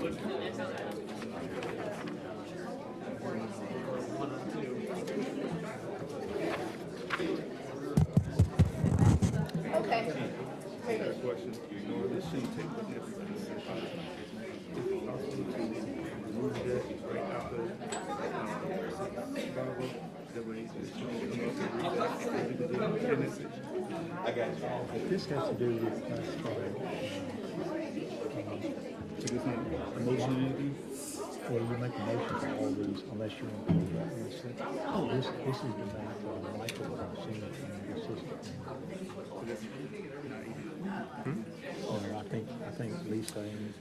Okay. Question. This shouldn't take but everything. If you also need to remove that right after that way it's I got you. This has to do with So there's no emotion or anything? well, you make a motion for all these unless you want to do that. Oh, this is the main for Michael that I've seen in the system. No, I think Lisa and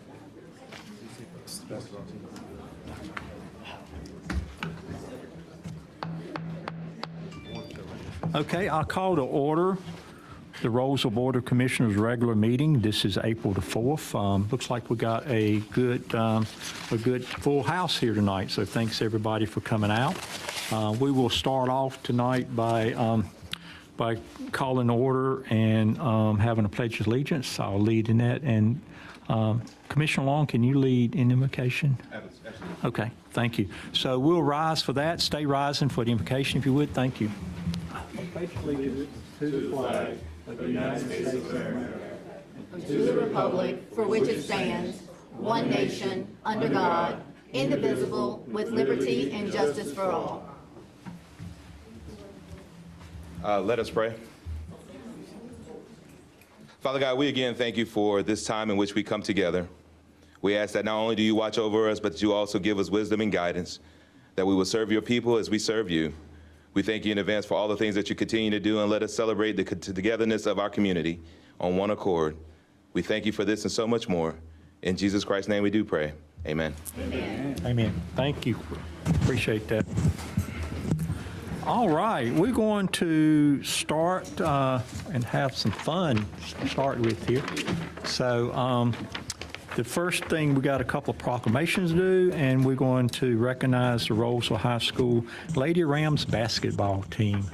okay, I'll call to order the Rolesville Board of Commissioners regular meeting. This is April the 4th. Looks like we got a good full house here tonight. So thanks everybody for coming out. We will start off tonight by calling order and having a pledge of allegiance. I'll lead in that. And Commissioner Long, can you lead in invocation? Absolutely. Okay, thank you. So we'll rise for that. Stay rising for the invocation if you would. Thank you. Pledge allegiance to the flag of the United States of America, To the republic for which it stands, one nation, under God, indivisible, with liberty and justice for all. Let us pray. Father God, we again thank you for this time in which we come together. We ask that not only do you watch over us, but that you also give us wisdom and guidance, that we will serve your people as we serve you. We thank you in advance for all the things that you continue to do, and let us celebrate the togetherness of our community on one accord. We thank you for this and so much more. In Jesus Christ's name we do pray. Amen. Amen. Amen. Thank you. Appreciate that. All right, we're going to start and have some fun to start with here. So the first thing, we got a couple of proclamations to do, and we're going to recognize the Rolesville High School Lady Rams basketball team.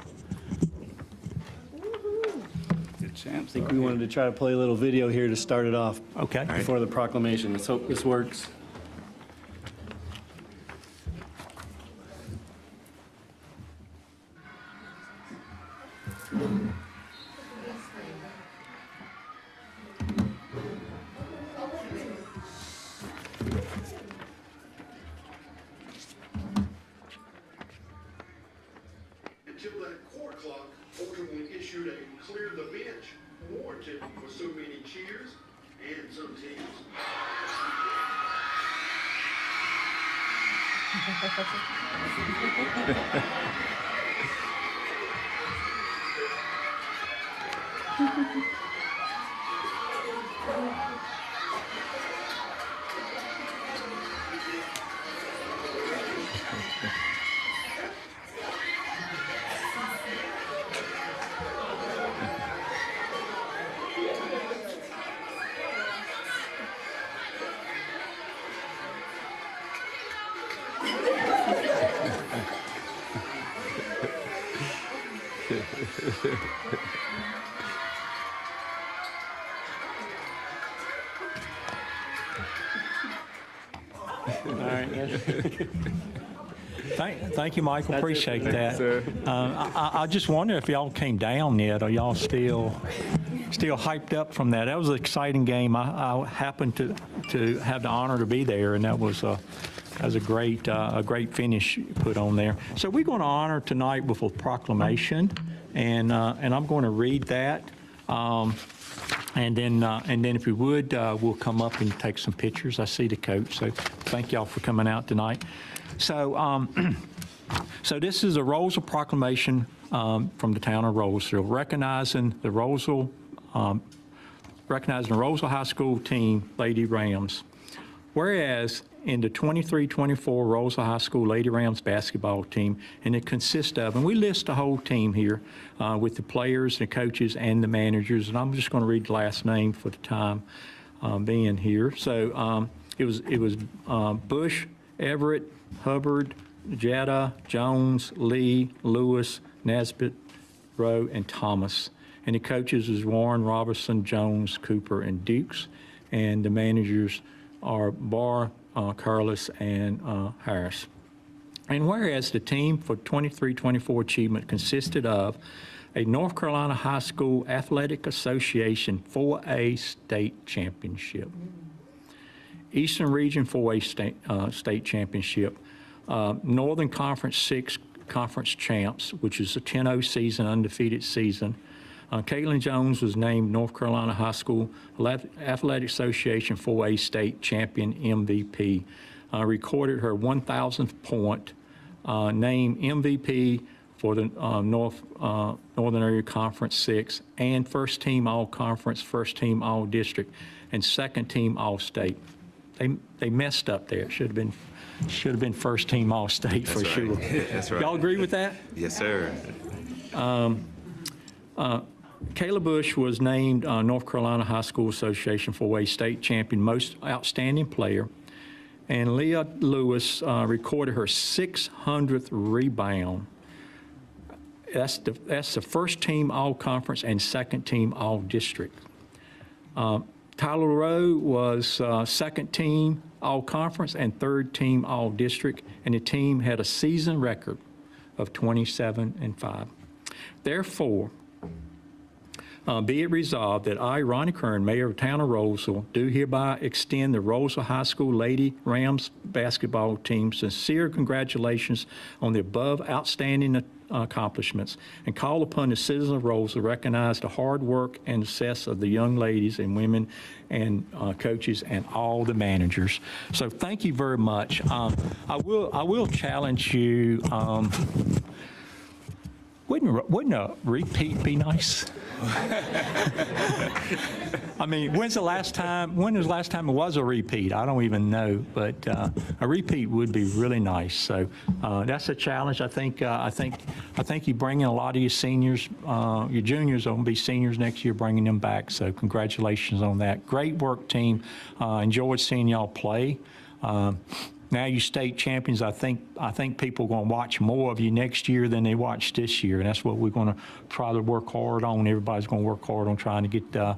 Good champs. I think we wanted to try to play a little video here to start it off Okay. before the proclamation. Let's hope this works. Until that court clock ultimately issued a clear the bench warranted for so many cheers and some teams. All right. Thank you, Michael. Appreciate that. Sir. I just wonder if y'all came down yet, or y'all still hyped up from that. That was an exciting game. I happened to have the honor to be there, and that was a great finish put on there. So we're going to honor tonight with a proclamation, and I'm going to read that. And then if you would, we'll come up and take some pictures. I see the coach, so thank y'all for coming out tonight. So, so this is a Rolesville proclamation from the town of Rolesville, recognizing the Rolesville High School team, Lady Rams. Whereas in the 23-24 Rolesville High School Lady Rams basketball team, and it consists of, and we list the whole team here with the players, the coaches, and the managers, and I'm just going to read the last name for the time being here. So it was Bush, Everett, Hubbard, Jetta, Jones, Lee, Lewis, Nesbitt, Rowe, and Thomas. And the coaches is Warren, Robertson, Jones, Cooper, and Dukes. And the managers are Barr, Carlos, and Harris. And whereas the team for 23-24 achievement consisted of a North Carolina High School Athletic Association 4A state championship, Eastern Region 4A state championship, Northern Conference 6 conference champs, which is a 10-0 season, undefeated season. Caitlin Jones was named North Carolina High School Athletic Association 4A state champion MVP. Recorded her 1,000th point, named MVP for the Northern Area Conference 6, and first team all-conference, first team all-district, and second team all-state. They messed up there. It should have been first team all-state for That's right. sure. That's right. Y'all agree with that? Yes, sir. Kayla Bush was named North Carolina High School Association 4A state champion, most outstanding player. And Leah Lewis recorded her 600th rebound. That's the first team all-conference and second team all-district. Tyler Rowe was second team all-conference and third team all-district, and the team had a season record of 27-5. Therefore, be it resolved that I, Ronnie Kern, Mayor of the Town of Rolesville, do hereby extend the Rolesville High School Lady Rams basketball team sincere congratulations on the above outstanding accomplishments, and call upon the citizens of Rolesville to recognize the hard work and success of the young ladies and women and coaches and all the managers. So thank you very much. I will challenge you. Wouldn't a repeat be nice? I mean, when was the last time it was a repeat? I don't even know, but a repeat would be really nice. So that's a challenge. I think you bring in a lot of your seniors, your juniors are going to be seniors next year, bringing them back. So congratulations on that. Great work, team. Enjoyed seeing y'all play. Now you state champions, I think people are going to watch more of you next year than they watched this year, and that's what we're going to try to work hard on. Everybody's going to work hard on trying to get the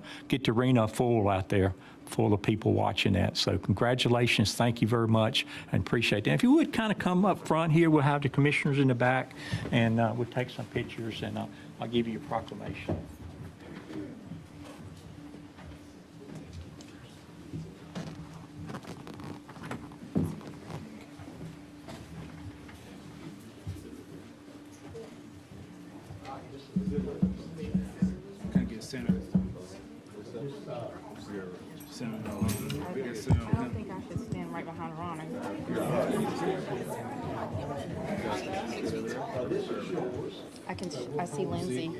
arena full out there, full of people watching that. So congratulations, thank you very much, and appreciate that. If you would kind of come up front here, we'll have the commissioners in the back, and we'll take some pictures, and I'll give you a proclamation. Can I get center? Center. We got center. I don't think I should stand right behind Ronnie. I see Lindsay.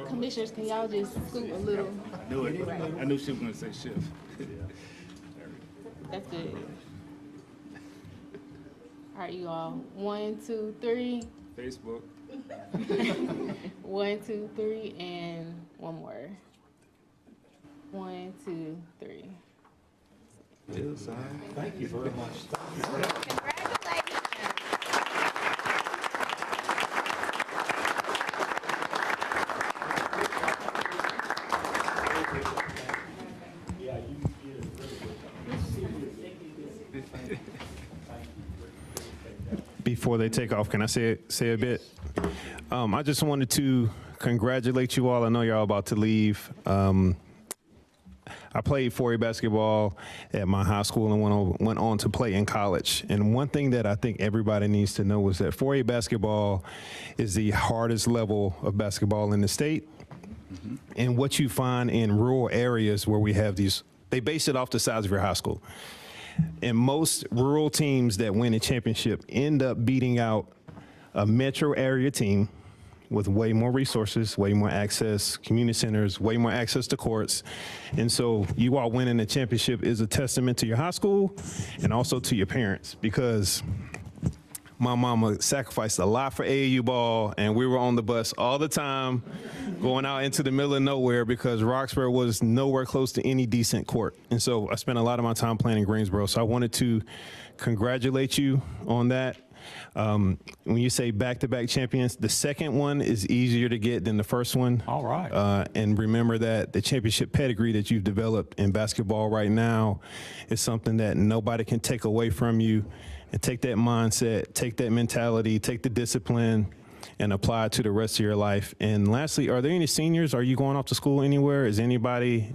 Commissioners, can y'all just scoot a little? Do it. I knew she was gonna say shift. That's good. All right, you all. 1, 2, 3. Facebook. 1, 2, 3, and one more. 1, 2, 3. Thank you very much. Before they take off, can I say a bit? I just wanted to congratulate you all. I know you're all about to leave. I played 4A basketball at my high school and went on to play in college. And one thing that I think everybody needs to know is that 4A basketball is the hardest level of basketball in the state. Mm-hmm. And what you find in rural areas where we have these, they base it off the size of your high school. And most rural teams that win a championship end up beating out a metro area team with way more resources, way more access, community centers, way more access to courts. And so you all winning a championship is a testament to your high school and also to your parents, because my mama sacrificed a lot for AAU ball, and we were on the bus all the time going out into the middle of nowhere because Roxborough was nowhere close to any decent court. And so I spent a lot of my time playing in Greensboro. So I wanted to congratulate you on that. When you say back-to-back champions, the second one is easier to get than the first one. All right. And remember that the championship pedigree that you've developed in basketball right now is something that nobody can take away from you. And take that mindset, take that mentality, take the discipline, and apply it to the rest of your life. And lastly, are there any seniors? Are you going off to school anywhere? Is anybody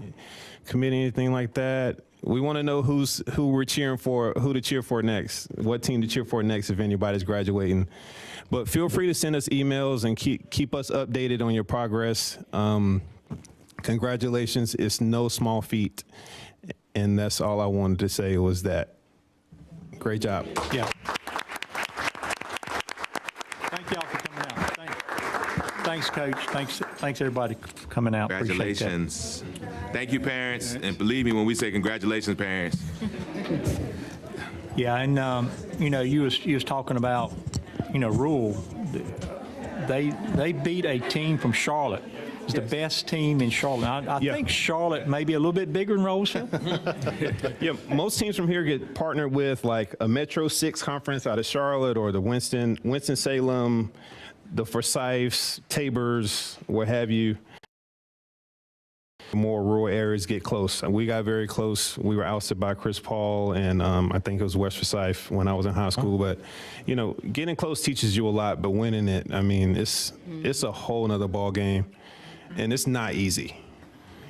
committing anything like that? We want to know who we're cheering for, who to cheer for next, what team to cheer for next if anybody's graduating. But feel free to send us emails and keep us updated on your progress. Congratulations, it's no small feat. And that's all I wanted to say was that. Great job. Yeah. Thank y'all for coming out. Thanks, Coach. Thanks everybody for coming out. Appreciate that. Congratulations. Thank you, parents. And believe me when we say congratulations, parents. Yeah, and you was talking about, Rule. They beat a team from Charlotte. It's the best team in Charlotte. I think Charlotte may be a little bit bigger than Rolesville. Yeah, most teams from here get partnered with like a Metro 6 conference out of Charlotte or the Winston-Salem, the Forsyths, Tabors, what have you. More rural areas get close. We got very close. We were ousted by Chris Paul and I think it was West Forsyth when I was in high school. But, getting close teaches you a lot, but winning it, I mean, it's a whole nother ball game. And it's not easy.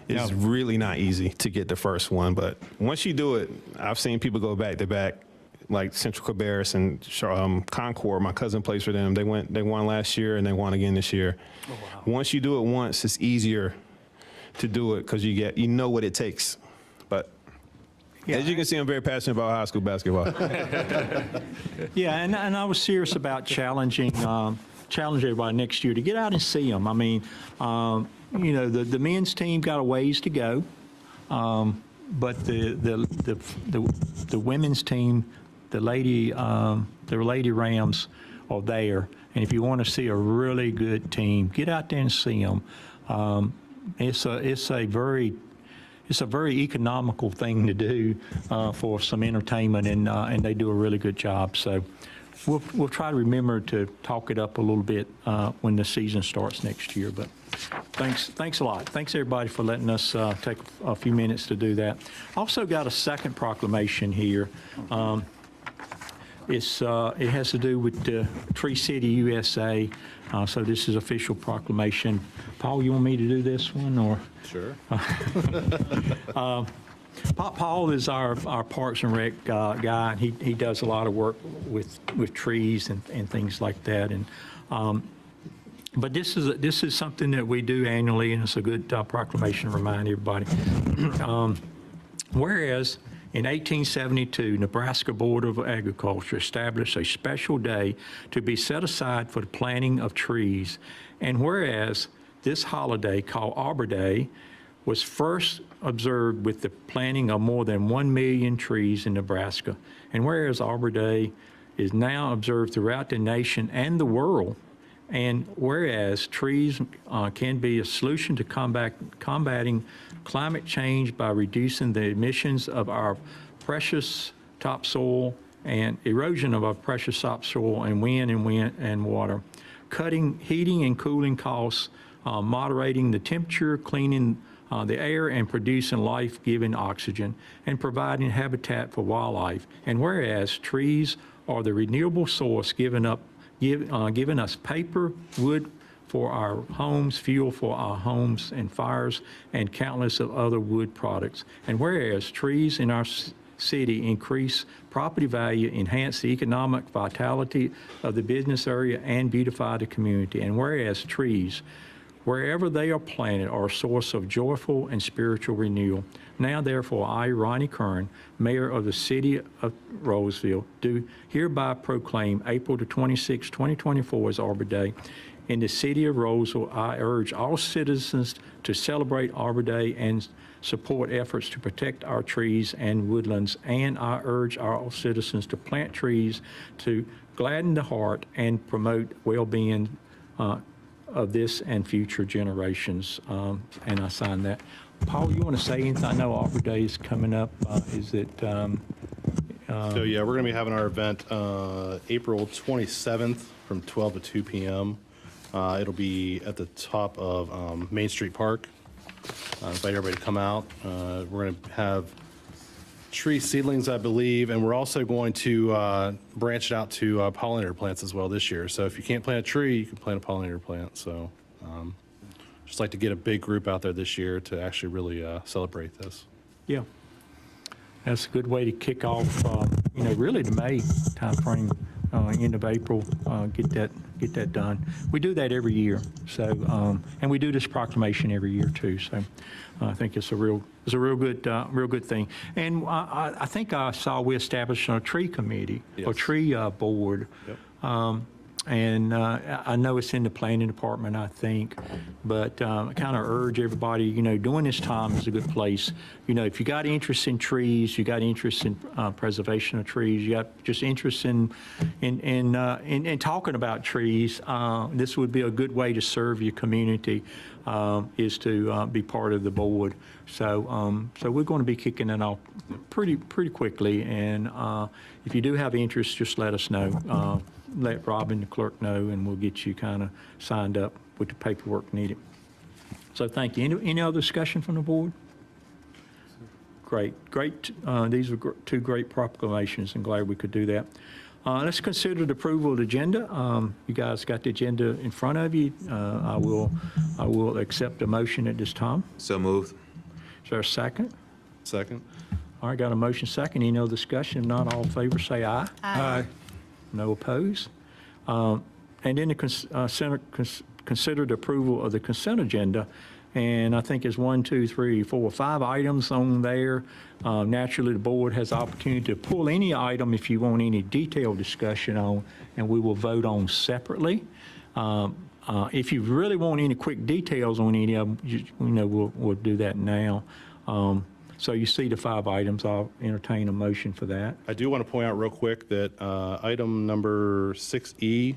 It's really not easy to get the first one. But once you do it, I've seen people go back to back, like Central Cabarrus and Concord. My cousin plays for them. They won last year and they won again this year. Oh, wow. Once you do it once, it's easier to do it because you know what it takes. But as you can see, I'm very passionate about high school basketball. Yeah, and I was serious about challenge everybody next year to get out and see them. I mean, the men's team got a ways to go, but the women's team, the Lady Rams are there. And if you want to see a really good team, get out there and see them. It's a very economical thing to do for some entertainment, and they do a really good job. So. We'll try to remember to talk it up a little bit when the season starts next year. But thanks a lot. Thanks everybody for letting us take a few minutes to do that. Also got a second proclamation here. It has to do with Tree City, USA. So this is official proclamation. Paul, you want me to do this one or? Sure. Paul is our Parks and Rec guy, and he does a lot of work with trees and things like that. And but this is something that we do annually, and it's a good proclamation to remind everybody. Whereas in 1872, Nebraska Board of Agriculture established a special day to be set aside for the planting of trees, and whereas this holiday called Arbor Day was first observed with the planting of more than 1 million trees in Nebraska. And whereas Arbor Day is now observed throughout the nation and the world, and whereas trees can be a solution to combating climate change by reducing the emissions of our precious topsoil and erosion of our precious topsoil and wind and water, cutting heating and cooling costs, moderating the temperature, cleaning the air and producing life-giving oxygen, and providing habitat for wildlife. And whereas trees are the renewable source giving us paper, wood for our homes, fuel for our homes and fires, and countless of other wood products. And whereas trees in our city increase property value, enhance the economic vitality of the business area, and beautify the community. And whereas trees, wherever they are planted, are a source of joyful and spiritual renewal. Now, therefore, I, Ronnie Kern, Mayor of the City of Rolesville, do hereby proclaim April the 26th, 2024 as Arbor Day. In the City of Rolesville, I urge all citizens to celebrate Arbor Day and support efforts to protect our trees and woodlands. And I urge all citizens to plant trees to gladden the heart and promote well-being of this and future generations, and I sign that. Paul, you want to say anything? I know Arbor Day is coming up. Is it So, yeah, we're going to be having our event April 27th from 12 to 2 p.m. It'll be at the top of Main Street Park. Invite everybody to come out. We're going to have tree seedlings, I believe, and we're also going to branch it out to pollinator plants as well this year. So if you can't plant a tree, you can plant a pollinator plant. So just like to get a big group out there this year to actually really celebrate this. Yeah. That's a good way to kick off, really the May timeframe, end of April, get that done. We do that every year. So, and we do this proclamation every year too. So I think it's a real good thing. And I think I saw we established a tree committee, Yes. or tree board. Yep. And I know it's in the planning department, I think, but I kind of urge everybody, during this time is a good place. If you got interest in trees, you got interest in preservation of trees, you got just interest in talking about trees, this would be a good way to serve your community, is to be part of the board. So we're going to be kicking it off pretty quickly, and if you do have interest, just let us know. Let Robin, the clerk, know, and we'll get you kind of signed up with the paperwork needed. So thank you. Any other discussion from the board? Great. These are two great proclamations, and glad we could do that. Let's consider the approval of the agenda. You guys got the agenda in front of you. I will accept a motion at this time. So moved. Is there a second? Second. All right, got a motion second. Any other discussion? If not, all in favor say aye. Aye. No opposed. And then consider the approval of the consent agenda. And I think it's 1, 2, 3, 4, 5 items on there. Naturally, the board has the opportunity to pull any item if you want any detailed discussion on, and we will vote on separately. If you really want any quick details on any of them, we'll do that now. So you see the 5 items. I'll entertain a motion for that. I do want to point out real quick that item number 6E,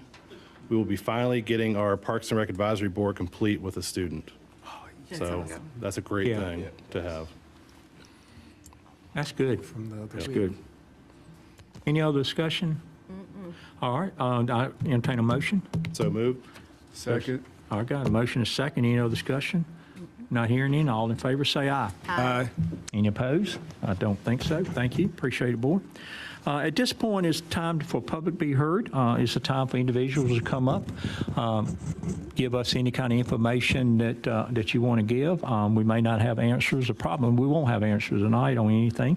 we will be finally getting our Parks and Rec Advisory Board complete with a student. So that's a great Yeah. thing to have. That's good. That's good. Any other discussion? All right, I entertain a motion. So moved. Second. I got a motion, a second. Any other discussion? Not hearing any. All in favor, say aye. Aye. Any opposed? I don't think so. Thank you. Appreciate it, board. At this point, it's time for public to be heard. It's a time for individuals to come up, give us any kind of information that you want to give. We may not have answers. The problem, we won't have answers tonight on anything,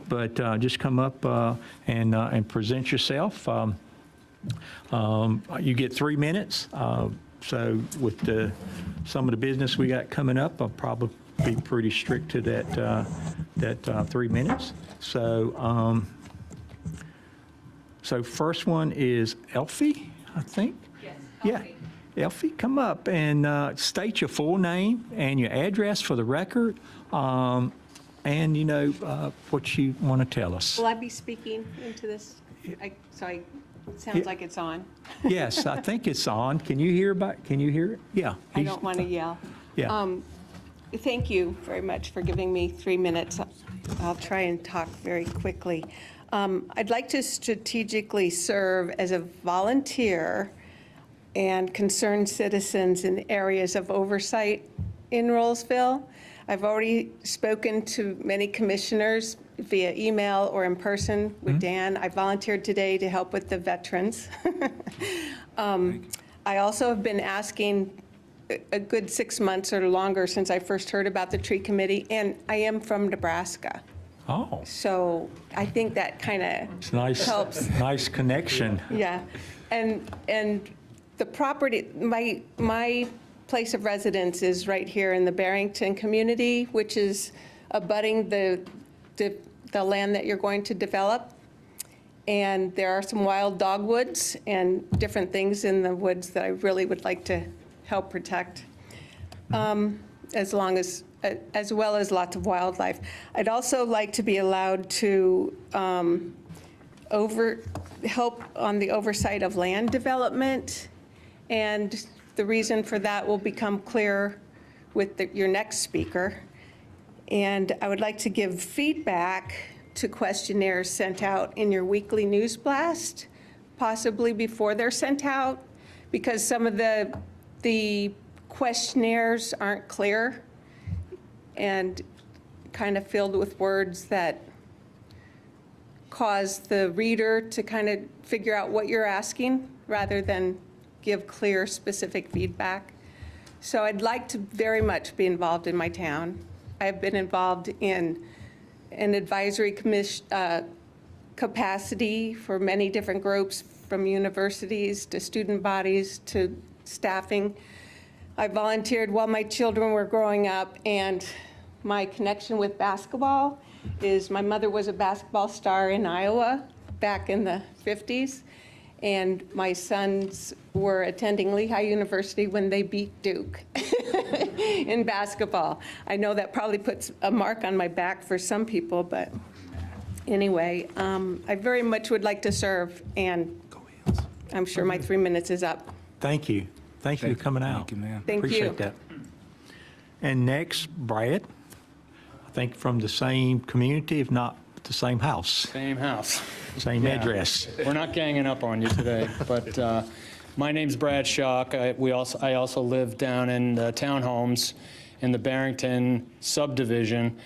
but just come up and present yourself. You get 3 minutes. So with some of the business we got coming up, I'll probably be pretty strict to that 3 minutes. So first one is Elfie, I think? Yes, Elfie. Yeah, Elfie, come up and state your full name and your address for the record, and what you want to tell us. Will I be speaking into this? Sorry, it sounds like it's on. Yes, I think it's on. Can you hear it? Yeah. I don't want to yell. Yeah. Thank you very much for giving me 3 minutes. I'll try and talk very quickly. I'd like to strategically serve as a volunteer and concerned citizens in areas of oversight in Rolesville. I've already spoken to many commissioners via email or in person with Dan. I volunteered today to help with the veterans. I also have been asking a good 6 months or longer since I first heard about the tree committee, and I am from Nebraska. Oh, So I think that kind it's of nice. helps. Nice connection. Yeah, and the property, my place of residence is right here in the Barrington community, which is abutting the land that you're going to develop. And there are some wild dogwoods and different things in the woods that I really would like to help protect, as well as lots of wildlife. I'd also like to be allowed to help on the oversight of land development, and the reason for that will become clear with your next speaker. And I would like to give feedback to questionnaires sent out in your weekly news blast, possibly before they're sent out, because some of the questionnaires aren't clear and kind of filled with words that cause the reader to kind of figure out what you're asking rather than give clear, specific feedback. So I'd like to very much be involved in my town. I've been involved in an advisory capacity for many different groups, from universities to student bodies to staffing. I volunteered while my children were growing up, and my connection with basketball is my mother was a basketball star in Iowa back in the 50s, and my sons were attending Lehigh University when they beat Duke in basketball. I know that probably puts a mark on my back for some people, but anyway, I very much would like to serve, and I'm sure my 3 minutes is up. Thank you. Thank you for coming out. Thank you, ma'am. Thank you. Appreciate that. And next, Brad, I think from the same community, if not the same house, Same house. same Yeah. address. We're not ganging up on you today, but my name's Brad Schock. I also live down in the townhomes in the Barrington subdivision.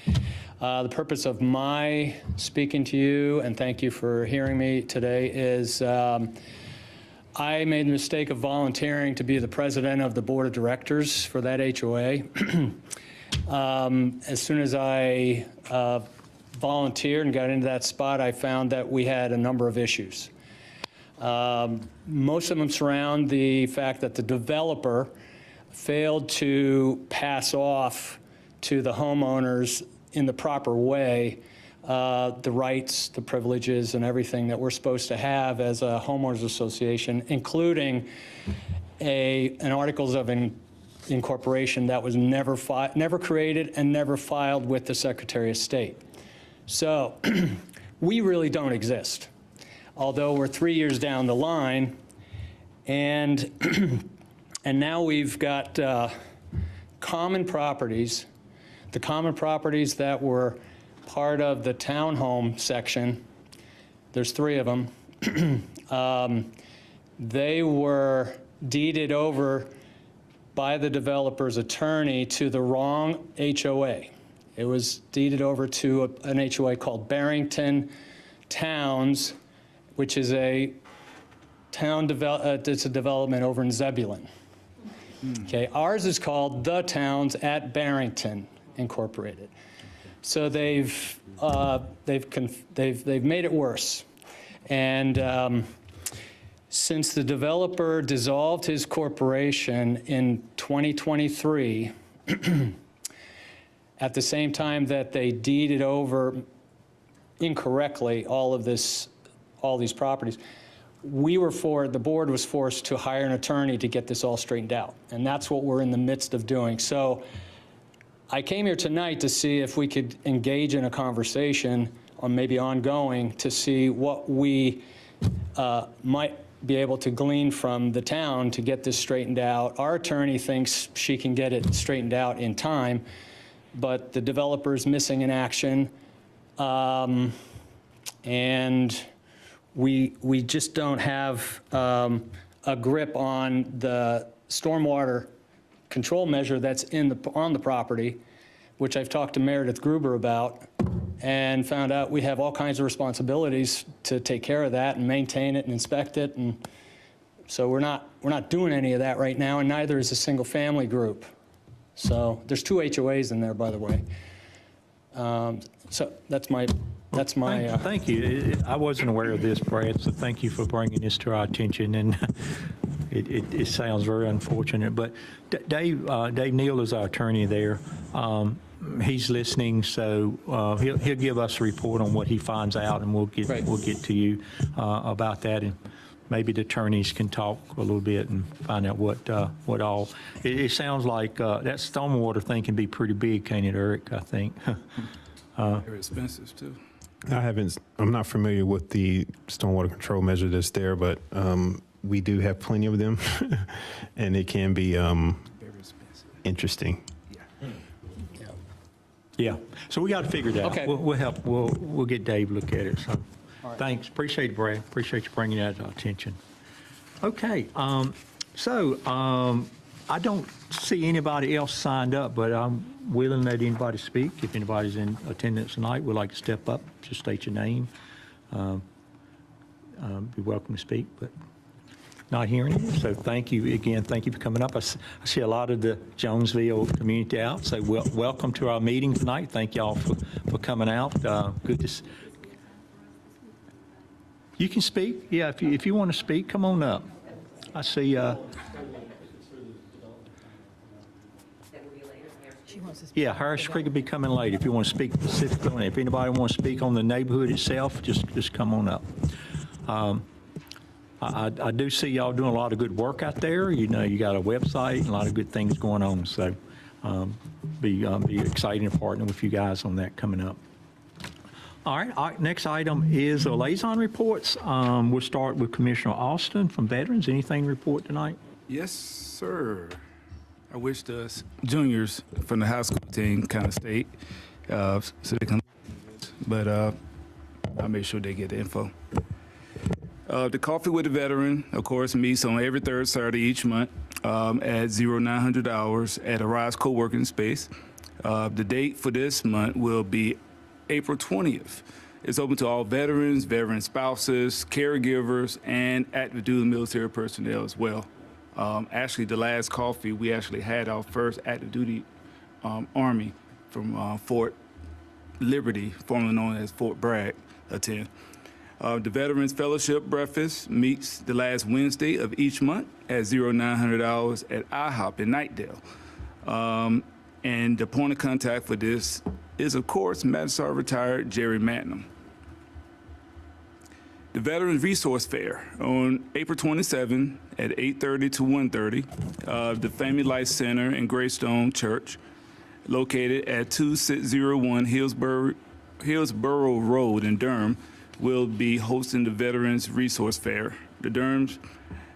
The purpose of my speaking to you, and thank you for hearing me today, is I made the mistake of volunteering to be the president of the board of directors for that HOA. As soon as I volunteered and got into that spot, I found that we had a number of issues. Most of them surround the fact that the developer failed to pass off to the homeowners in the proper way the rights, the privileges, and everything that we're supposed to have as a homeowners association, including an articles of incorporation that was never created and never filed with the Secretary of State. So we really don't exist, although we're 3 years down the line, and and now we've got common properties, the common properties that were part of the townhome section. There's 3 of them. They were deeded over by the developer's attorney to the wrong HOA. It was deeded over to an HOA called Barrington Towns, which is a town it's a development over in Zebulon. Okay, ours is called The Towns at Barrington Incorporated. So they've made it worse, and since the developer dissolved his corporation in 2023, at the same time that they deeded over incorrectly all these properties, the board was forced to hire an attorney to get this all straightened out, and that's what we're in the midst of doing. So I came here tonight to see if we could engage in a conversation, or maybe ongoing, to see what we might be able to glean from the town to get this straightened out. Our attorney thinks she can get it straightened out in time, but the developer's missing in action, and we just don't have a grip on the stormwater control measure that's on the property, which I've talked to Meredith Gruber about, and found out we have all kinds of responsibilities to take care of that and maintain it and inspect it, and so we're not doing any of that right now, and neither is a single family group. So there's 2 HOAs in there, by the way. So that's my. Thank you. I wasn't aware of this, Brad, so thank you for bringing this to our attention, and it sounds very unfortunate. But Dave Neal is our attorney there. He's listening, so he'll give us a report on what he finds out, and we'll get to you about that, and maybe the attorneys can talk a little bit and find out what all. It sounds like that stormwater thing can be pretty big, can't it, Eric? I think. Very expensive, too. I'm not familiar with the stormwater control measure that's there, but we do have plenty of them, and it can be Very expensive. interesting. Yeah, so we got to figure it out. Okay. We'll help, we'll get Dave to look at it, so, thanks, appreciate it, Brad, appreciate you bringing that to our attention. Okay, I don't see anybody else signed up, but I'm willing to let anybody speak. If anybody's in attendance tonight, would like to step up, just state your name. Be welcome to speak, but not hearing you. So thank you again. Thank you for coming up. I see a lot of the Jonesville community out. So welcome to our meeting tonight. Thank y'all for coming out. Good to. You can speak. Yeah, if you want to speak, come on up. I see. Yeah, Harris Creek will be coming late. If you want to speak specifically on it. If anybody wants to speak on the neighborhood itself, just come on up. I do see y'all doing a lot of good work out there. You know, you got a website and a lot of good things going on. So be exciting to partner with you guys on that coming up. All right, next item is liaison reports. We'll start with Commissioner Austin from Veterans. Anything to report tonight? Yes, sir. I wish the juniors from the high school team kind of stayed so they can, but I'll make sure they get the info. The Coffee with a Veteran, of course, meets on every third Saturday each month at 0900 hours at Arise Co-working Space. The date for this month will be April 20th. It's open to all veterans, veteran spouses, caregivers, and active duty military personnel as well. Actually, the last coffee, we actually had our first active duty Army from Fort Liberty, formerly known as Fort Bragg, attend. The Veterans Fellowship Breakfast meets the last Wednesday of each month at 0900 hours at IHOP in Knightdale. And the point of contact for this is, of course, Master retired Jerry Matnam. The Veterans Resource Fair on April 27 at 8:30 to 1:30. The Family Life Center in Greystone Church, located at 2601 Hillsborough Road in Durham, will be hosting the Veterans Resource Fair. The Durham's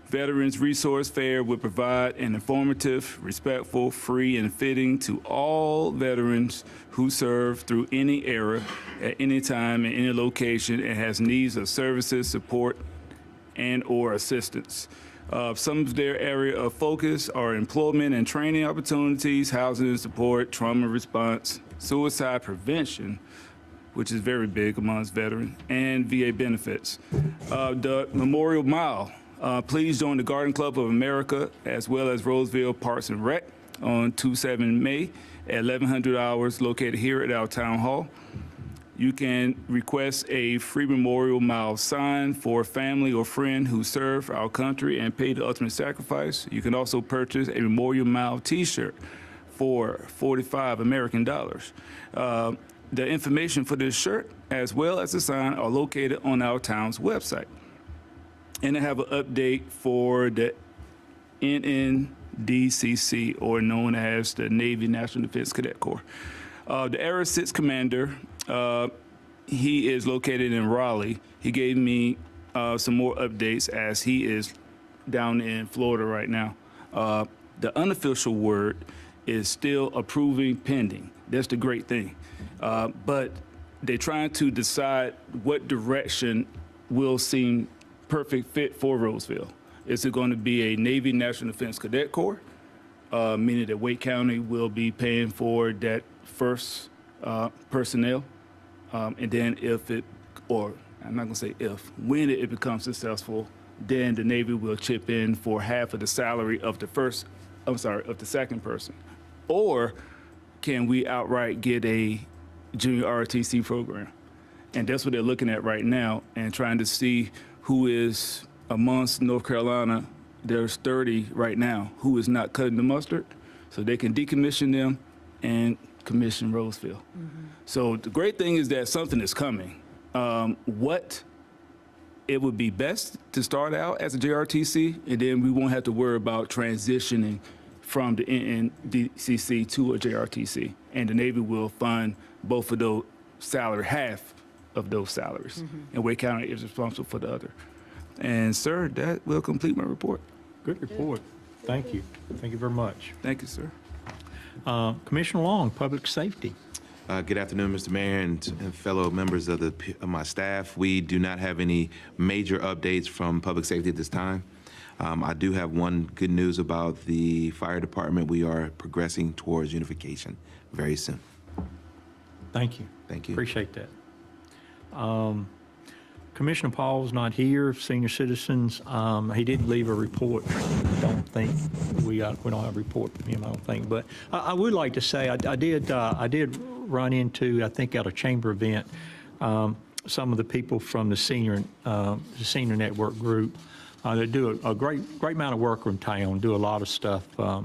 Veterans Resource Fair will provide an informative, respectful, free, and fitting to all veterans who serve through any era, at any time, in any location, and has needs of services, support, and/or assistance. Some of their area of focus are employment and training opportunities, housing and support, trauma response, suicide prevention, which is very big amongst veterans, and VA benefits. The Memorial Mile. Please join the Garden Club of America as well as Rolesville Parks and Rec on 27 May at 1100 hours, located here at our town hall. You can request a free Memorial Mile sign for a family or friend who served our country and paid the ultimate sacrifice. You can also purchase a Memorial Mile t-shirt for $45 American dollars. The information for this shirt, as well as the sign, are located on our town's website. And I have an update for the NNDCC, or known as the Navy National Defense Cadet Corps. The Area 6 Commander, he is located in Raleigh. He gave me some more updates as he is down in Florida right now. The unofficial word is still approving pending. That's the great thing. But they're trying to decide what direction will seem perfect fit for Rolesville. Is it going to be a Navy National Defense Cadet Corps, meaning that Wake County will be paying for that first personnel, and then if it, or I'm not going to say if, when it becomes successful, then the Navy will chip in for half of the salary of the second person. Or can we outright get a junior ROTC program? And that's what they're looking at right now and trying to see who is amongst North Carolina. There's 30 right now who is not cutting the mustard, so they can decommission them and commission Rolesville. So the great thing is that something is coming. What it would be best to start out as a JRTC, and then we won't have to worry about transitioning from the NNDCC to a JRTC, and the Navy will fund both of those salary, half of those salaries, and Wake County is responsible for the other. And sir, that will complete my report. Good report. Thank you. Thank you very much. Thank you, sir. Commissioner Long, Public Safety. Good afternoon, Mr. Mayor and fellow members of my staff. We do not have any major updates from public safety at this time. I do have one good news about the fire department. We are progressing towards unification very soon. Thank you. Thank you. Appreciate that. Commissioner Paul's not here, senior citizens. He didn't leave a report. I don't think we don't have a report from him, I don't think. But I would like to say I did run into, I think at a chamber event, some of the people from the senior network group. They do a great amount of work in town, do a lot of stuff, a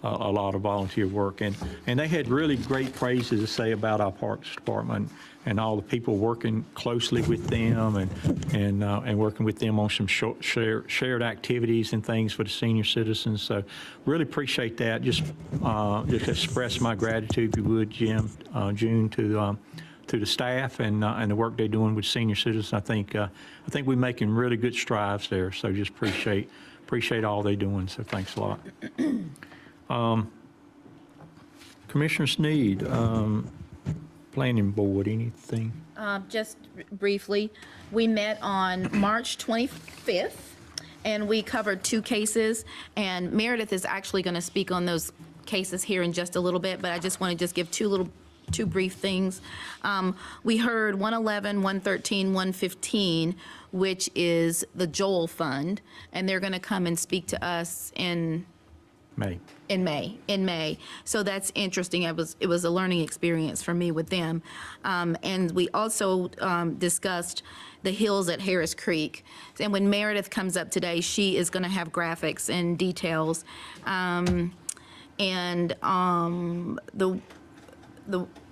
lot of volunteer work. And they had really great praises to say about our Parks Department and all the people working closely with them and working with them on some shared activities and things for the senior citizens. So really appreciate that. Just express my gratitude, if you would, June, to the staff and the work they're doing with senior citizens. I think we're making really good strides there. So just appreciate all they're doing. So thanks a lot. Commissioner Sneed, Planning Board, anything? Just briefly, we met on March 25th, and we covered 2 cases, and Meredith is actually going to speak on those cases here in just a little bit, but I just want to just give two brief things. We heard 111, 113, 115, which is the Joel Fund, and they're going to come and speak to us in May. So that's interesting. It was a learning experience for me with them. And we also discussed the hills at Harris Creek. And when Meredith comes up today, she is going to have graphics and details. The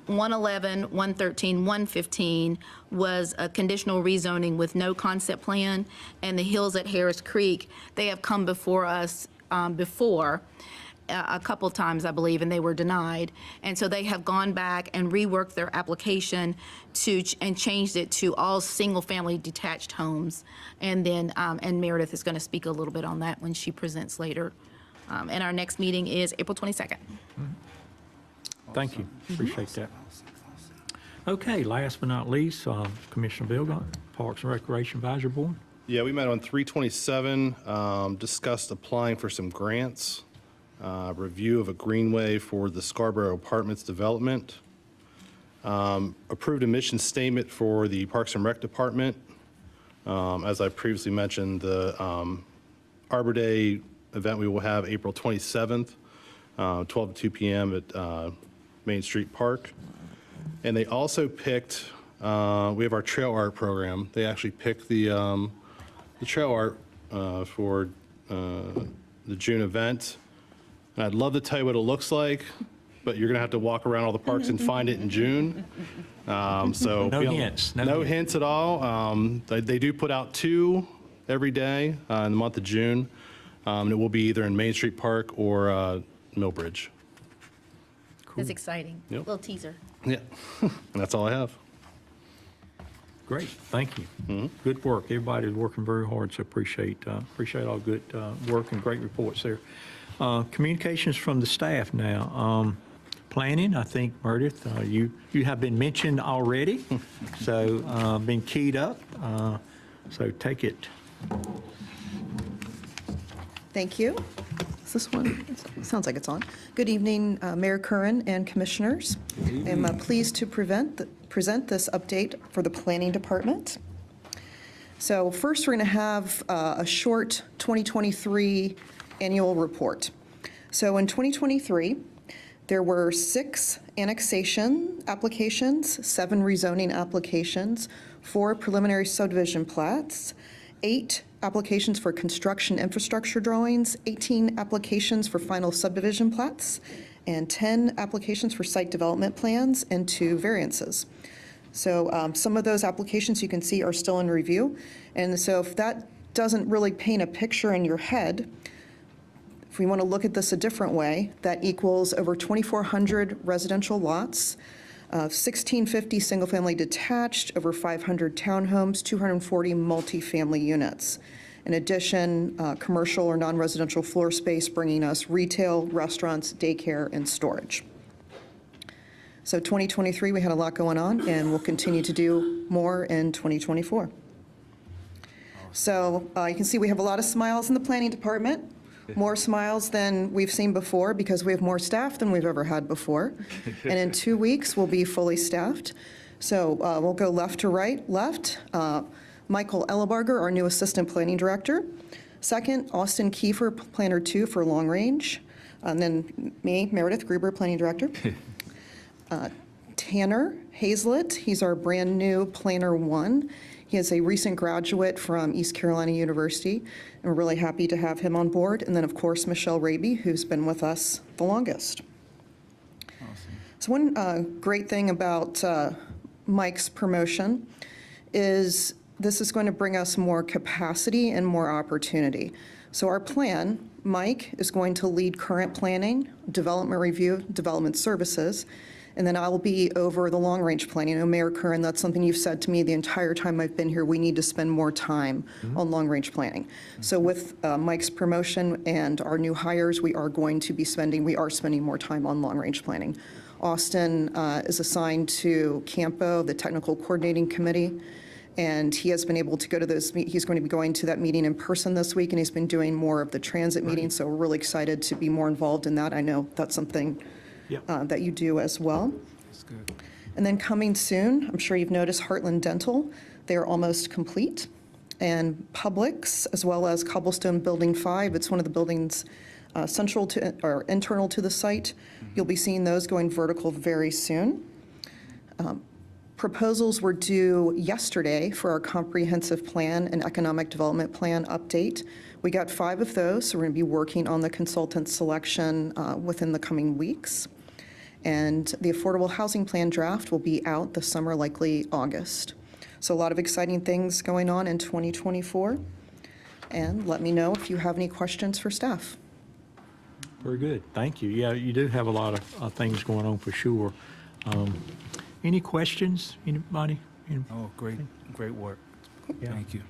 111, 113, 115 was a conditional rezoning with no concept plan. And the hills at Harris Creek, they have come before us before a couple times, I believe, and they were denied. And so they have gone back and reworked their application and changed it to all single-family detached homes. And then, and Meredith is going to speak a little bit on that when she presents later. And our next meeting is April 22nd. Thank you. Appreciate that. Okay, last but not least, Commissioner Bilgott, Parks and Recreation Advisory Board. Yeah, we met on 3/27, discussed applying for some grants, review of a greenway for the Scarborough Apartments development, approved a mission statement for the Parks and Rec Department. As I previously mentioned, the Arbor Day event we will have April 27th, 12 to 2 p.m. at Main Street Park. And they also picked, we have our trail art program. They actually picked the trail art for the June event. And I'd love to tell you what it looks like, but you're going to have to walk around all the parks and find it in June. So No hints. No hints at all. They do put out 2 every day in the month of June. It will be either in Main Street Park or Millbridge. It's exciting. Yep. Little teaser. Yeah, and that's all I have. Great, thank you. Good work. Everybody's working very hard, so appreciate all good work and great reports there. Communications from the staff now. Planning, I think, Meredith, you have been mentioned already, so been keyed up, so take it. Thank you. Is this one? Sounds like it's on. Good evening, Mayor Curran and Commissioners. I'm pleased to present this update for the Planning Department. So first, we're going to have a short 2023 annual report. So in 2023, there were 6 annexation applications, 7 rezoning applications, 4 preliminary subdivision plats, 8 applications for construction infrastructure drawings, 18 applications for final subdivision plats, and 10 applications for site development plans, and 2 variances. So some of those applications you can see are still in review. And so if that doesn't really paint a picture in your head, if we want to look at this a different way, that equals over 2,400 residential lots, 1,650 single-family detached, over 500 townhomes, 240 multifamily units. In addition, commercial or non-residential floor space bringing us retail, restaurants, daycare, and storage. So 2023, we had a lot going on, and we'll continue to do more in 2024. So you can see we have a lot of smiles in the planning department, more smiles than we've seen before because we have more staff than we've ever had before. And in 2 weeks, we'll be fully staffed. So we'll go left to right. Left, Michael Ellebarger, our new Assistant Planning Director. Second, Austin Kiefer, Planner 2 for Long Range. And then me, Meredith Gruber, Planning Director. Tanner Hazlett, he's our brand new Planner 1. He is a recent graduate from East Carolina University, and we're really happy to have him on board. And then, of course, Michelle Raby, who's been with us the longest. So one great thing about Mike's promotion is this is going to bring us more capacity and more opportunity. So our plan, Mike is going to lead current planning, development review, development services, and then I'll be over the long-range planning. Mayor Curran, that's something you've said to me the entire time I've been here. We need to spend more time on long-range planning. So with Mike's promotion and our new hires, we are spending more time on long-range planning. Austin is assigned to Campo, the Technical Coordinating Committee, and he has been able to go to those. He's going to be going to that meeting in person this week, and he's been doing more of the transit meetings, so we're really excited to be more involved in that. I know that's something that you do as well. That's good. And then coming soon, I'm sure you've noticed Heartland Dental. They are almost complete. And Publix, as well as Cobblestone Building 5, it's one of the buildings central to or internal to the site. You'll be seeing those going vertical very soon. Proposals were due yesterday for our comprehensive plan and economic development plan update. We got 5 of those, so we're going to be working on the consultant selection within the coming weeks. And the affordable housing plan draft will be out this summer, likely August. So a lot of exciting things going on in 2024. And let me know if you have any questions for staff. Very good. Thank you. Yeah, you do have a lot of things going on for sure. Any questions? Anybody? Oh, great work. Thank you.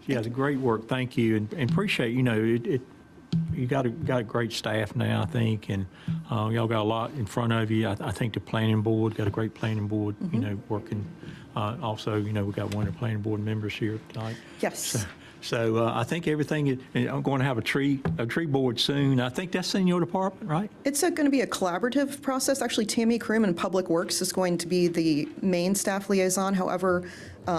Yeah, the great work. Thank you, and appreciate. You got a great staff now, I think, and y'all got a lot in front of you. I think the planning board got a great planning board. Working. Also, we got one of the planning board members here tonight. Yes. So I think everything. I'm going to have a tree board soon. I think that's in your department, right? It's going to be a collaborative process. Actually, Tammy Kroom in Public Works is going to be the main staff liaison. However,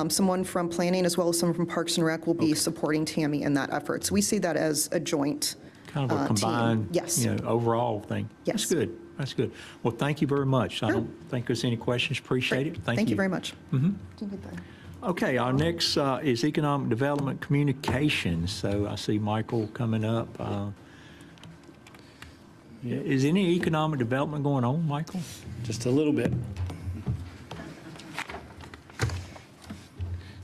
someone from planning as well as someone from Parks and Rec will be supporting Tammy in that effort. So we see that as a joint kind of a combined, Yes. Overall thing. Yes. That's good. That's good. Well, thank you very much. I don't think there's any questions. Appreciate it. Thank you very much. Okay, our next is Economic Development Communications. So I see Michael coming up. Is any economic development going on, Michael? Just a little bit.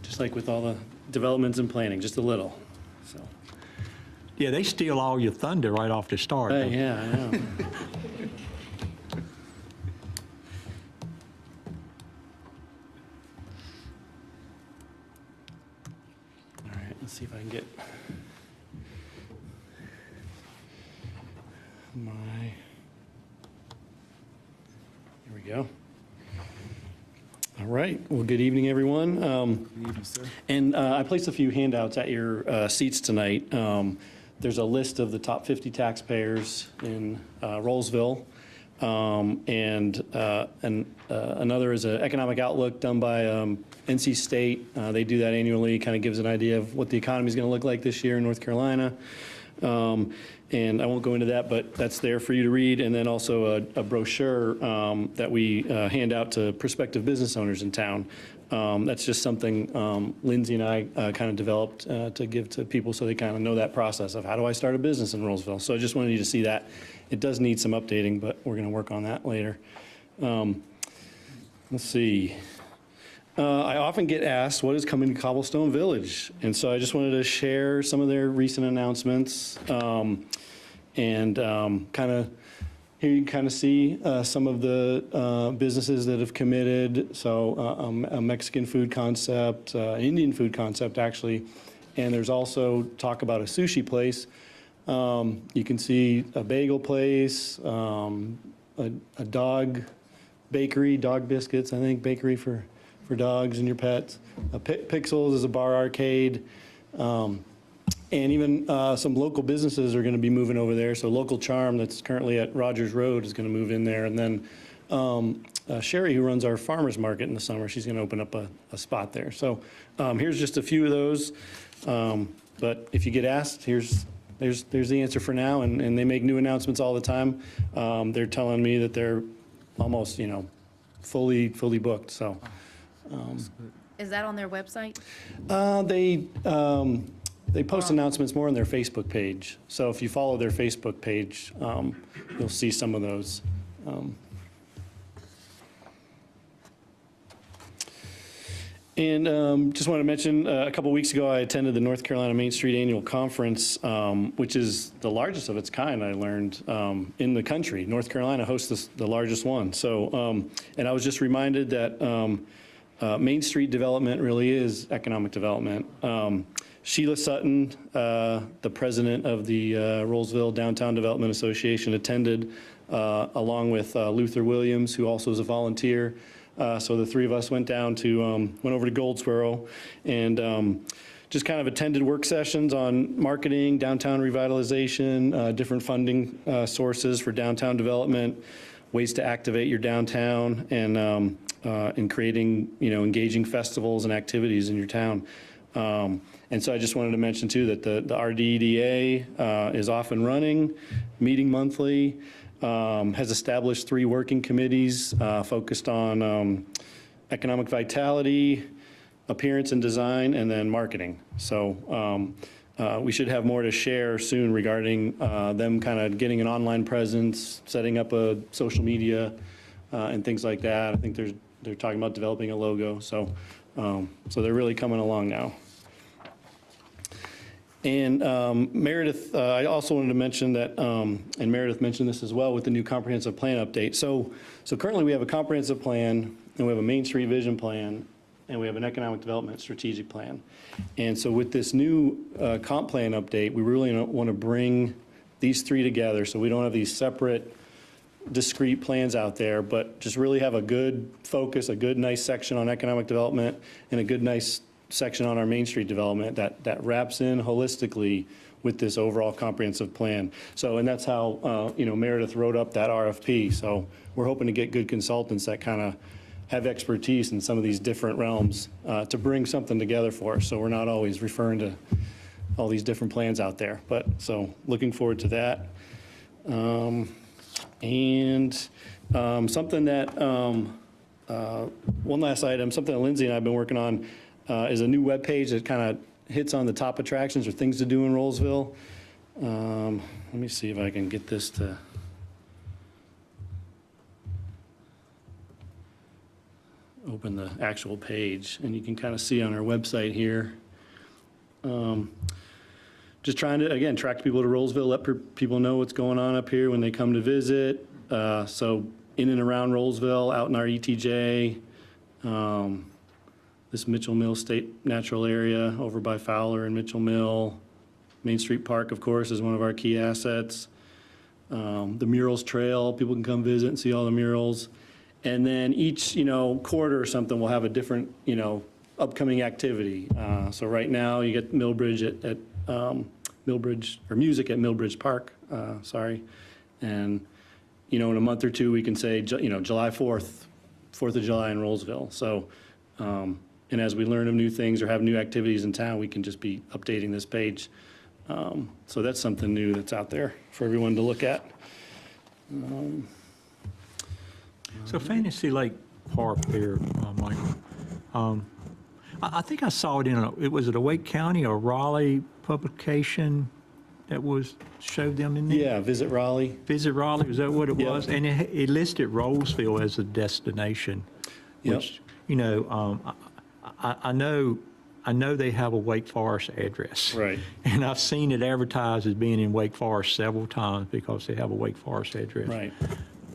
Just like with all the developments and planning, just a little. So. Yeah, they steal all your thunder right off the start. don't they? Yeah, I know. All right, let's see if I can get Here we go. All right. Well, good evening, everyone. Good evening, sir. And I placed a few handouts at your seats tonight. There's a list of the top 50 taxpayers in Rolesville. And another is an economic outlook done by NC State. They do that annually, kind of gives an idea of what the economy is going to look like this year in North Carolina. And I won't go into that, but that's there for you to read. And then also a brochure that we hand out to prospective business owners in town. That's just something Lindsay and I kind of developed to give to people so they kind of know that process of how do I start a business in Rolesville. So I just wanted you to see that. It does need some updating, but we're going to work on that later. Let's see. I often get asked what is coming to Cobblestone Village, and so I just wanted to share some of their recent announcements, and kind of here you can kind of see some of the businesses that have committed. So a Mexican food concept, Indian food concept actually, and there's also talk about a sushi place. You can see a bagel place, a dog bakery, dog biscuits, I think, bakery for dogs and your pets. Pixels is a bar arcade. And even some local businesses are going to be moving over there. So Local Charm, that's currently at Rogers Road, is going to move in there. And then Sherry, who runs our farmers market in the summer, she's going to open up a spot there. So here's just a few of those. But if you get asked, there's the answer for now. And they make new announcements all the time. They're telling me that they're almost, fully booked. So Is that on their website? They post announcements more on their Facebook page. So if you follow their Facebook page, you'll see some of those. And just want to mention, a couple weeks ago, I attended the North Carolina Main Street Annual Conference, which is the largest of its kind, I learned, in the country. North Carolina hosts the largest one. So, and I was just reminded that Main Street development really is economic development. Sheila Sutton, the president of the Rolesville Downtown Development Association, attended along with Luther Williams, who also is a volunteer. So the three of us went over to Goldsboro and just kind of attended work sessions on marketing, downtown revitalization, different funding sources for downtown development, ways to activate your downtown, and in creating, engaging festivals and activities in your town. And so I just wanted to mention too that the RDEDA is off and running, meeting monthly, has established 3 working committees focused on economic vitality, appearance and design, and then marketing. So we should have more to share soon regarding them kind of getting an online presence, setting up a social media, and things like that. I think they're talking about developing a logo. So they're really coming along now. And Meredith, I also wanted to mention that, and Meredith mentioned this as well with the new comprehensive plan update. So currently we have a comprehensive plan, and we have a Main Street vision plan, and we have an economic development strategic plan. And so with this new comp plan update, we really want to bring these 3 together so we don't have these separate discrete plans out there, but just really have a good focus, a good nice section on economic development, and a good nice section on our Main Street development that wraps in holistically with this overall comprehensive plan. So, and that's how, Meredith wrote up that RFP. So we're hoping to get good consultants that kind of have expertise in some of these different realms to bring something together for us. So we're not always referring to all these different plans out there. But so looking forward to that. Something that, one last item, something that Lindsay and I have been working on is a new webpage that kind of hits on the top attractions or things to do in Rolesville. Let me see if I can get this to open the actual page, and you can kind of see on our website here. Just trying to, again, attract people to Rolesville, let people know what's going on up here when they come to visit. So in and around Rolesville, out in our ETJ, this Mitchell Mill State Natural Area over by Fowler and Mitchell Mill. Main Street Park, of course, is one of our key assets. The Murals Trail, people can come visit and see all the murals. And then each, quarter or something, we'll have a different, upcoming activity. So right now, you get Millbridge at Millbridge, or music at Millbridge Park, And, in a month or two, we can say, July 4th, 4th of July in Rolesville. So, and as we learn of new things or have new activities in town, we can just be updating this page. So that's something new that's out there for everyone to look at. So Fantasy Lake Park there, Michael, I think I saw it it was a Wake County or Raleigh publication that showed them in there? Yeah, Visit Raleigh. Visit Raleigh, is that what it Yep. was? And it listed Rolesville as a destination, which, I know they have a Wake Forest address. Right. And I've seen it advertised as being in Wake Forest several times because they have a Wake Forest address. Right.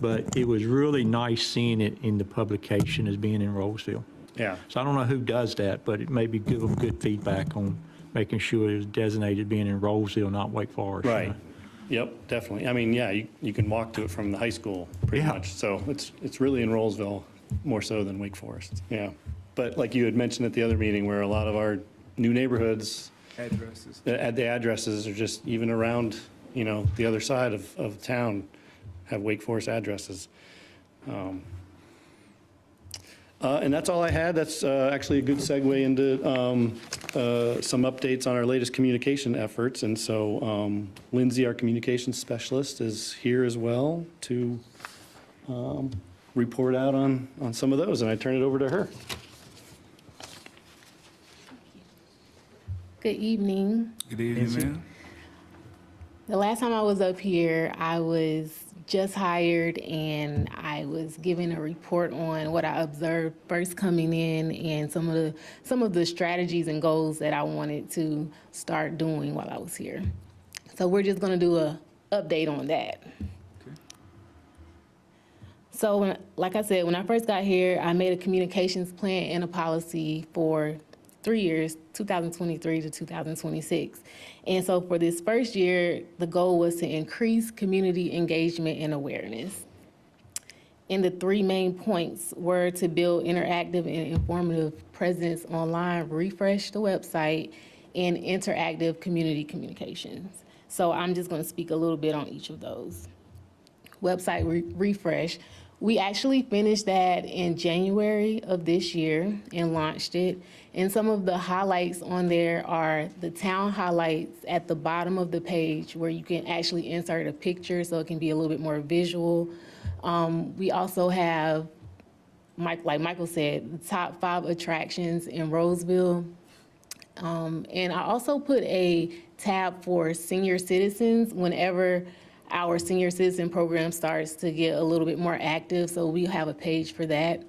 But it was really nice seeing it in the publication as being in Rolesville. Yeah. So I don't know who does that, but it maybe give them good feedback on making sure it was designated being in Rolesville, not Wake Forest. Right. Yep, definitely. I mean, yeah, you can walk to it from the high school pretty Yeah. much. So it's really in Rolesville more so than Wake Forest. Yeah. But like you had mentioned at the other meeting, where a lot of our new neighborhoods, Addresses. the addresses are just even around, the other side of town have Wake Forest addresses. And that's all I had. That's actually a good segue into some updates on our latest communication efforts. And so Lindsay, our communications specialist, is here as well to report out on some of those. And I turn it over to her. Good evening. Good evening, ma'am. The last time I was up here, I was just hired and I was given a report on what I observed first coming in and some of the strategies and goals that I wanted to start doing while I was here. So we're just going to do a update on that. So like I said, when I first got here, I made a communications plan and a policy for 3 years, 2023 to 2026. And so for this first year, the goal was to increase community engagement and awareness. And the 3 main points were to build interactive and informative presence online, refresh the website, and interactive community communications. So I'm just going to speak a little bit on each of those. Website refresh. We actually finished that in January of this year and launched it. And some of the highlights on there are the town highlights at the bottom of the page where you can actually insert a picture so it can be a little bit more visual. We also have, like Michael said, the top 5 attractions in Rolesville. And I also put a tab for senior citizens whenever our senior citizen program starts to get a little bit more active, so we have a page for that.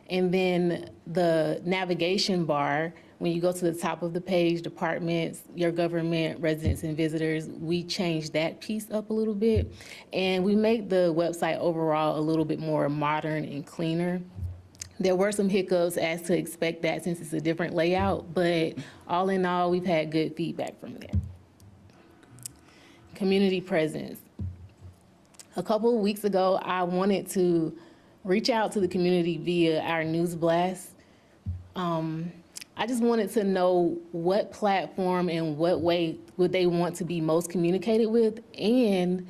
And then the navigation bar, when you go to the top of the page, departments, your government, residents and visitors, we changed that piece up a little bit. And we make the website overall a little bit more modern and cleaner. There were some hiccups as to expect that since it's a different layout, but all in all, we've had good feedback from there. Community presence. A couple of weeks ago, I wanted to reach out to the community via our news blast. I just wanted to know what platform and what way would they want to be most communicated with, and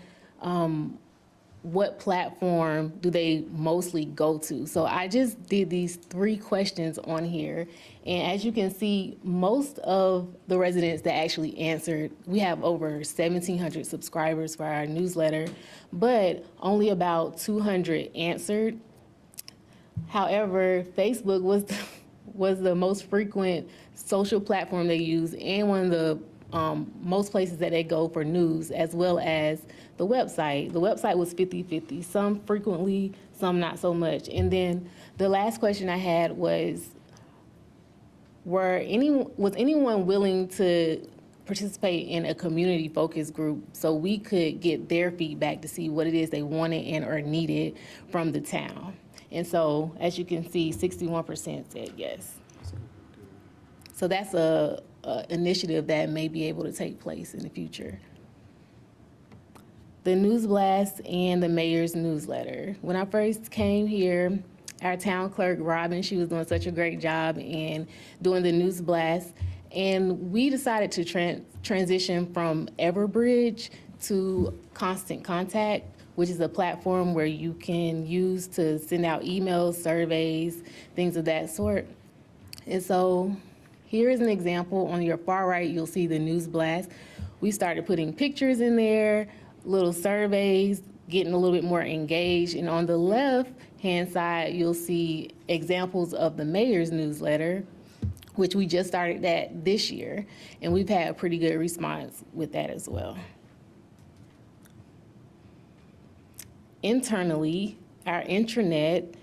what platform do they mostly go to? So I just did these 3 questions on here. And as you can see, most of the residents that actually answered, we have over 1,700 subscribers for our newsletter, but only about 200 answered. However, Facebook was the most frequent social platform they use and one of the most places that they go for news, as well as the website. The website was 50-50, some frequently, some not so much. And then the last question I had was, was anyone willing to participate in a community focus group so we could get their feedback to see what it is they wanted and or needed from the town? And so, as you can see, 61% said yes. So that's a initiative that may be able to take place in the future. The News Blast and the Mayor's Newsletter. When I first came here, our town clerk, Robin, she was doing such a great job in doing the News Blast. And we decided to transition from Everbridge to Constant Contact, which is a platform where you can use to send out emails, surveys, things of that sort. And so here is an example. On your far right, you'll see the News Blast. We started putting pictures in there, little surveys, getting a little bit more engaged. And on the left-hand side, you'll see examples of the mayor's newsletter, which we just started that this year. And we've had a pretty good response with that as well. Internally, our intranet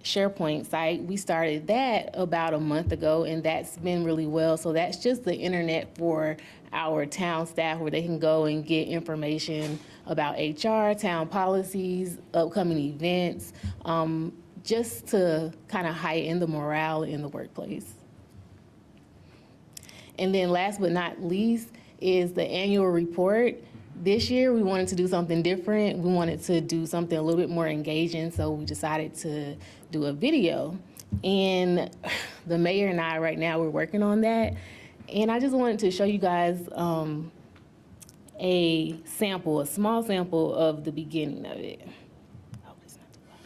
SharePoint site, we started that about a month ago, and that's been really well. So that's just the internet for our town staff where they can go and get information about HR, town policies, upcoming events, just to kind of heighten the morale in the workplace. And then last but not least is the annual report. This year, we wanted to do something different. We wanted to do something a little bit more engaging, so we decided to do a video. And the mayor and I, right now, we're working on that. And I just wanted to show you guys a sample, a small sample of the beginning of it. Hope it's not too loud.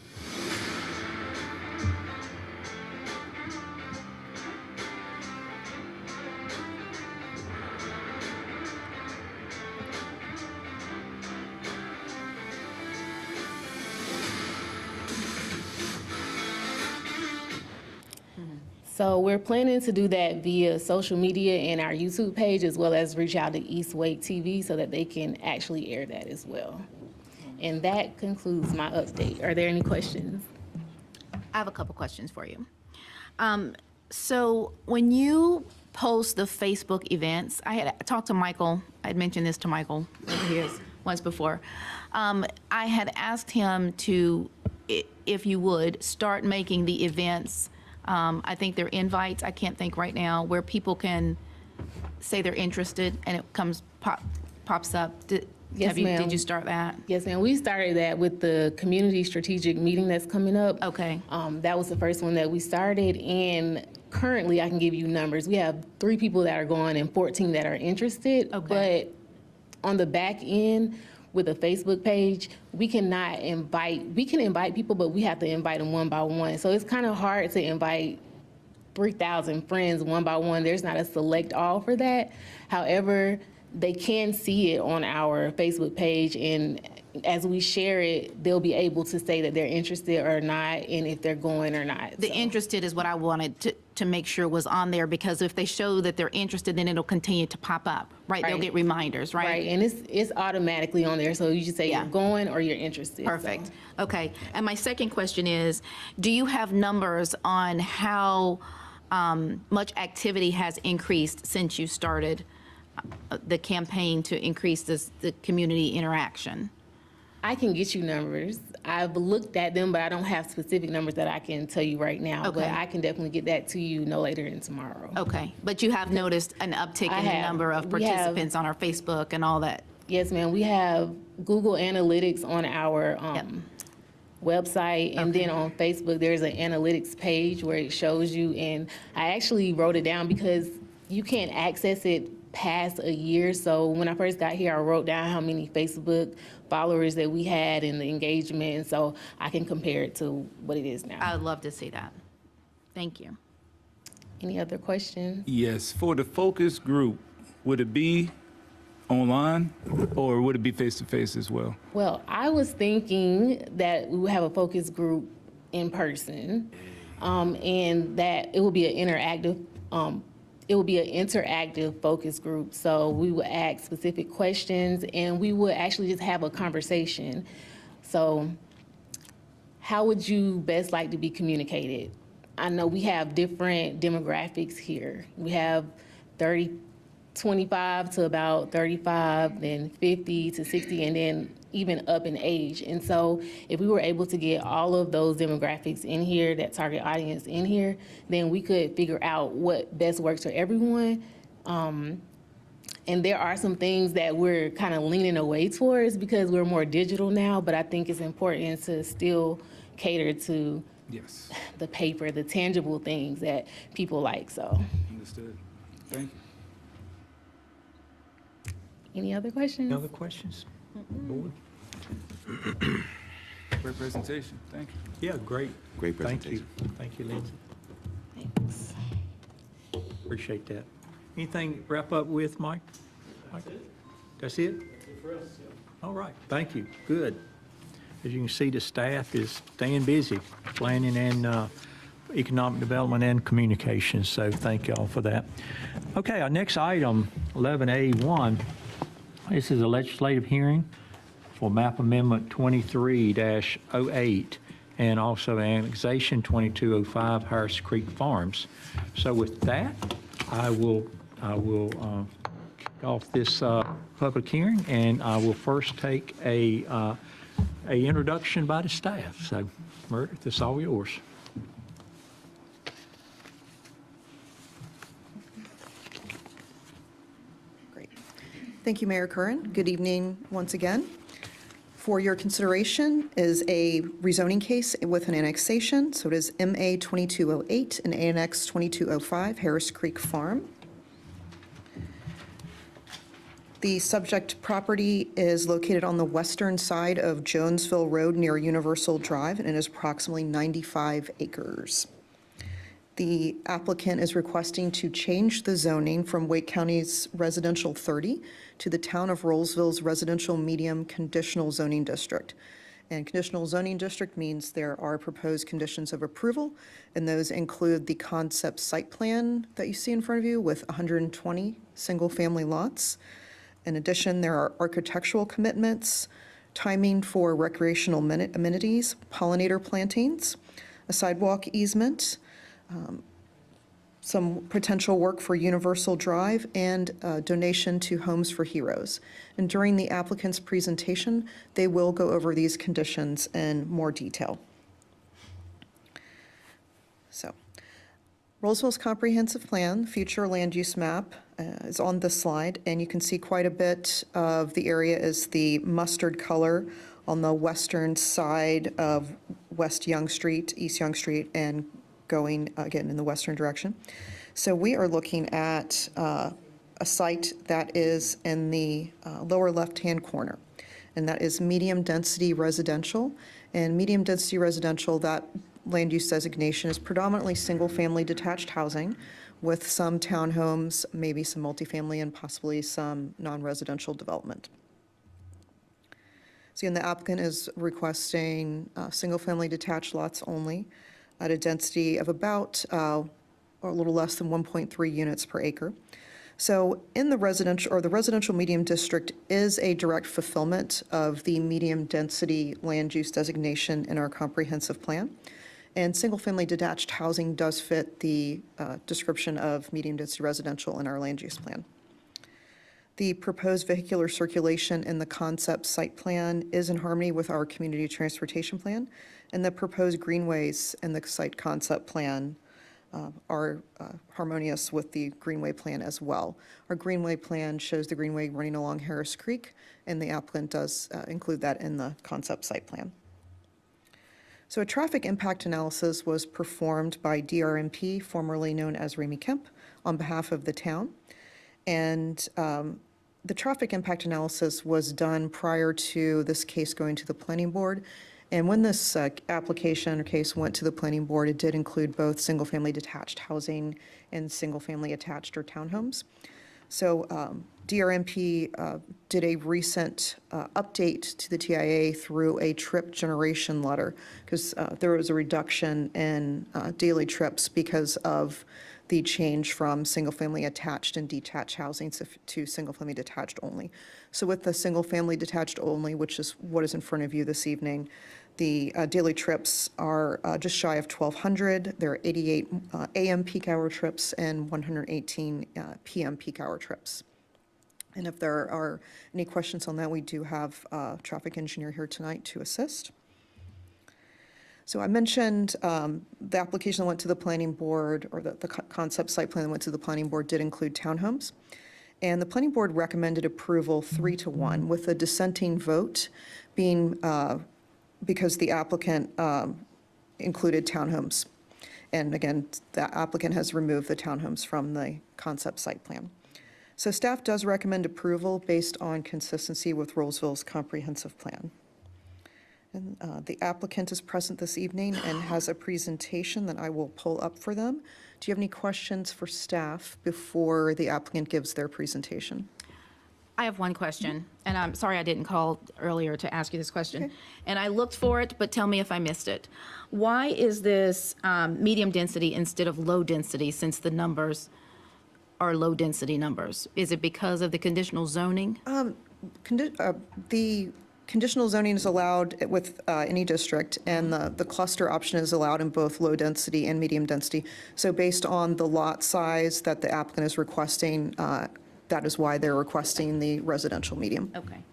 So we're planning to do that via social media and our YouTube page, as well as reach out to East Wake TV so that they can actually air that as well. And that concludes my update. Are there any questions? I have a couple questions for you. So when you post the Facebook events, I had talked to Michael, I had mentioned this to Michael over here once before. I had asked him to, if you would, start making the events, I think they're invites, I can't think right now, where people can say they're interested and it pops up. Yes, ma'am. Did you start that? Yes, ma'am. We started that with the community strategic meeting that's coming up. Okay. That was the first one that we started, and currently I can give you numbers. We have 3 people that are going and 14 that are interested. Okay. But on the back end, with a Facebook page, we can invite people, but we have to invite them one by one. So it's kind of hard to invite 3,000 friends one by one. There's not a select all for that. However, they can see it on our Facebook page, and as we share it, they'll be able to say that they're interested or not, and if they're going or not. The interested is what I wanted to make sure was on there, because if they show that they're interested, then it'll continue to pop up, right? They'll Right. get reminders, right? Right, and it's automatically on there, so you just say Yeah. you're going or you're interested. Perfect. So. Okay. And my second question is, do you have numbers on how much activity has increased since you started the campaign to increase the community interaction? I can get you numbers. I've looked at them, but I don't have specific numbers that I can tell you right now. Okay. But I can definitely get that to you no later than tomorrow. Okay. But you have noticed an uptick I in the have. number of We have- participants on our Facebook and all that? Yes, ma'am. We have Google Analytics on our website, and then on Facebook, there's an analytics page where it shows you. And I actually wrote it down because you can't access it past a year. So when I first got here, I wrote down how many Facebook followers that we had and the engagement, and so I can compare it to what it is now. I would love to see that. Thank you. Any other questions? Yes, for the focus group, would it be online or would it be face-to-face as well? Well, I was thinking that we would have a focus group in person, and that it would be an interactive focus group. So we would ask specific questions, and we would actually just have a conversation. So how would you best like to be communicated? I know we have different demographics here. We have 25 to about 35, then 50 to 60, and then even up in age. And so if we were able to get all of those demographics in here, that target audience in here, then we could figure out what best works for everyone. And there are some things that we're kind of leaning away towards because we're more digital now, but I think it's important to still cater to Yes, the paper, the tangible things that people like, so. understood. Thank you. Any other questions? Any other questions? Board? Great presentation. Thank you. Yeah, great. Great Thank you. presentation. Thank you, Lindsay. Thanks. Appreciate that. Anything to wrap up with, Mike? That's it? All right, thank you. Good. As you can see, the staff is staying busy, planning and economic development and communications, so thank y'all for that. Okay, our next item, 11A1, this is a legislative hearing for map amendment 23-08 and also annexation 2205 Harris Creek Farms. So with that, I will kick off this public hearing, and I will first take a introduction by the staff. So, Meredith, it's all yours. Great. Thank you, Mayor Curran. Good evening once again. For your consideration is a rezoning case with an annexation. So it is MA 2208 and Annex 2205 Harris Creek Farm. The subject property is located on the western side of Jonesville Road near Universal Drive, and it is approximately 95 acres. The applicant is requesting to change the zoning from Wake County's Residential 30 to the Town of Rolesville's Residential Medium Conditional Zoning District. And conditional zoning district means there are proposed conditions of approval, and those include the concept site plan that you see in front of you with 120 single-family lots. In addition, there are architectural commitments, timing for recreational amenities, pollinator plantings, a sidewalk easement, some potential work for Universal Drive, and donation to Homes for Heroes. And during the applicant's presentation, they will go over these conditions in more detail. So, Rolesville's comprehensive plan, future land use map, is on this slide, and you can see quite a bit of the area is the mustard color on the western side of West Young Street, East Young Street, and going again in the western direction. So we are looking at a site that is in the lower left-hand corner, and that is medium-density residential. And medium-density residential, that land use designation is predominantly single-family detached housing with some townhomes, maybe some multifamily, and possibly some non-residential development. So again, the applicant is requesting single-family detached lots only at a density of about, or a little less than 1.3 units per acre. So in the residential, or the residential medium district is a direct fulfillment of the medium density land use designation in our comprehensive plan. And single-family detached housing does fit the description of medium density residential in our land use plan. The proposed vehicular circulation in the concept site plan is in harmony with our community transportation plan, and the proposed greenways in the site concept plan are harmonious with the greenway plan as well. Our greenway plan shows the greenway running along Harris Creek, and the applicant does include that in the concept site plan. So a traffic impact analysis was performed by DRMP, formerly known as Ramey Kemp, on behalf of the town. And the traffic impact analysis was done prior to this case going to the planning board. And when this application or case went to the planning board, it did include both single-family detached housing and single-family attached or townhomes. So DRMP did a recent update to the TIA through a trip generation letter, because there was a reduction in daily trips because of the change from single-family attached and detached housing to single-family detached only. So with the single-family detached only, which is what is in front of you this evening, the daily trips are just shy of 1,200. There are 88 AM peak hour trips and 118 PM peak hour trips. And if there are any questions on that, we do have a traffic engineer here tonight to assist. So I mentioned the application that went to the planning board, or the concept site plan that went to the planning board, did include townhomes. And the planning board recommended approval 3-1, with a dissenting vote being because the applicant included townhomes. And again, the applicant has removed the townhomes from the concept site plan. So staff does recommend approval based on consistency with Rolesville's comprehensive plan. And the applicant is present this evening and has a presentation that I will pull up for them. Do you have any questions for staff before the applicant gives their presentation? I have one question, and I'm sorry I didn't call earlier to ask you this question. Okay. And I looked for it, but tell me if I missed it. Why is this medium density instead of low density, since the numbers are low density numbers? Is it because of the conditional zoning? The conditional zoning is allowed with any district, and the cluster option is allowed in both low density and medium density. So based on the lot size that the applicant is requesting, that is why they're requesting the residential medium. Okay.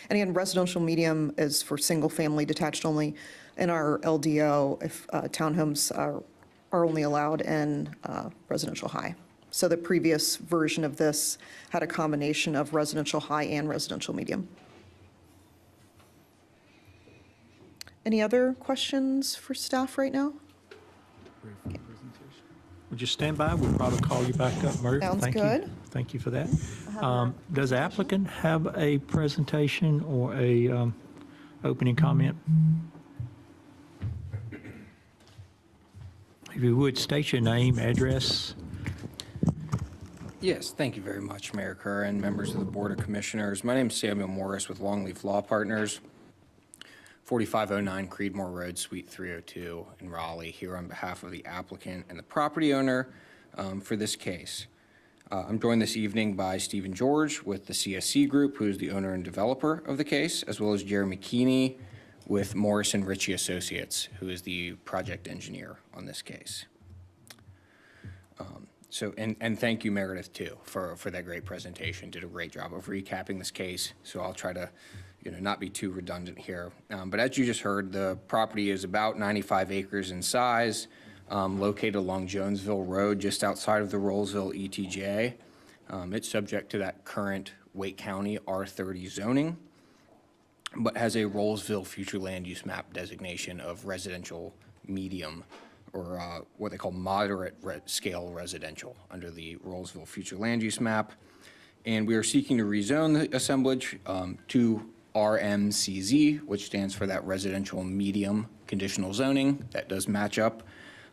And again, residential medium is for single-family detached only. In our LDO, if townhomes are only allowed in residential high. So the previous version of this had a combination of residential high and residential medium. Any other questions for staff right now? Would you stand by? We'll probably call you back up, Murphy. Sounds Thank you. good. Thank you for that. Does the applicant have a presentation or a opening comment? If you would, state your name, address. Yes, thank you very much, Mayor Curran, members of the Board of Commissioners. My name is Samuel Morris with Longleaf Law Partners, 4509 Creedmoor Road, Suite 302 in Raleigh, here on behalf of the applicant and the property owner for this case. I'm joined this evening by Stephen George with the CSC Group, who is the owner and developer of the case, as well as Jeremy Keeney with Morrison Ritchie Associates, who is the project engineer on this case. And thank you, Meredith, too, for that great presentation. Did a great job of recapping this case. So I'll try to, not be too redundant here. But as you just heard, the property is about 95 acres in size, located along Jonesville Road, just outside of the Rolesville ETJ. It's subject to that current Wake County R30 zoning, but has a Rolesville future land use map designation of residential medium, or what they call moderate scale residential under the Rolesville future land use map. And we are seeking to rezone the assemblage to RMCZ, which stands for that residential medium conditional zoning. That does match up,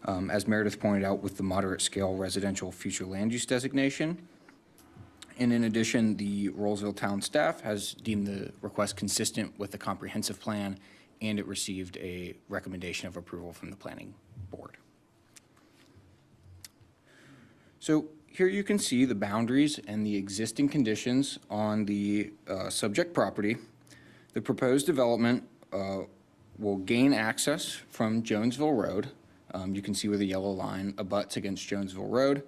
as Meredith pointed out, with the moderate scale residential future land use designation. And in addition, the Rolesville town staff has deemed the request consistent with the comprehensive plan, and it received a recommendation of approval from the planning board. So here you can see the boundaries and the existing conditions on the subject property. The proposed development will gain access from Jonesville Road. You can see where the yellow line abuts against Jonesville Road.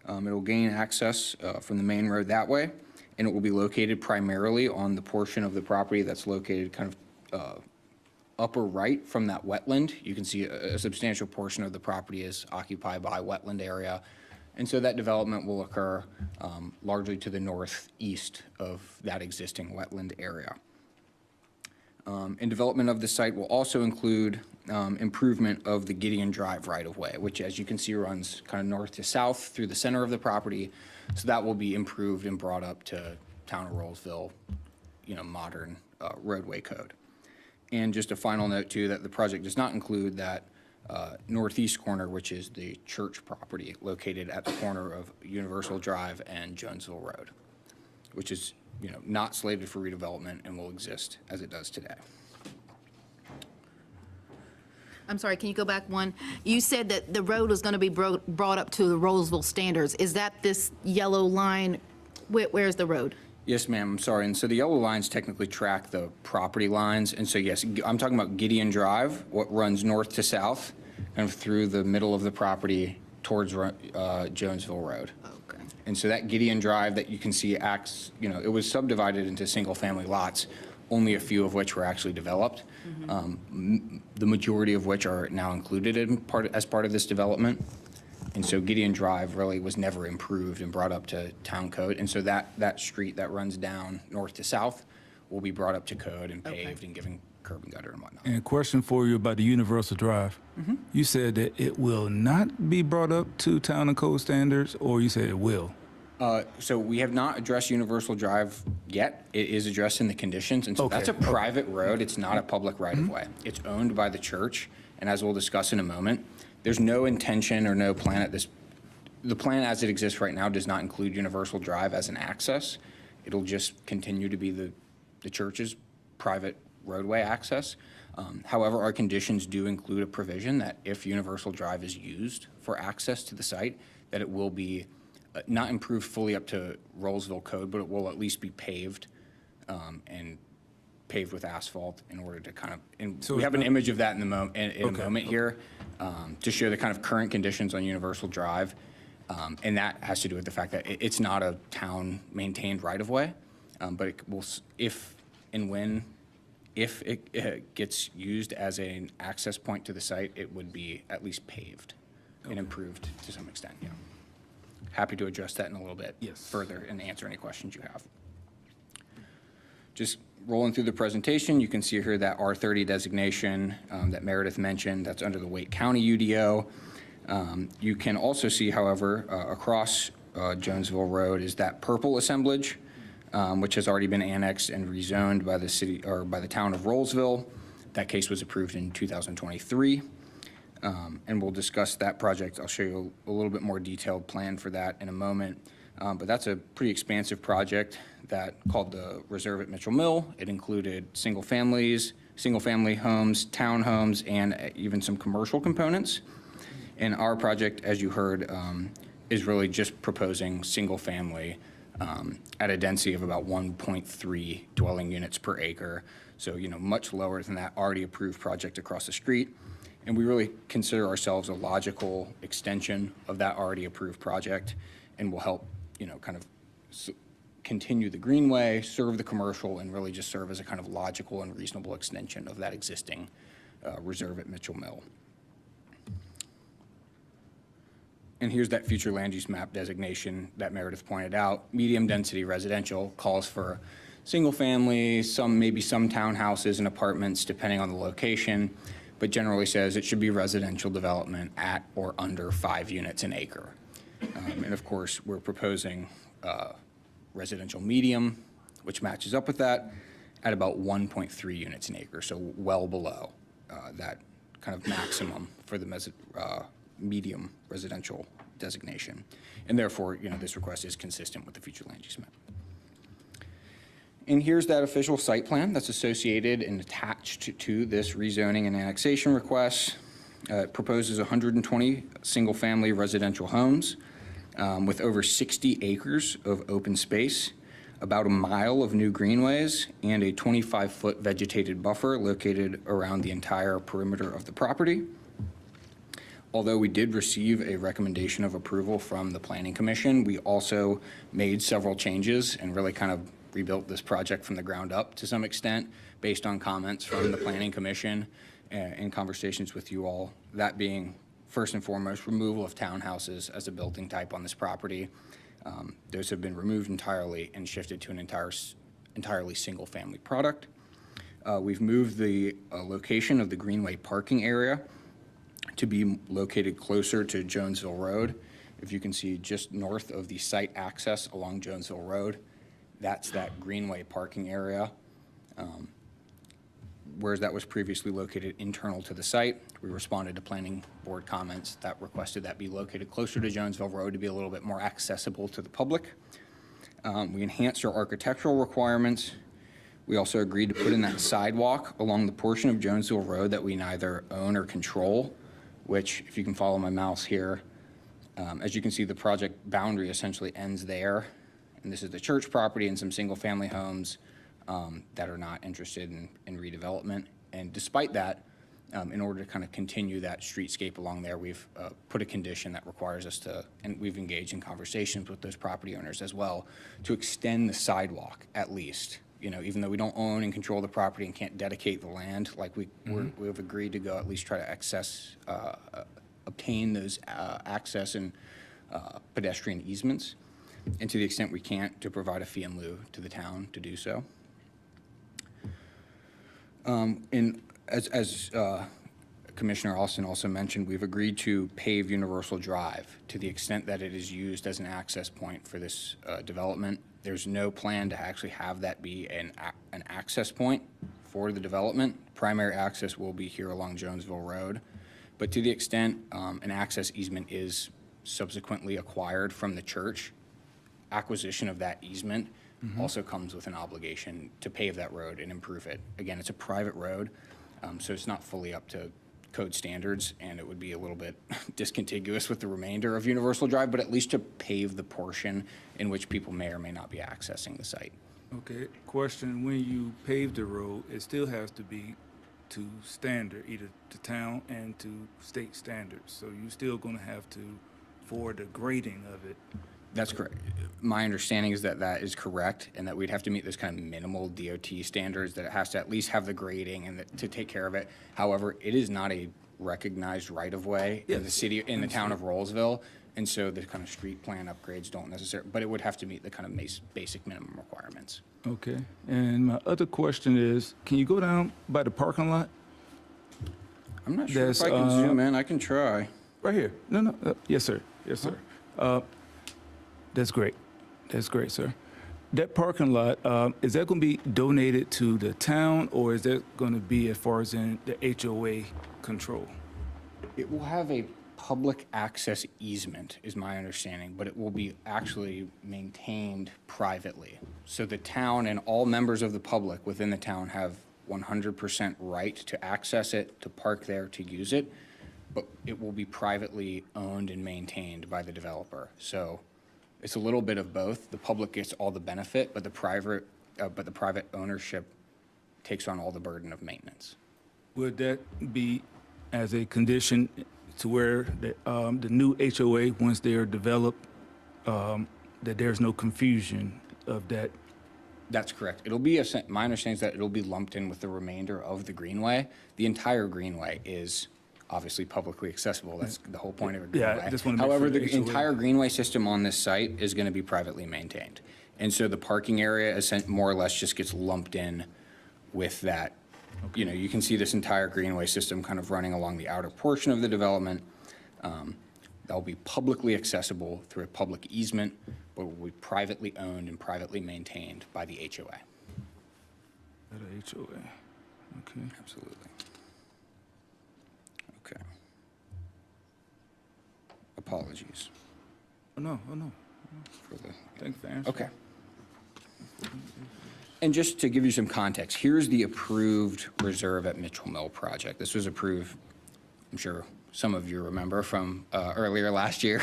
It will gain access from the main road that way, and it will be located primarily on the portion of the property that's located kind of upper right from that wetland. You can see a substantial portion of the property is occupied by wetland area. And so that development will occur largely to the northeast of that existing wetland area. And development of the site will also include improvement of the Gideon Drive right-of-way, which, as you can see, runs kind of north to south through the center of the property. So that will be improved and brought up to Town of Rolesville, modern roadway code. And just a final note, too, that the project does not include that northeast corner, which is the church property located at the corner of Universal Drive and Jonesville Road, which is, not slated for redevelopment and will exist as it does today. I'm sorry, can you go back one? You said that the road was going to be brought up to the Rolesville standards. Is that this yellow line? Where's the road? Yes, ma'am, I'm sorry. And so the yellow lines technically track the property lines. And so, yes, I'm talking about Gideon Drive, what runs north to south, kind of through the middle of the property towards Jonesville Road. Okay. And so that Gideon Drive that you can see acts, it was subdivided into single-family lots, only a few of which were actually developed, the majority of which are now included as part of this development. And so Gideon Drive really was never improved and brought up to town code. And so that street that runs down north to south will be brought up to code and paved and given curb and gutter and whatnot. And a question for you about the Universal Drive. You said that it will not be brought up to town and code standards, or you said it will? So we have not addressed Universal Drive yet. It is addressed in the conditions. And so that's a private road. It's not a public right-of-way. It's owned by the church. And as we'll discuss in a moment, there's no intention or no plan at this. The plan as it exists right now does not include Universal Drive as an access. It'll just continue to be the church's private roadway access. However, our conditions do include a provision that if Universal Drive is used for access to the site, that it will be not improved fully up to Rolesville code, but it will at least be paved and paved with asphalt in order to kind of, and So we have an not- image of that in a moment Okay. here to show the kind of current conditions on Universal Drive. And that has to do with the fact that it's not a town-maintained right-of-way, but it will, if it gets used as an access point to the site, it would be at least paved and improved to some extent, yeah. happy to address that in a little bit Yes. further and answer any questions you have. Just rolling through the presentation, you can see here that R30 designation that Meredith mentioned, that's under the Wake County UDO. You can also see, however, across Jonesville Road is that purple assemblage, which has already been annexed and rezoned by the city, or by the town of Rolesville. That case was approved in 2023. And we'll discuss that project. I'll show you a little bit more detailed plan for that in a moment. But that's a pretty expansive project that called the Reserve at Mitchell Mill. It included single-family homes, townhomes, and even some commercial components. And our project, as you heard, is really just proposing single-family at a density of about 1.3 dwelling units per acre. So, much lower than that already approved project across the street. And we really consider ourselves a logical extension of that already approved project, and will help, kind of continue the greenway, serve the commercial, and really just serve as a kind of logical and reasonable extension of that existing reserve at Mitchell Mill. And here's that future land use map designation that Meredith pointed out. Medium density residential calls for single family, maybe some townhouses and apartments depending on the location, but generally says it should be residential development at or under 5 units an acre. And of course, we're proposing residential medium, which matches up with that, at about 1.3 units an acre, so well below that kind of maximum for the medium residential designation. And therefore, this request is consistent with the future land use map. And here's that official site plan that's associated and attached to this rezoning and annexation request. It proposes 120 single-family residential homes with over 60 acres of open space, about a mile of new greenways, and a 25-foot vegetated buffer located around the entire perimeter of the property. Although we did receive a recommendation of approval from the Planning Commission, we also made several changes and really kind of rebuilt this project from the ground up to some extent based on comments from the Planning Commission and conversations with you all. That being, first and foremost, removal of townhouses as a building type on this property. Those have been removed entirely and shifted to an entirely single-family product. We've moved the location of the Greenway parking area to be located closer to Jonesville Road. If you can see just north of the site access along Jonesville Road, that's that Greenway parking area. Whereas that was previously located internal to the site, we responded to planning board comments that requested that be located closer to Jonesville Road to be a little bit more accessible to the public. We enhanced our architectural requirements. We also agreed to put in that sidewalk along the portion of Jonesville Road that we neither own or control, which, if you can follow my mouse here, as you can see, the project boundary essentially ends there. And this is the church property and some single-family homes that are not interested in redevelopment. And despite that, in order to kind of continue that streetscape along there, we've put a condition that requires us to, and we've engaged in conversations with those property owners as well, to extend the sidewalk at least. Even though we don't own and control the property and can't dedicate the land, like we've agreed to go at least try to obtain those access and pedestrian easements. And to the extent we can't, to provide a fee in lieu to the town to do so. And as Commissioner Austin also mentioned, we've agreed to pave Universal Drive to the extent that it is used as an access point for this development. There's no plan to actually have that be an access point for the development. Primary access will be here along Jonesville Road. But to the extent an access easement is subsequently acquired from the church, acquisition of that easement also comes with an obligation to pave that road and improve it. Again, it's a private road, so it's not fully up to code standards, and it would be a little bit discontiguous with the remainder of Universal Drive, but at least to pave the portion in which people may or may not be accessing the site. Okay, question, when you pave the road, it still has to be to standard, either to town and to state standards. So you're still gonna have to, for the grading of it. That's correct. My understanding is that that is correct, and that we'd have to meet those kind of minimal DOT standards, that it has to at least have the grading and to take care of it. However, it is not a recognized right-of-way in the city, in the town of Rolesville. And so the kind of street plan upgrades don't necessarily, but it would have to meet the kind of basic minimum requirements. Okay. And my other question is, can you go down by the parking lot? I'm not sure if There's, I can zoom in. I can try. Right here. No. Yes, sir. Yes, sir. That's great. That's great, sir. That parking lot, is that going to be donated to the town, or is that going to be as far as in the HOA control? It will have a public access easement, is my understanding, but it will be actually maintained privately. So the town and all members of the public within the town have 100% right to access it, to park there, to use it, but it will be privately owned and maintained by the developer. So it's a little bit of both. The public gets all the benefit, but the private ownership takes on all the burden of maintenance. Would that be as a condition to where the new HOA, once they are developed, that there's no confusion of that? That's correct. It'll be, my understanding is that it'll be lumped in with the remainder of the greenway. The entire greenway is obviously publicly accessible. That's the whole point of a greenway. Yeah, I just want to make However, sure the HOA entire greenway system on this site is going to be privately maintained. And so the parking area more or less just gets lumped in with that. You know, you can see this entire greenway system kind of running along the outer portion of the development. That'll be publicly accessible through a public easement, but will be privately owned and privately maintained by the HOA. At a HOA. Okay. Absolutely. Okay. Apologies Oh, no. for the, Thanks for answering. okay. And just to give you some context, here's the approved reserve at Mitchell Mill project. This was approved, I'm sure some of you remember from earlier last year.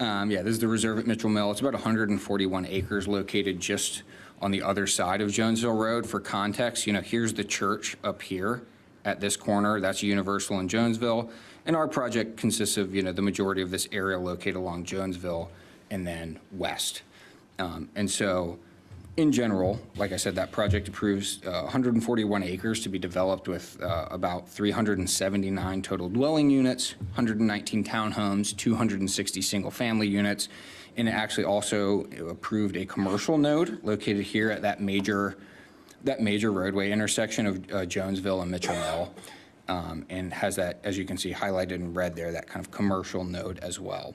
Yeah, this is the reserve at Mitchell Mill. It's about 141 acres located just on the other side of Jonesville Road. For context, you know, here's the church up here at this corner. That's Universal in Jonesville. And our project consists of, you know, the majority of this area located along Jonesville and then west. And so, in general, like I said, that project approves 141 acres to be developed with about 379 total dwelling units, 119 townhomes, 260 single-family units, and it actually also approved a commercial node located here at that major roadway intersection of Jonesville and Mitchell Mill, and has that, as you can see, highlighted in red there, that kind of commercial node as well.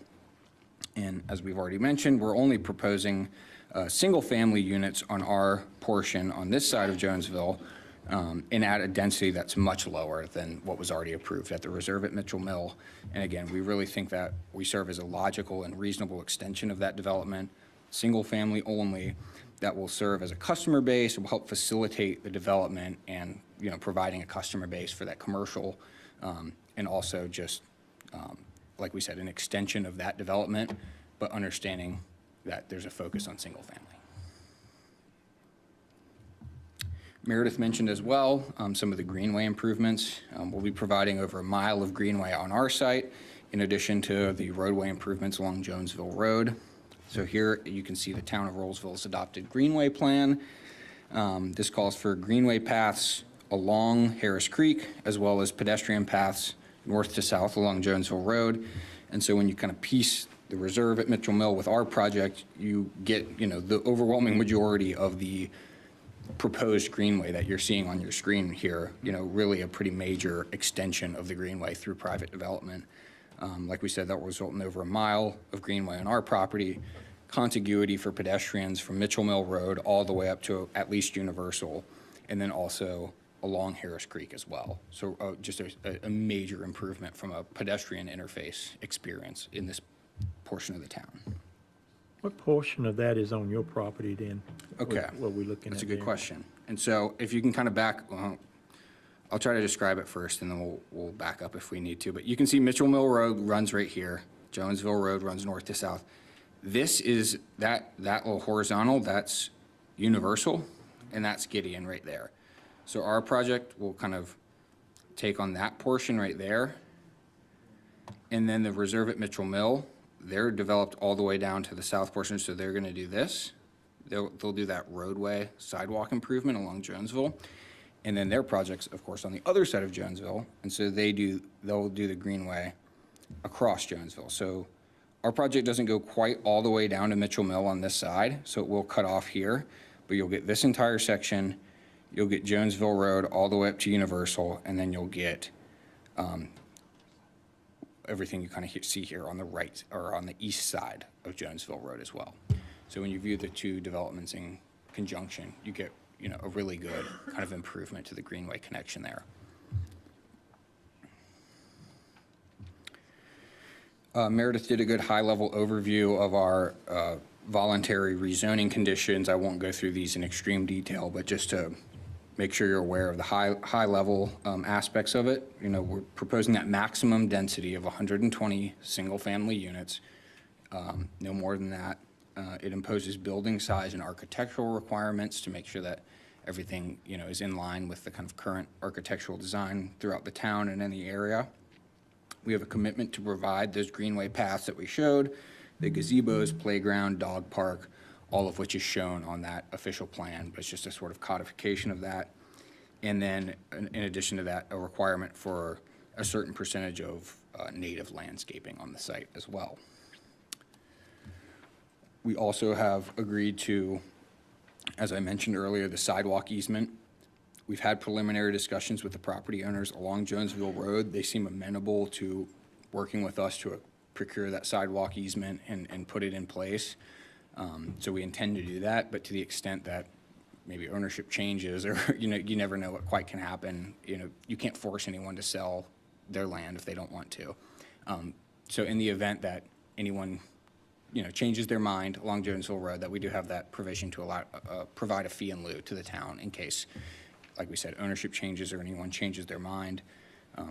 And as we've already mentioned, we're only proposing single-family units on our portion on this side of Jonesville, and at a density that's much lower than what was already approved at the reserve at Mitchell Mill. And again, we really think that we serve as a logical and reasonable extension of that development, single-family only, that will serve as a customer base, will help facilitate the development and, you know, providing a customer base for that commercial, and also just, like we said, an extension of that development, but understanding that there's a focus on single family. Meredith mentioned as well some of the greenway improvements. We'll be providing over a mile of greenway on our site, in addition to the roadway improvements along Jonesville Road. So here you can see the town of Rolesville's adopted greenway plan. This calls for greenway paths along Harris Creek, as well as pedestrian paths north to south along Jonesville Road. And so when you kind of piece the reserve at Mitchell Mill with our project, you get, you know, the overwhelming majority of the proposed greenway that you're seeing on your screen here, you know, really a pretty major extension of the greenway through private development. Like we said, that will result in over a mile of greenway on our property, contiguity for pedestrians from Mitchell Mill Road all the way up to at least Universal, and then also along Harris Creek as well. So just a major improvement from a pedestrian interface experience in this portion of the town. What portion of that is on your property then? Okay. What we're looking at That's a good there? question. And so if you can kind of I'll try to describe it first, and then we'll back up if we need to. But you can see Mitchell Mill Road runs right here. Jonesville Road runs north to south. This is that little horizontal, that's Universal, and that's Gideon right there. So our project will kind of take on that portion right there. And then the reserve at Mitchell Mill, they're developed all the way down to the south portion, so they're gonna do this. They'll do that roadway sidewalk improvement along Jonesville. And then their project's, of course, on the other side of Jonesville, and so they'll do the greenway across Jonesville. So Our project doesn't go quite all the way down to Mitchell Mill on this side, so it will cut off here, but you'll get this entire section, you'll get Jonesville Road all the way up to Universal, and then you'll get everything you kind of see here on the right, or on the east side of Jonesville Road as well. So when you view the two developments in conjunction, you get, you know, a really good kind of improvement to the Greenway connection there. Meredith did a good high-level overview of our voluntary rezoning conditions. I won't go through these in extreme detail, but just to make sure you're aware of the high-level aspects of it. You know, we're proposing that maximum density of 120 single-family units, no more than that. It imposes building size and architectural requirements to make sure that everything, you know, is in line with the kind of current architectural design throughout the town and in the area. We have a commitment to provide those greenway paths that we showed, the gazebos, playground, dog park, all of which is shown on that official plan, but it's just a sort of codification of that. And then, in addition to that, a requirement for a certain percentage of native landscaping on the site as well. We also have agreed to, as I mentioned earlier, the sidewalk easement. We've had preliminary discussions with the property owners along Jonesville Road. They seem amenable to working with us to procure that sidewalk easement and put it in place. So we intend to do that, but to the extent that maybe ownership changes, or, you know, you never know what quite can happen. You know, you can't force anyone to sell their land if they don't want to. So in the event that anyone, you know, changes their mind along Jonesville Road, that we do have that provision to allow, provide a fee in lieu to the town in case, like we said, ownership changes or anyone changes their mind,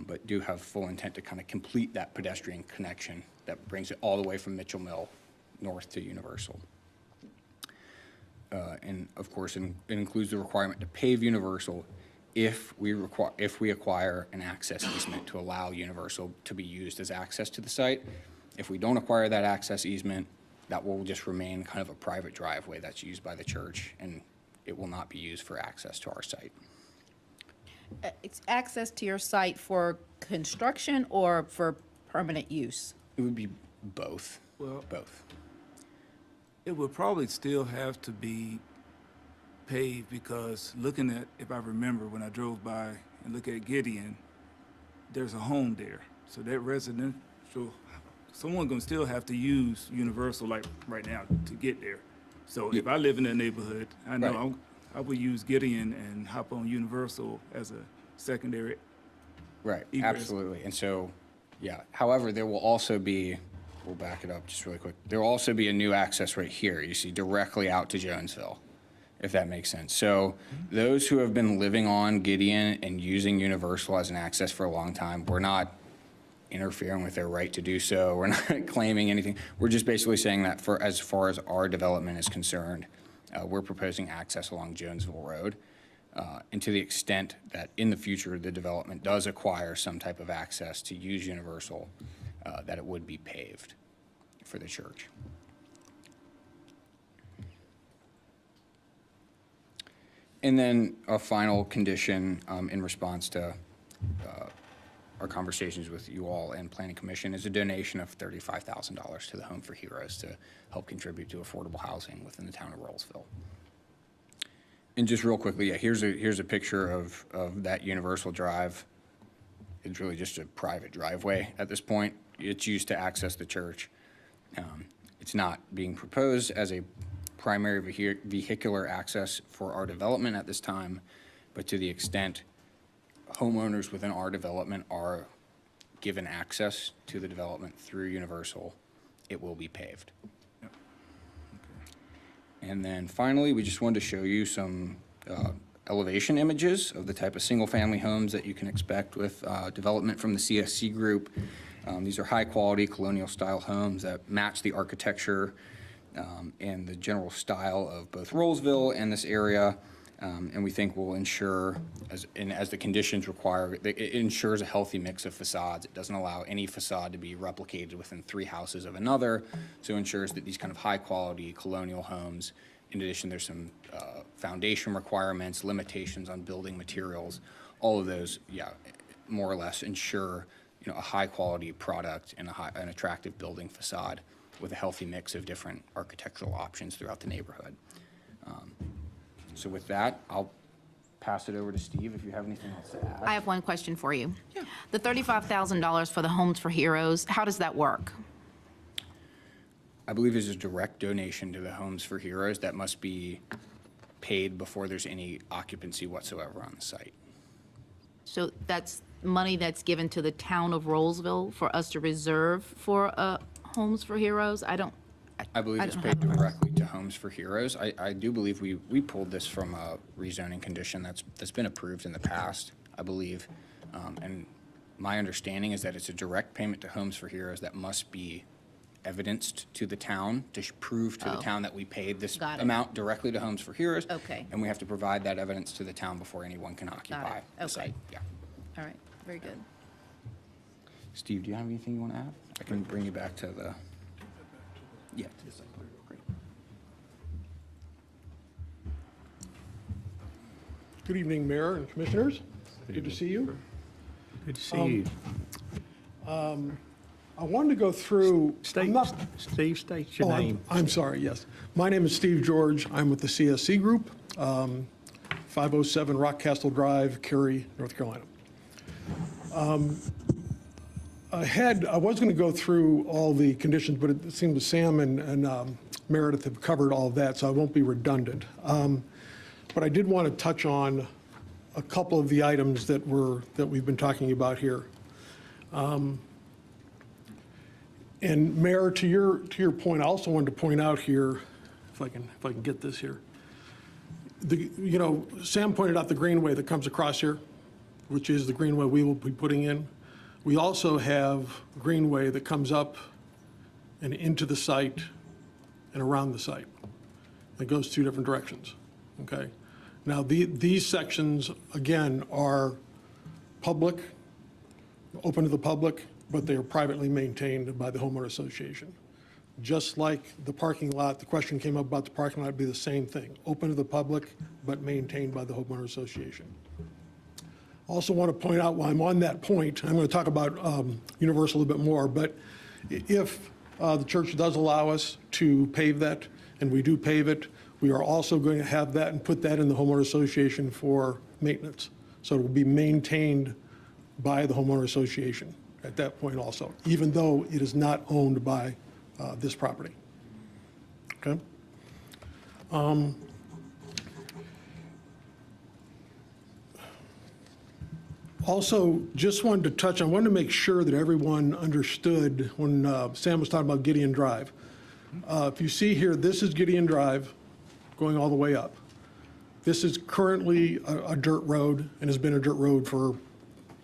but do have full intent to kind of complete that pedestrian connection that brings it all the way from Mitchell Mill north to Universal. And of course, it includes the requirement to pave Universal if we acquire an access easement to allow Universal to be used as access to the site. If we don't acquire that access easement, that will just remain kind of a private driveway that's used by the church, and it will not be used for access to our site. It's access to your site for construction or for permanent use? It would be both. Well, Both. it would probably still have to be paved, because looking at, if I remember when I drove by and look at Gideon, there's a home there. So that residential, someone's gonna still have to use Universal like right now to get there. So if I live in that neighborhood, I know Right. I would use Gideon and hop on Universal as a secondary. Right, Egress. absolutely. And so, yeah, however, there will also be, we'll back it up just really quick. There will also be a new access right here, you see, directly out to Jonesville, if that makes sense. So those who have been living on Gideon and using Universal as an access for a long time, we're not interfering with their right to do so. We're not claiming anything. We're just basically saying that for as far as our development is concerned, we're proposing access along Jonesville Road. And to the extent that in the future the development does acquire some type of access to use Universal, that it would be paved for the church. And then a final condition in response to our conversations with you all and Planning Commission is a donation of $35,000 to the Home for Heroes to help contribute to affordable housing within the town of Rolesville. And just real quickly, yeah, here's a picture of that Universal Drive. It's really just a private driveway at this point. It's used to access the church. It's not being proposed as a primary vehicular access for our development at this time, but to the extent homeowners within our development are given access to the development through Universal, it will be paved. And then finally, we just wanted to show you some elevation images of the type of single-family homes that you can expect with development from the CSC group. These are high-quality colonial-style homes that match the architecture and the general style of both Rolesville and this area. And we think will ensure, as the conditions require, it ensures a healthy mix of facades. It doesn't allow any facade to be replicated within 3 houses of another, so it ensures that these kind of high-quality colonial homes, in addition, there's some foundation requirements, limitations on building materials, all of those, yeah, more or less ensure, you know, a high-quality product and an attractive building facade with a healthy mix of different architectural options throughout the neighborhood. So with that, I'll pass it over to Steve if you have anything else to add. I have one question for you. Yeah. The $35,000 for the Homes for Heroes, how does that work? I believe there's a direct donation to the Homes for Heroes that must be paid before there's any occupancy whatsoever on the site. So that's money that's given to the town of Rolesville for us to reserve for Homes for Heroes? I believe it's paid directly to Homes for Heroes. I do believe we pulled this from a rezoning condition that's been approved in the past, I believe. And my understanding is that it's a direct payment to Homes for Heroes that must be evidenced to the town to prove to the town that we paid this amount directly to Homes for Heroes. Okay. And we have to provide that evidence to the town before anyone can occupy the site. Yeah. All right, very good. Steve, do you have anything you want to add? I can bring you back to the, yeah. Great. Good evening, Mayor and Commissioners. Good to see you. Good to see you. I wanted to go through. Steve, state your name. I'm sorry, yes. My name is Steve George. I'm with the CSC Group, 507 Rockcastle Drive, Cary, North Carolina. I was going to go through all the conditions, but it seemed Sam and Meredith have covered all of that, so I won't be redundant. But I did want to touch on a couple of the items that we've been talking about here. And Mayor, to your point, I also wanted to point out here, if I can get this here. Sam pointed out the greenway that comes across here, which is the greenway we will be putting in. We also have greenway that comes up and into the site and around the site. It goes two different directions, okay? Now, these sections, again, are public, open to the public, but they are privately maintained by the homeowner association. Just like the parking lot, the question came up about the parking lot, it'd be the same thing, open to the public, but maintained by the homeowner association. Also want to point out, while I'm on that point, I'm going to talk about Universal a little bit more, but if the church does allow us to pave that, and we do pave it, we are also going to have that and put that in the homeowner association for maintenance. So it will be maintained by the homeowner association at that point also, even though it is not owned by this property. Okay? Also, just wanted to touch, I wanted to make sure that everyone understood when Sam was talking about Gideon Drive. If you see here, this is Gideon Drive going all the way up. This is currently a dirt road and has been a dirt road for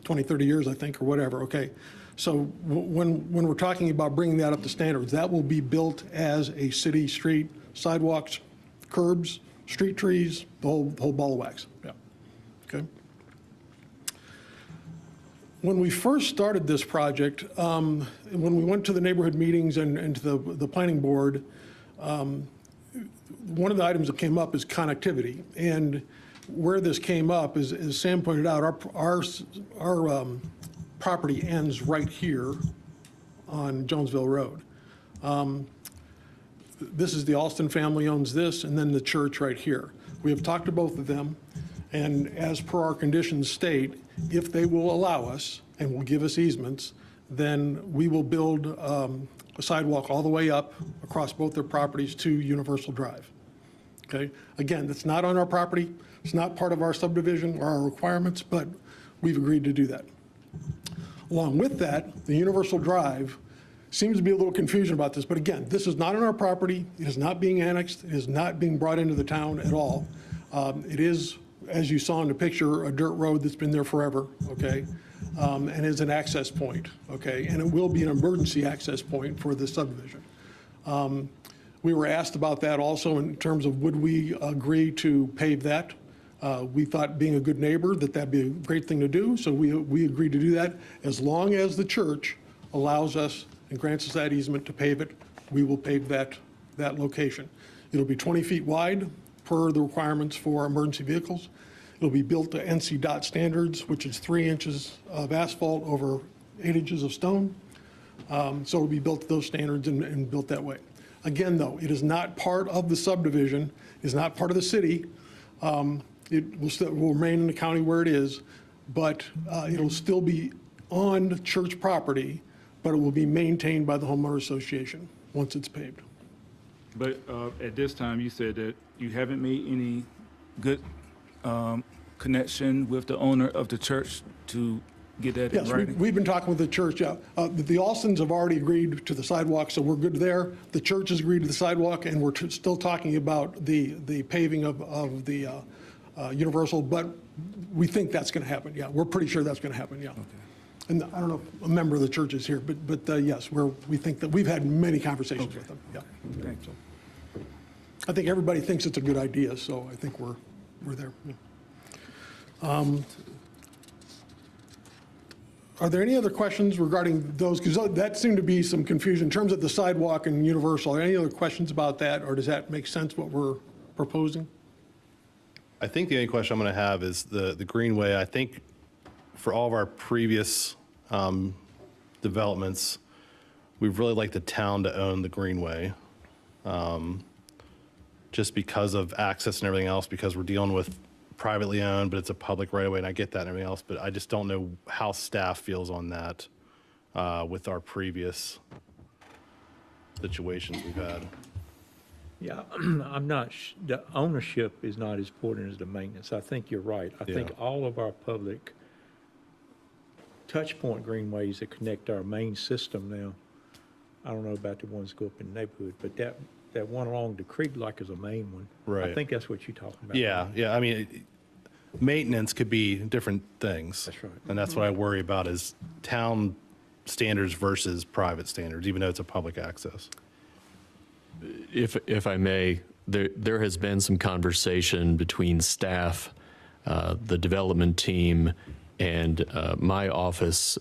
20, 30 years, I think, or whatever, okay? So when we're talking about bringing that up to standards, that will be built as a city street, sidewalks, curbs, street trees, the whole ball of wax, yeah, okay? When we first started this project, when we went to the neighborhood meetings and to the planning board, one of the items that came up is connectivity. And where this came up is, as Sam pointed out, our property ends right here on Jonesville Road. This is the Alston family owns this, and then the church right here. We have talked to both of them, and as per our conditions state, if they will allow us and will give us easements, then we will build a sidewalk all the way up across both their properties to Universal Drive. Okay? Again, that's not on our property. It's not part of our subdivision or our requirements, but we've agreed to do that. Along with that, the Universal Drive seems to be a little confusion about this, but again, this is not on our property. It is not being annexed. It is not being brought into the town at all. It is, as you saw in the picture, a dirt road that's been there forever, okay? And is an access point, okay? And it will be an emergency access point for this subdivision. We were asked about that also in terms of would we agree to pave that. We thought, being a good neighbor, that that'd be a great thing to do, so we agreed to do that. As long as the church allows us and grants us that easement to pave it, we will pave that location. It'll be 20 feet wide per the requirements for emergency vehicles. It'll be built to NC DOT standards, which is 3 inches of asphalt over 8 inches of stone. So it'll be built to those standards and built that way. Again, though, it is not part of the subdivision, is not part of the city. It will remain in the county where it is, but it'll still be on church property, but it will be maintained by the homeowner association once it's paved. But at this time, you said that you haven't made any good connection with the owner of the church to get that in Yes, writing? we've been talking with the church. The Alstons have already agreed to the sidewalk, so we're good there. The church has agreed to the sidewalk, and we're still talking about the paving of the Universal, but we think that's going to happen, yeah. We're pretty sure that's going to happen, yeah. And I don't know if a member of the church is here, but yes, we think that we've had many conversations with them, yeah. Thank you. I think everybody thinks it's a good idea, so I think we're there. Yeah. Are there any other questions regarding those? Because that seemed to be some confusion in terms of the sidewalk and Universal. Are there any other questions about that, or does that make sense what we're proposing? I think the only question I'm going to have is the Greenway. I think for all of our previous developments, we've really liked the town to own the Greenway, just because of access and everything else, because we're dealing with privately owned, but it's a public right of way, and I get that and everything else, but I just don't know how staff feels on that with our previous situations we've had. Yeah, I'm not, the ownership is not as important as the maintenance. I think you're right. I think all of our public touch point greenways that connect our main system now, I don't know about the ones that go up in the neighborhood, but that one along the creek like is a main one. Right. I think that's what you're talking about. Yeah. I mean, maintenance could be different things. That's right. And that's what I worry about is town standards versus private standards, even though it's a public access. If I may, there has been some conversation between staff, the development team, and my office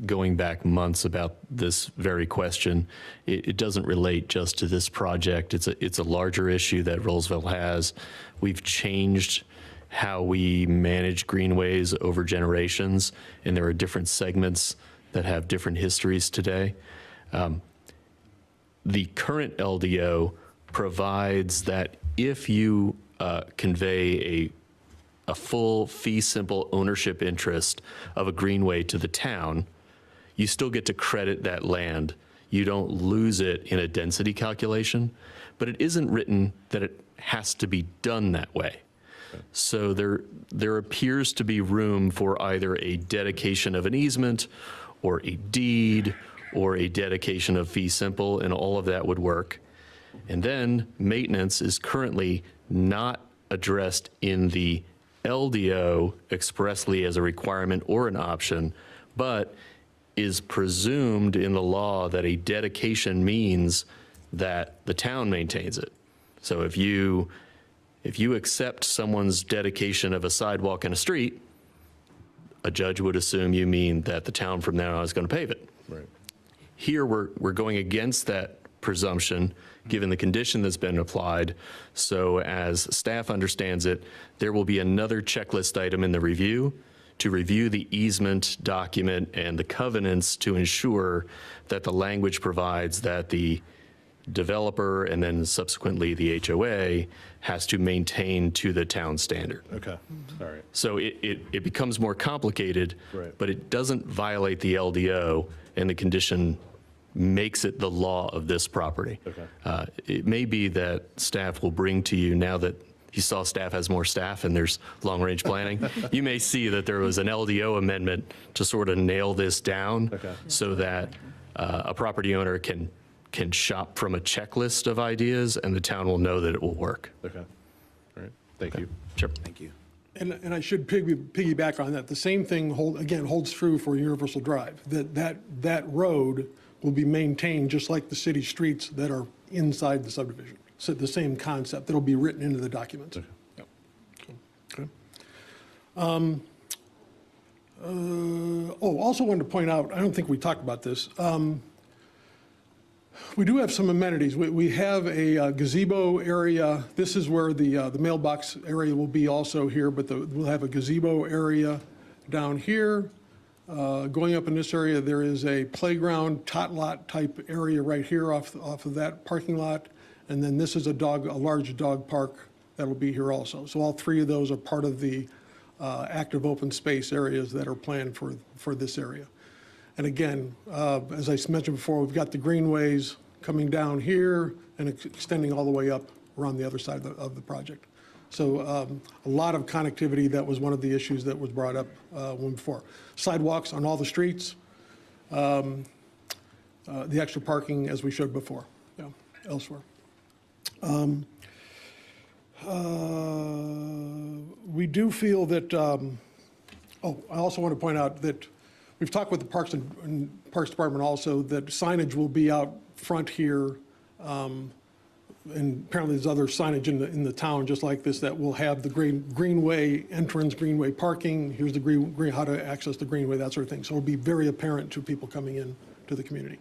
going back months about this very question. It doesn't relate just to this project. It's a larger issue that Rolesville has. We've changed how we manage greenways over generations, and there are different segments that have different histories today. The current LDO provides that if you convey a full fee simple ownership interest of a greenway to the town, you still get to credit that land. You don't lose it in a density calculation, but it isn't written that it has to be done that way. So there appears to be room for either a dedication of an easement or a deed or a dedication of fee simple, and all of that would work. And then maintenance is currently not addressed in the LDO expressly as a requirement or an option, but is presumed in the law that a dedication means that the town maintains it. So if you accept someone's dedication of a sidewalk and a street, a judge would assume you mean that the town from now on is going to pave it. Right. Here, we're going against that presumption, given the condition that's been applied. So as staff understands it, there will be another checklist item in the review to review the easement document and the covenants to ensure that the language provides that the developer and then subsequently the HOA has to maintain to the town standard. Okay, all right. So it becomes more complicated, Right. but it doesn't violate the LDO, and the condition makes it the law of this property. Okay. It may be that staff will bring to you, now that you saw staff has more staff and there's long-range planning, you may see that there was an LDO amendment to sort of nail this down so that a property owner can shop from a checklist of ideas and the town will know that it will work. Okay, all right, thank you. Sure. Thank you. And I should piggyback on that. The same thing holds true for Universal Drive, that road will be maintained just like the city streets that are inside the subdivision. So the same concept that'll be written into the documents. Okay. Yep. Okay. Also wanted to point out, I don't think we talked about this. We do have some amenities. We have a gazebo area. This is where the mailbox area will be also here, but we'll have a gazebo area down here. Going up in this area, there is a playground, tot lot type area right here off of that parking lot. And then this is a large dog park that'll be here also. So all three of those are part of the active open space areas that are planned for this area. And again, as I mentioned before, we've got the greenways coming down here and extending all the way up around the other side of the project. So a lot of connectivity, that was one of the issues that was brought up before. Sidewalks on all the streets, the extra parking as we showed before, yeah, elsewhere. We do feel that, I also want to point out that we've talked with the Parks Department also, that signage will be out front here. And apparently there's other signage in the town just like this that will have the greenway entrance, greenway parking. Here's the how to access the greenway, that sort of thing. So it'll be very apparent to people coming in to the community.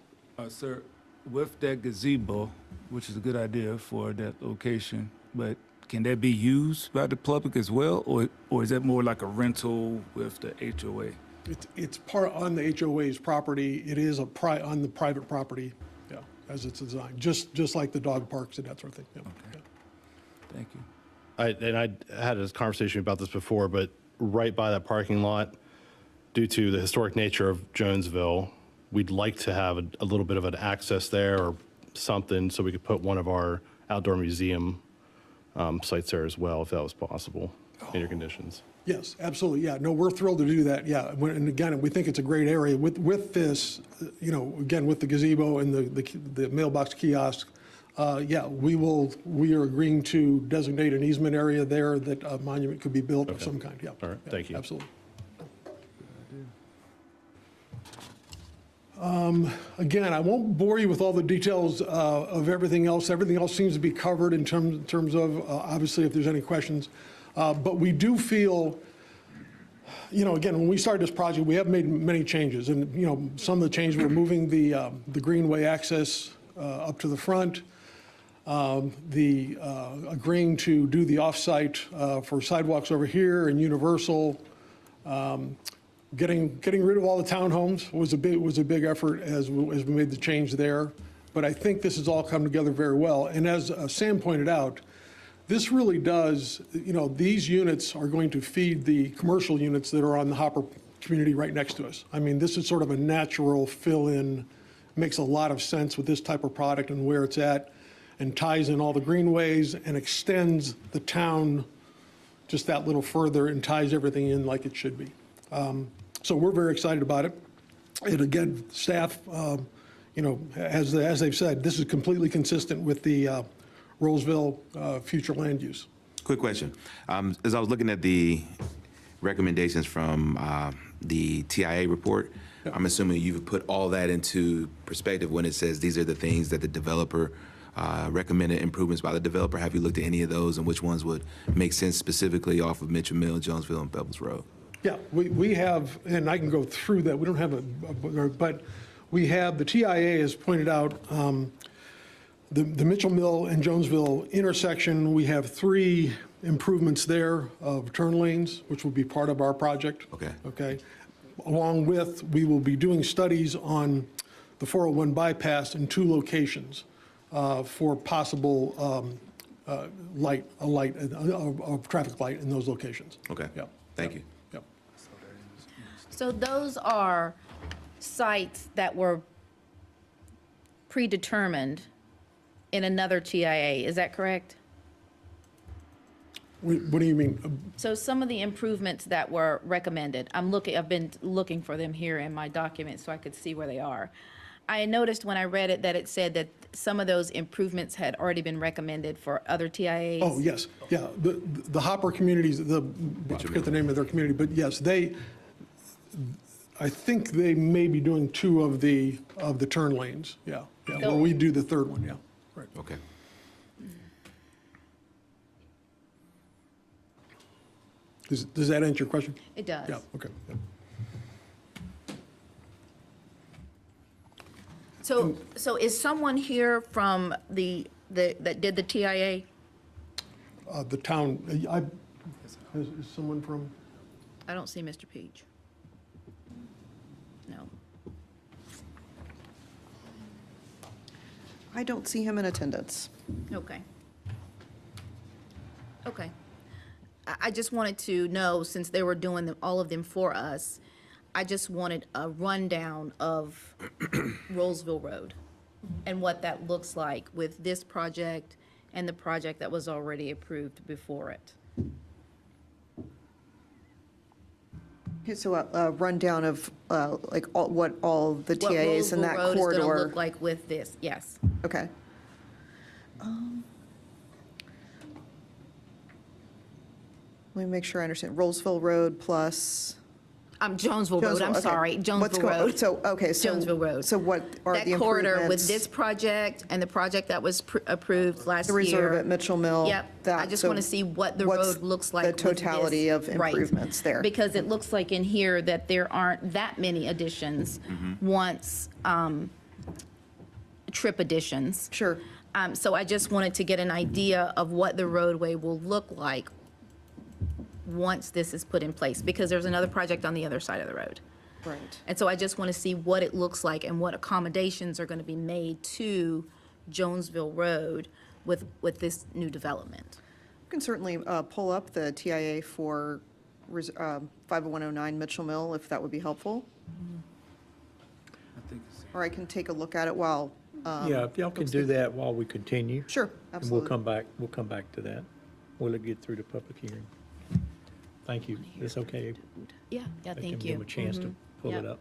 Sir, with that gazebo, which is a good idea for that location, but can that be used by the public as well, or is that more like a rental with the HOA? It's part on the HOA's property. It is on the private property, yeah, as it's designed, just like the dog parks and that sort of thing. Yeah. Okay. Thank you. I had a conversation about this before, but right by that parking lot, due to the historic nature of Jonesville, we'd like to have a little bit of an access there or something so we could put one of our outdoor museum sites there as well, if that was possible in your conditions. Yes, absolutely. Yeah, no, we're thrilled to do that. Yeah, and again, we think it's a great area with this, again, with the gazebo and the mailbox kiosk. Yeah, we are agreeing to designate an easement area there that a monument could be built of some kind. Yeah. All right, Yeah, thank you. Absolutely. Again, I won't bore you with all the details of everything else. Everything else seems to be covered in terms of, obviously, if there's any questions. But we do feel, again, when we started this project, we have made many changes. And, some of the changes were moving the greenway access up to the front, agreeing to do the off-site for sidewalks over here and Universal. Getting rid of all the townhomes was a big effort as we made the change there. But I think this has all come together very well. And as Sam pointed out, this really does, these units are going to feed the commercial units that are on the Hopper community right next to us. I mean, this is sort of a natural fill-in, makes a lot of sense with this type of product and where it's at, and ties in all the greenways and extends the town just that little further and ties everything in like it should be. So we're very excited about it. And again, staff, as they've said, this is completely consistent with the Rolesville future land use. Quick question. As I was looking at the recommendations from the TIA report, I'm assuming you've put all that into perspective when it says these are the things that the developer recommended improvements by the developer. Have you looked at any of those and which ones would make sense specifically off of Mitchell Mill, Jonesville, and Pebbles Road? Yeah, we have, and I can go through that. We don't have but we have, the TIA has pointed out the Mitchell Mill and Jonesville intersection. We have 3 improvements there of turn lanes, which will be part of our project. Okay. Along with, we will be doing studies on the 401 bypass in 2 locations for possible traffic light in those locations. Okay. Yeah. Thank you. Yeah. So those are sites that were predetermined in another TIA, is that correct? What do you mean? So some of the improvements that were recommended, I've been looking for them here in my document so I could see where they are. I noticed when I read it that it said that some of those improvements had already been recommended for other TIAs. Oh, yes, yeah, the Hopper communities, I forget the name of their community, but yes, I think they may be doing 2 of the turn lanes, yeah. Well, we do the 3rd one, yeah, right. Okay. Does that answer your question? It does. Yeah, okay. Yeah. So is someone here from that did the TIA? The town, is someone from? I don't see Mr. Peach. No. I don't see him in attendance. Okay. Okay. I just wanted to know, since they were doing all of them for us, I just wanted a rundown of Rolesville Road and what that looks like with this project and the project that was already approved before it. Okay, so a rundown of like what all the TIAs in that What Rolesville Road is corridor. gonna look like with this, yes. Okay. Let me make sure I understand. Rolesville Road plus. Jonesville Road, I'm okay. sorry, What's Jonesville going- Road. So, okay, so. Jonesville Road. So what are the That corridor with improvements? this project and the project that was approved last year. The reserve at Mitchell Mill. Yep, I that- just so want to see what the what's road looks like. The with totality this. of Right. improvements there. Because it looks like in here that there aren't that many additions once, trip additions. Sure. So I just wanted to get an idea of what the roadway will look like once this is put in place, because there's another project on the other side of the road. Right. And so I just want to see what it looks like and what accommodations are going to be made to Jonesville Road with this new development. You can certainly pull up the TIA for 50109 Mitchell Mill, if that would be helpful. Or I can take a look at it while. Yeah, if y'all can do that while we continue. Sure, And absolutely. we'll come back to that. We'll get through the public hearing. Thank you. It's okay. Yeah, They can thank give them you. a chance to pull it Yep. up.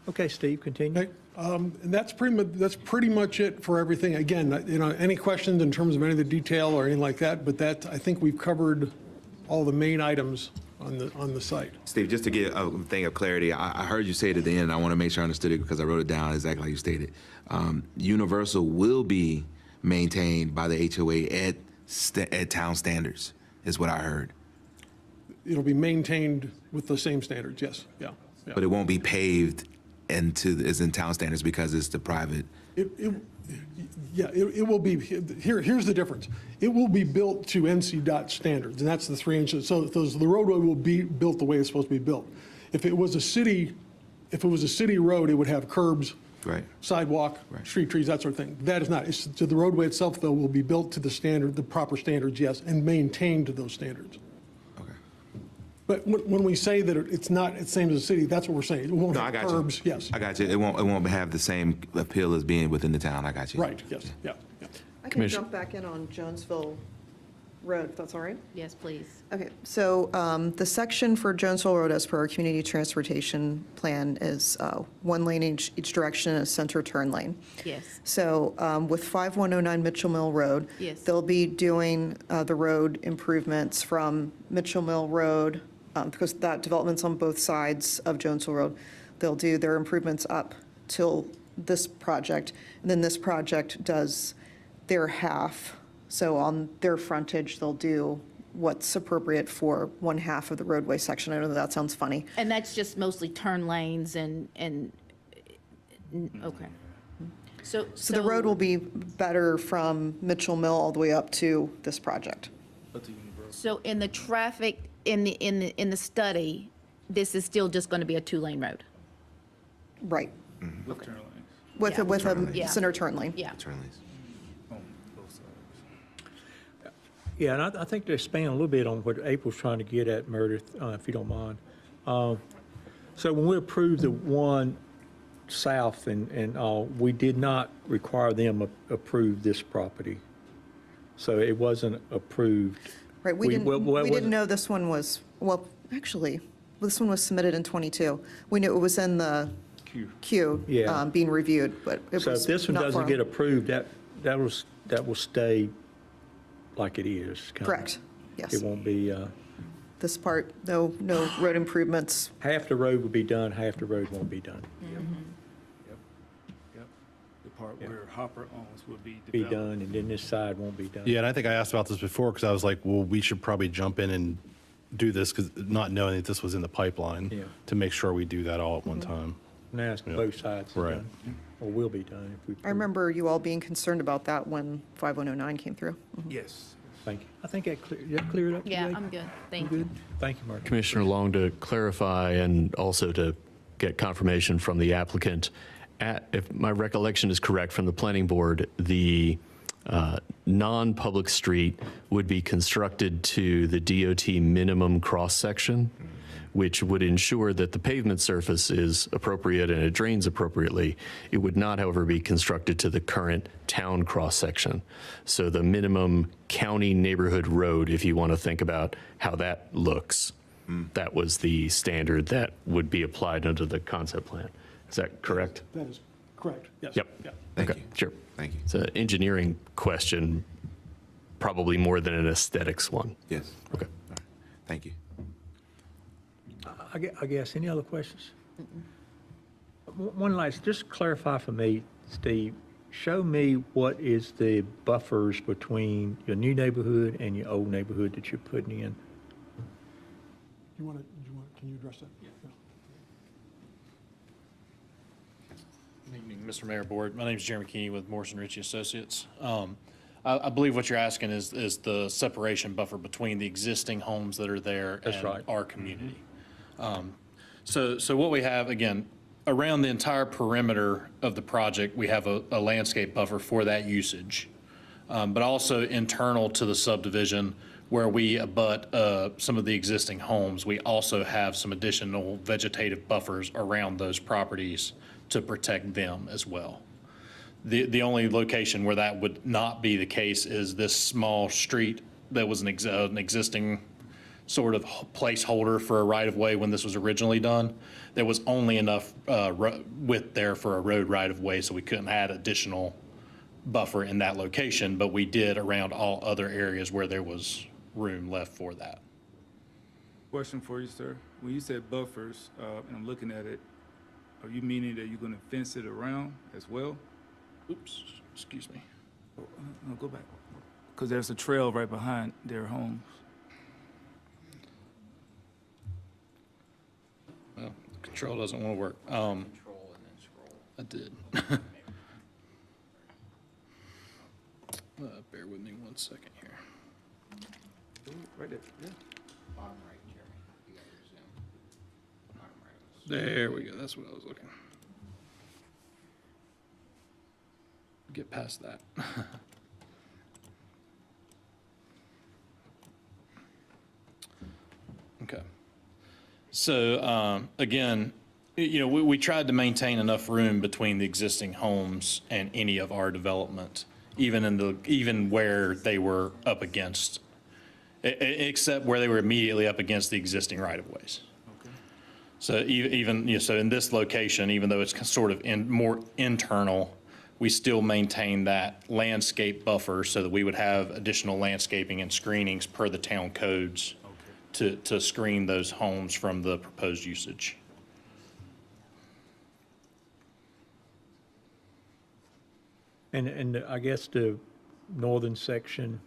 Okay, Steve, continue. Okay, and that's pretty much it for everything. Again, any questions in terms of any of the detail or anything like that, but I think we've covered all the main items on the site. Steve, just to get a thing of clarity, I heard you say it at the end. I want to make sure I understood it because I wrote it down exactly like you stated. Universal will be maintained by the HOA at town standards, is what I heard. It'll be maintained with the same standards, yes, yeah. But it won't be paved as in town standards because it's the private. It will be, here's the difference. It will be built to NC DOT standards, and that's the 3 inches. So the roadway will be built the way it's supposed to be built. If it was a city road, it would have curbs, Right. sidewalk, Right. street trees, that sort of thing. That is not. So the roadway itself, though, will be built to the proper standards, yes, and maintained to those standards. Okay. But when we say that it's not the same as a city, that's what we're saying. It won't No, I have got curbs, you. yes. I got you. It won't have the same appeal as being within the town. I got you. Right, yes, yeah. I can Commissioner- jump back in on Jonesville Road, if that's all right. Yes, please. Okay, so the section for Jonesville Road as per our community transportation plan is 1 lane each direction and a center turn lane. Yes. So with 5109 Mitchell Mill Road. Yes. They'll be doing the road improvements from Mitchell Mill Road, because that development's on both sides of Jonesville Road. They'll do their improvements up till this project, and then this project does their half. So on their frontage, they'll do what's appropriate for 1/2 of the roadway section. I know that sounds funny. And that's just mostly turn lanes and, okay. So So the road will be better from Mitchell Mill all the way up to this project. So in the traffic, in the study, this is still just going to be a 2-lane road? Right. With turn lanes. With Yeah. a Yeah. center turn lane. Yeah. Turn lanes. On both sides. Yeah, and I think to expand a little bit on what April's trying to get at, Meredith, if you don't mind. So when we approved the one south and all, we did not require them approve this property. So it wasn't approved. Right, we didn't, well, we was- didn't know this one was, well, actually, this one was submitted in '22. We knew it was in the queue, Yeah. being reviewed, but it So was if this one not doesn't for get them. approved, that will stay like it is. kinda. Correct, yes. It won't be, This part, no road improvements. half the road will be done, half the road won't be done. Yep. The part where Hopper owns will be Be developed. done, and then this side won't be done. Yeah, and I think I asked about this before because I was like, well, we should probably jump in and do this because not knowing that this was in the pipeline Yeah. to make sure we do that all at one time. Now it's Yeah. both sides are Right. done, or will be done if we. I remember you all being concerned about that when 5109 came through. Yes. Thank you. I think that cleared up. Yeah, today? I'm good. Thank Good? you. Thank you, Mark. Commissioner Long, to clarify and also to get confirmation from the applicant. If my recollection is correct from the planning board, the non-public street would be constructed to the DOT minimum cross-section, which would ensure that the pavement surface is appropriate and it drains appropriately. It would not, however, be constructed to the current town cross-section. So the minimum county neighborhood road, if you want to think about how that looks, that was the standard that would be applied under the concept plan. Is that correct? That is correct, yes. Yep. Yeah. Thank Okay, you. sure. Thank you. It's an engineering question, probably more than an aesthetics one. Yes. Okay. All right. Thank you. I guess, any other questions? One last, just clarify for me, Steve, show me what is the buffers between your new neighborhood and your old neighborhood that you're putting in? Can you address that? Yeah. Good evening, Mr. Mayor, Board. My name is Jeremy Key with Morrison Ritchie Associates. I believe what you're asking is the separation buffer between the existing homes that are there That's and right. our community. So what we have, again, around the entire perimeter of the project, we have a landscape buffer for that usage. But also internal to the subdivision where we abut some of the existing homes, we also have some additional vegetative buffers around those properties to protect them as well. The only location where that would not be the case is this small street that was an existing sort of placeholder for a right-of-way when this was originally done. There was only enough width there for a road right-of-way, so we couldn't add additional buffer in that location, but we did around all other areas where there was room left for that. Question for you, sir. When you said buffers, and I'm looking at it, are you meaning that you're going to fence it around as well? Oops, excuse me. No, go back. Because there's a trail right behind their homes. Well, the control doesn't want to work. Control and then scroll. I did. Bear with me 1 second here. Right there, yeah. Bottom right, Jeremy. You got your zoom. Bottom right. There we go. That's what I was looking. Get past that. Okay. So again, we tried to maintain enough room between the existing homes and any of our development, even where they were up against, except where they were immediately up against the existing right-of-ways. So even so in this location, even though it's sort of more internal, we still maintain that landscape buffer so that we would have additional landscaping and screenings per the town codes to screen those homes from the proposed usage. And I guess the northern section,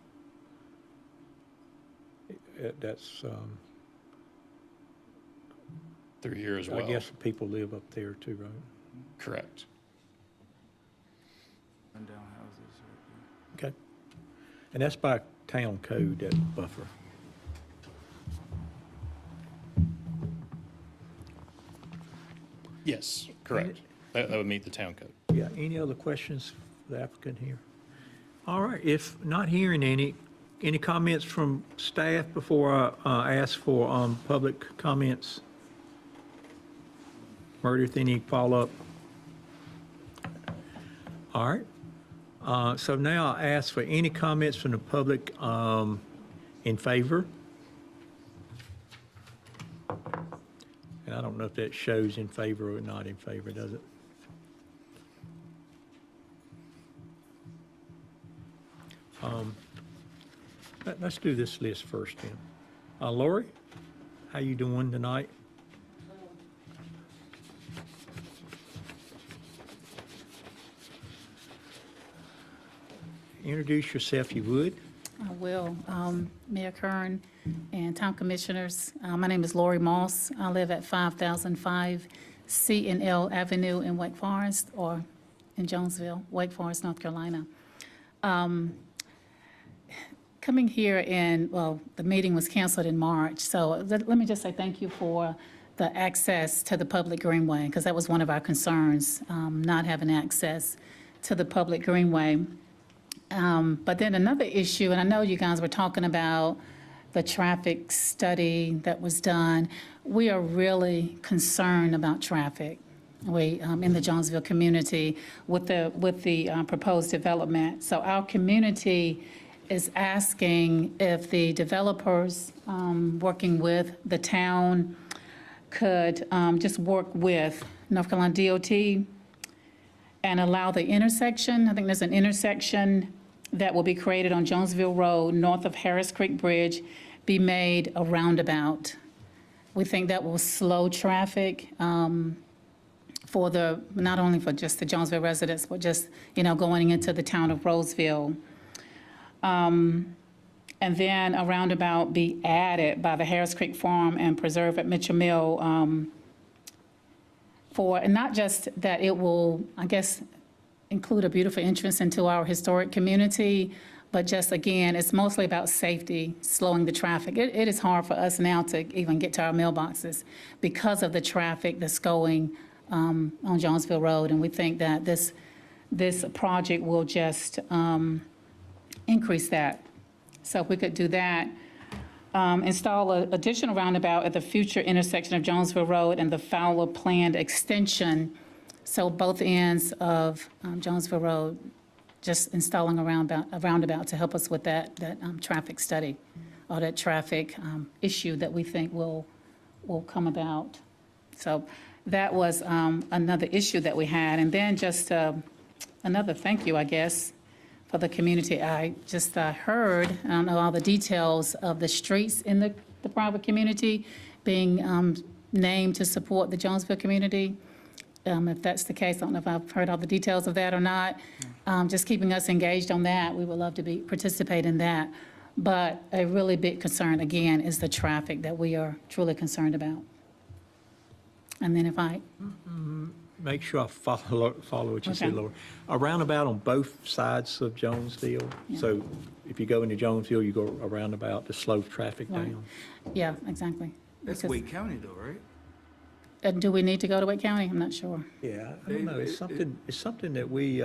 that's, Through here as well. I guess people live up there too, right? Correct. Run down houses right Okay. And that's by town code, that buffer. Yes, correct. That would meet the town code. Yeah, any other questions for the applicant here? All right, if not hearing any comments from staff before I ask for public comments? Meredith, any follow-up? All right. So now I ask for any comments from the public in favor. And I don't know if that shows in favor or not in favor, does it? Let's do this list first then. Lori, how you doing tonight? Introduce yourself, if you would. I will. Mayor Kern and town commissioners, my name is Lori Moss. I live at 5005 C&L Avenue in Wake Forest, or in Jonesville, Wake Forest, North Carolina. Coming here and, well, the meeting was canceled in March, so let me just say thank you for the access to the public greenway, because that was one of our concerns, not having access to the public greenway. But then another issue, and I know you guys were talking about the traffic study that was done. We are really concerned about traffic. We, in the Jonesville community with the proposed development. So our community is asking if the developers, working with the town, could just work with North Carolina DOT and allow the intersection. I think there's an intersection that will be created on Jonesville Road, north of Harris Creek Bridge, be made a roundabout. We think that will slow traffic for not only for just the Jonesville residents, but just, going into the town of Rolesville. And then a roundabout be added by the Harris Creek Farm and Preserve at Mitchell Mill and not just that it will, I guess, include a beautiful entrance into our historic community, but just, again, it's mostly about safety, slowing the traffic. It is hard for us now to even get to our mailboxes because of the traffic that's going on Jonesville Road, and we think that this project will just increase that. So if we could do that, install an additional roundabout at the future intersection of Jonesville Road and the Fowler planned extension, so both ends of Jonesville Road, just installing a roundabout to help us with that traffic study or that traffic issue that we think will come about. So that was another issue that we had. And then just another thank you, I guess, for the community. I just heard, I don't know all the details of the streets in the private community being named to support the Jonesville community. If that's the case, I don't know if I've heard all the details of that or not. Just keeping us engaged on that. We would love to participate in that. But a really big concern, again, is the traffic that we are truly concerned about. And then if I... Make sure I follow what you said, Laura. A roundabout on both sides of Jonesville. Yeah. So if you go into Jonesville, you go a roundabout to slow traffic Right. down. Yeah, exactly. That's Because- Wake County though, right? Do we need to go to Wake County? I'm not sure. Yeah, I don't know. It's something that we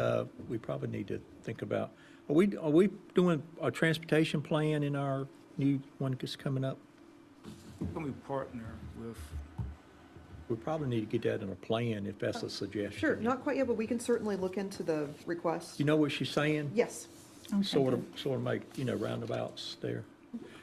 probably need to think about. Are we doing a transportation plan in our new one that's coming up? Can we partner with? We probably need to get that in a plan if that's a suggestion. Sure, not quite yet, but we can certainly look into the request. You know what she's saying? Yes. Okay, Sort good. of make, roundabouts there.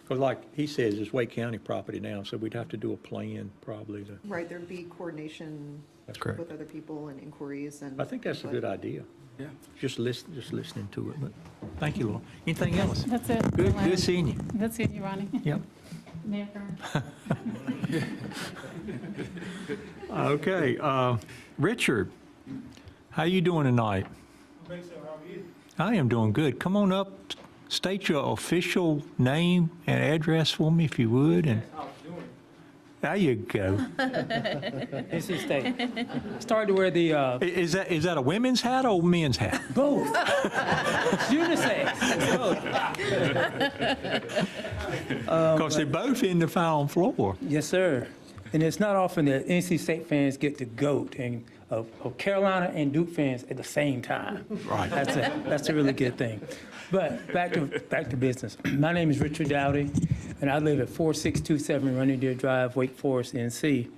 Because like he says, it's Wake County property now, so we'd have to do a plan probably to, Right, there'd be coordination That's correct. with other people and inquiries and. I think that's a good idea. Yeah. Just listening to it, but thank you, Laura. Anything else? That's it. Good seeing you. That's it, Ronnie. Yep. Mayor Kern. Okay, Richard, how you doing tonight? I am doing good. Come on up, state your official name and address for me if you would, and there you go. NC State. Started to wear the Is that a women's hat or men's hat? both. Unisex. Because they're both in the foul floor. Yes, sir. And it's not often that NC State fans get the GOAT and of Carolina and Duke fans at the same time. Right. That's a really good thing. But back to business. My name is Richard Dowdy, and I live at 4627 Running Deer Drive, Wake Forest, NC.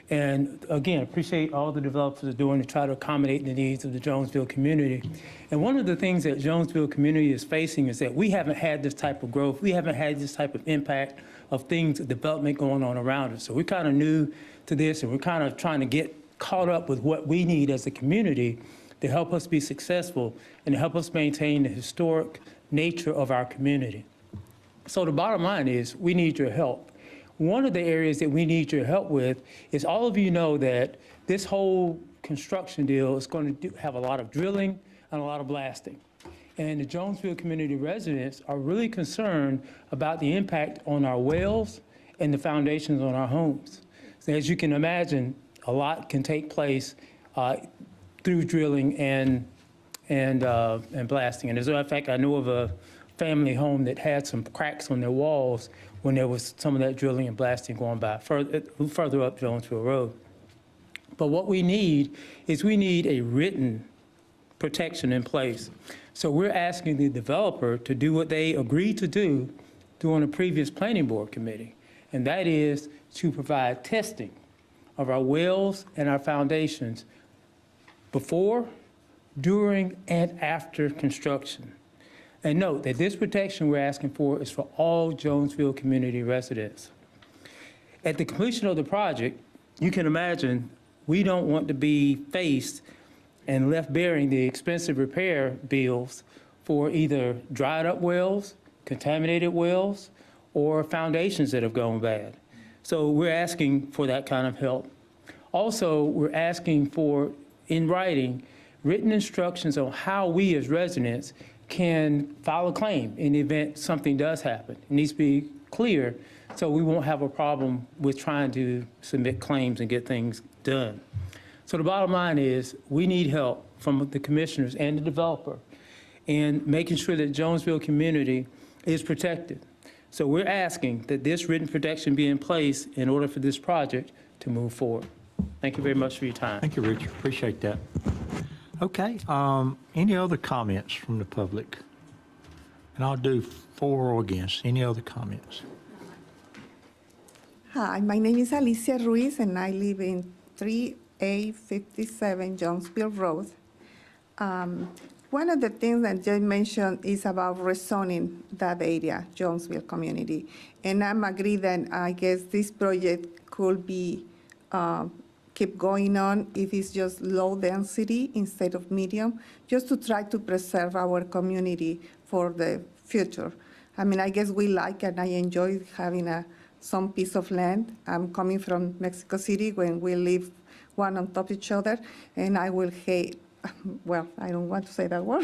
And again, appreciate all the developers are doing to try to accommodate the needs of the Jonesville community. And one of the things that Jonesville community is facing is that we haven't had this type of growth. We haven't had this type of impact of things, development going on around us. So we're kind of new to this, and we're kind of trying to get caught up with what we need as a community to help us be successful and to help us maintain the historic nature of our community. So the bottom line is we need your help. One of the areas that we need your help with is all of you know that this whole construction deal is going to have a lot of drilling and a lot of blasting. And the Jonesville community residents are really concerned about the impact on our wells and the foundations on our homes. So as you can imagine, a lot can take place through drilling and blasting. And as a matter of fact, I know of a family home that had some cracks on their walls when there was some of that drilling and blasting going by further up Jonesville Road. But what we need is a written protection in place. So we're asking the developer to do what they agreed to do during the previous planning board committee, and that is to provide testing of our wells and our foundations before, during, and after construction. And note that this protection we're asking for is for all Jonesville community residents. At the completion of the project, you can imagine we don't want to be faced and left bearing the expensive repair bills for either dried up wells, contaminated wells, or foundations that have gone bad. So we're asking for that kind of help. Also, we're asking for, in writing, written instructions on how we as residents can file a claim in the event something does happen. It needs to be clear so we won't have a problem with trying to submit claims and get things done. So the bottom line is we need help from the commissioners and the developer in making sure that Jonesville community is protected. So we're asking that this written protection be in place in order for this project to move forward. Thank you very much for your time. Thank you, Richard. Appreciate that. Okay, any other comments from the public? And I'll do for or against. Any other comments? Hi, my name is Alicia Ruiz, and I live in 3A57 Jonesville Road. One of the things that Jay mentioned is about rezoning that area, Jonesville community. And I'm agree that I guess this project could be keep going on if it's just low density instead of medium, just to try to preserve our community for the future. I mean, I guess we like and I enjoy having some piece of land. I'm coming from Mexico City when we live one on top of each other, and I will hate, well, I don't want to say that word.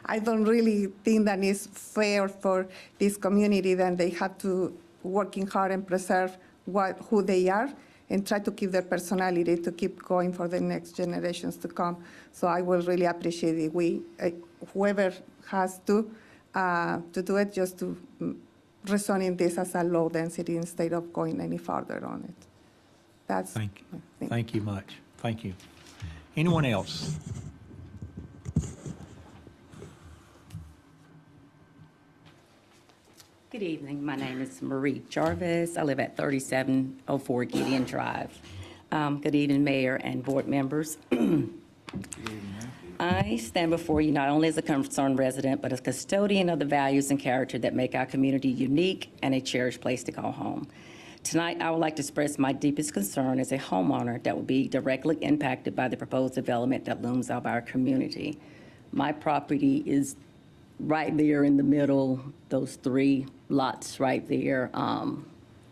I don't really think that it's fair for this community that they have to working hard and preserve who they are and try to keep their personality to keep going for the next generations to come. So I will really appreciate it. Whoever has to do it, just to rezoning this as a low density instead of going any farther on it. That's Thank you. Thank you much. Thank you. Anyone else? Good evening. My name is Marie Jarvis. I live at 3704 Gideon Drive. Good evening, Mayor and board members. I stand before you not only as a concerned resident, but as custodian of the values and character that make our community unique and a cherished place to call home. Tonight, I would like to express my deepest concern as a homeowner that will be directly impacted by the proposed development that looms over our community. My property is right there in the middle, those three lots right there,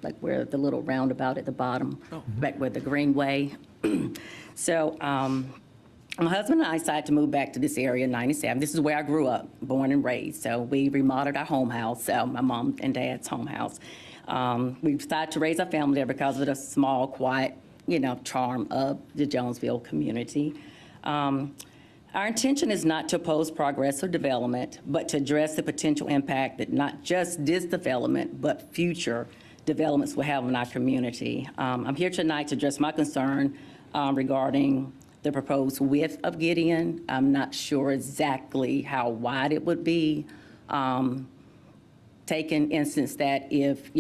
like where the little roundabout at the bottom, back where the Greenway. So my husband and I decided to move back to this area in '97. This is where I grew up, born and raised. So we remodeled our home house, so my mom and dad's home house. We decided to raise our family there because of the small, quiet, charm of the Jonesville community. Our intention is not to oppose progress or development, but to address the potential impact that not just this development, but future developments will have on our community. I'm here tonight to address my concern regarding the proposed width of Gideon. I'm not sure exactly how wide it would be. Taking instance that if,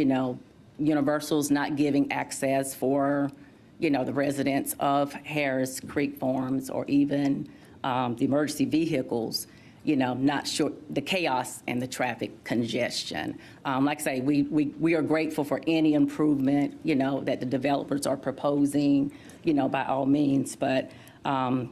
Universal's not giving access for, the residents of Harris Creek Farms or even the emergency vehicles, not sure, the chaos and the traffic congestion. Like I say, we are grateful for any improvement, that the developers are proposing, by all means, but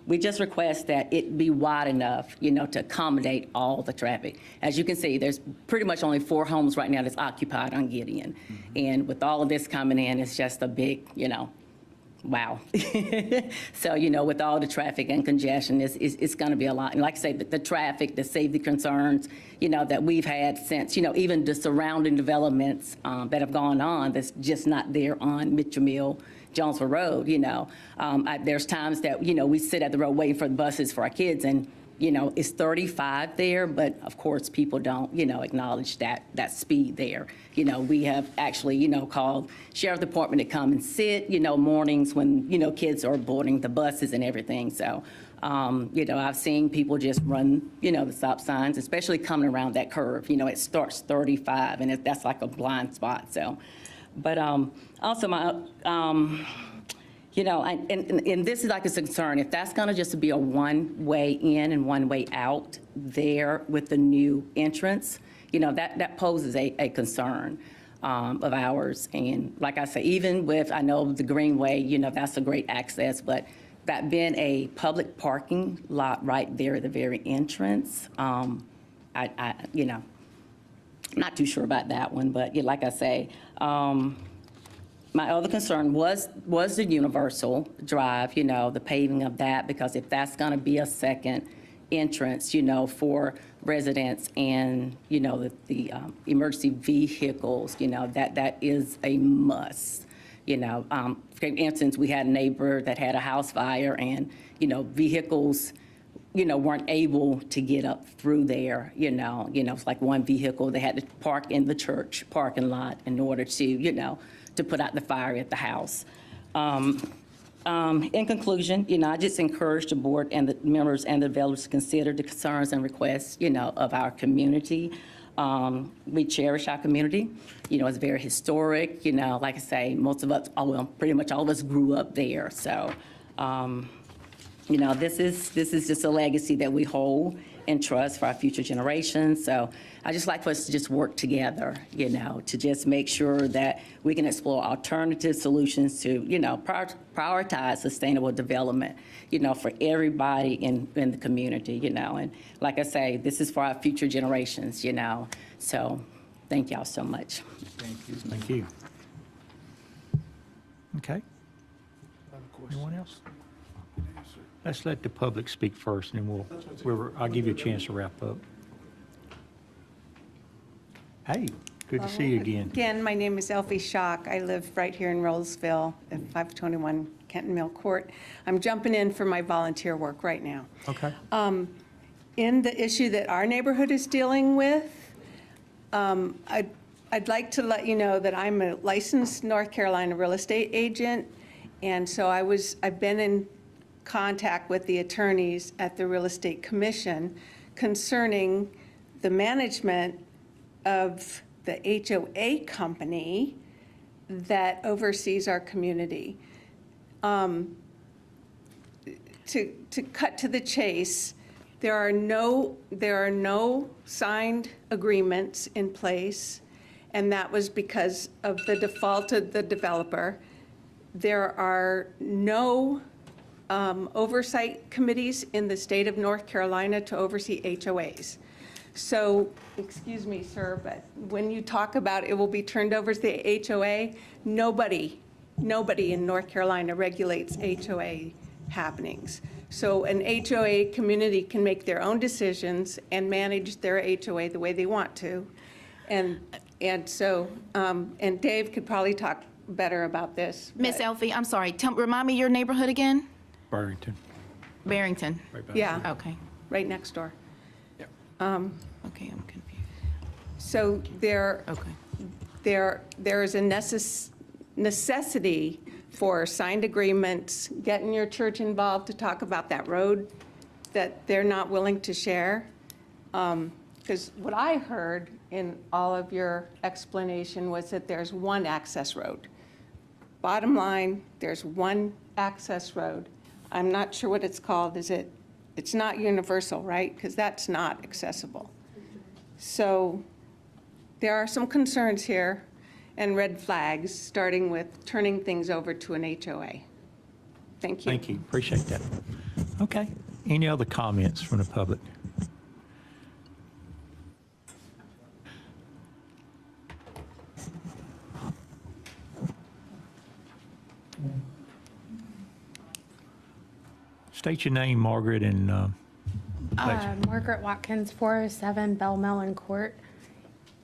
we just request that it be wide enough, to accommodate all the traffic. As you can see, there's pretty much only 4 homes right now that's occupied on Gideon. And with all of this coming in, it's just a big, wow. So, with all the traffic and congestion, it's going to be a lot. And like I say, the traffic, the safety concerns, that we've had since, even the surrounding developments that have gone on that's just not there on Mitchell Mill, Jonesville Road, there's times that, we sit at the road waiting for the buses for our kids, and it's 35 there, but of course, people don't, acknowledge that speed there. We have actually, called sheriff department to come and sit, mornings when, kids are boarding the buses and everything. So, I've seen people just run, the stop signs, especially coming around that curve. It starts 35 and that's like a blind spot. So, but also my, and this is like a concern, if that's gonna just be a one-way in and one-way out there with the new entrance, that poses a concern of ours. And like I say, even with, I know the Greenway, that's a great access, but that being a public parking lot right there at the very entrance, not too sure about that one, but like I say, my other concern was the universal drive, the paving of that, because if that's gonna be a second entrance, for residents and, the emergency vehicles, that is a must. For instance, we had a neighbor that had a house fire and, vehicles, weren't able to get up through there, it's like one vehicle, they had to park in the church parking lot in order to, to put out the fire at the house. In conclusion, I just encourage the board and the members and the developers to consider the concerns and requests, of our community. We cherish our community. It's very historic. Like I say, most of us, pretty much all of us grew up there. So, this is just a legacy that we hold and trust for our future generations. So I just like for us to just work together, to just make sure that we can explore alternative solutions to, prioritize sustainable development, for everybody in the community, and like I say, this is for our future generations, So thank y'all so much. Thank you. Thank you. Okay. Anyone else? Let's let the public speak first, and then I'll give you a chance to wrap up. Hey, good to see you again. Again, my name is Elfie Schock. I live right here in Rolesville at 521 Kenton Mill Court. I'm jumping in for my volunteer work right now. Okay. In the issue that our neighborhood is dealing with, I'd like to let you know that I'm a licensed North Carolina real estate agent, and so I've been in contact with the attorneys at the Real Estate Commission concerning the management of the HOA company that oversees our community. To cut to the chase, there are no signed agreements in place, and that was because of the default of the developer. There are no oversight committees in the state of North Carolina to oversee HOAs. So, excuse me, sir, but when you talk about it will be turned over to the HOA, nobody in North Carolina regulates HOA happenings. So an HOA community can make their own decisions and manage their HOA the way they want to. And so, and Dave could probably talk better about this. Miss Elfie, I'm sorry, remind me your neighborhood again? Barrington. Barrington. Right back Yeah. there. Okay. Right next door. Okay, I'm confused. So there is a necessity for signed agreements, getting your church involved to talk about that road that they're not willing to share. Because what I heard in all of your explanation was that there's one access road. Bottom line, there's one access road. I'm not sure what it's called. It's not universal, right? Because that's not accessible. So there are some concerns here and red flags, starting with turning things over to an HOA. Thank you. Thank you. Appreciate that. Okay. Any other comments from the public? State your name, Margaret, and Margaret Watkins, 407 Bellmelon Court.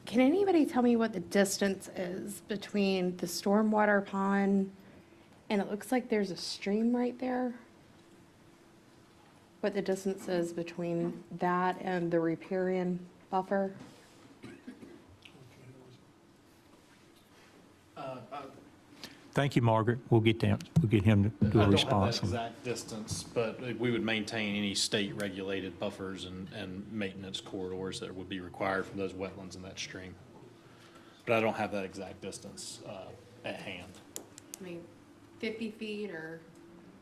Can anybody tell me what the distance is between the stormwater pond and it looks like there's a stream right there? what the distance is between that and the riparian buffer? Thank you, Margaret. We'll get him to do a I don't have response. that exact distance, but we would maintain any state-regulated buffers and maintenance corridors that would be required from those wetlands in that stream. But I don't have that exact distance at hand. I mean, 50 feet or?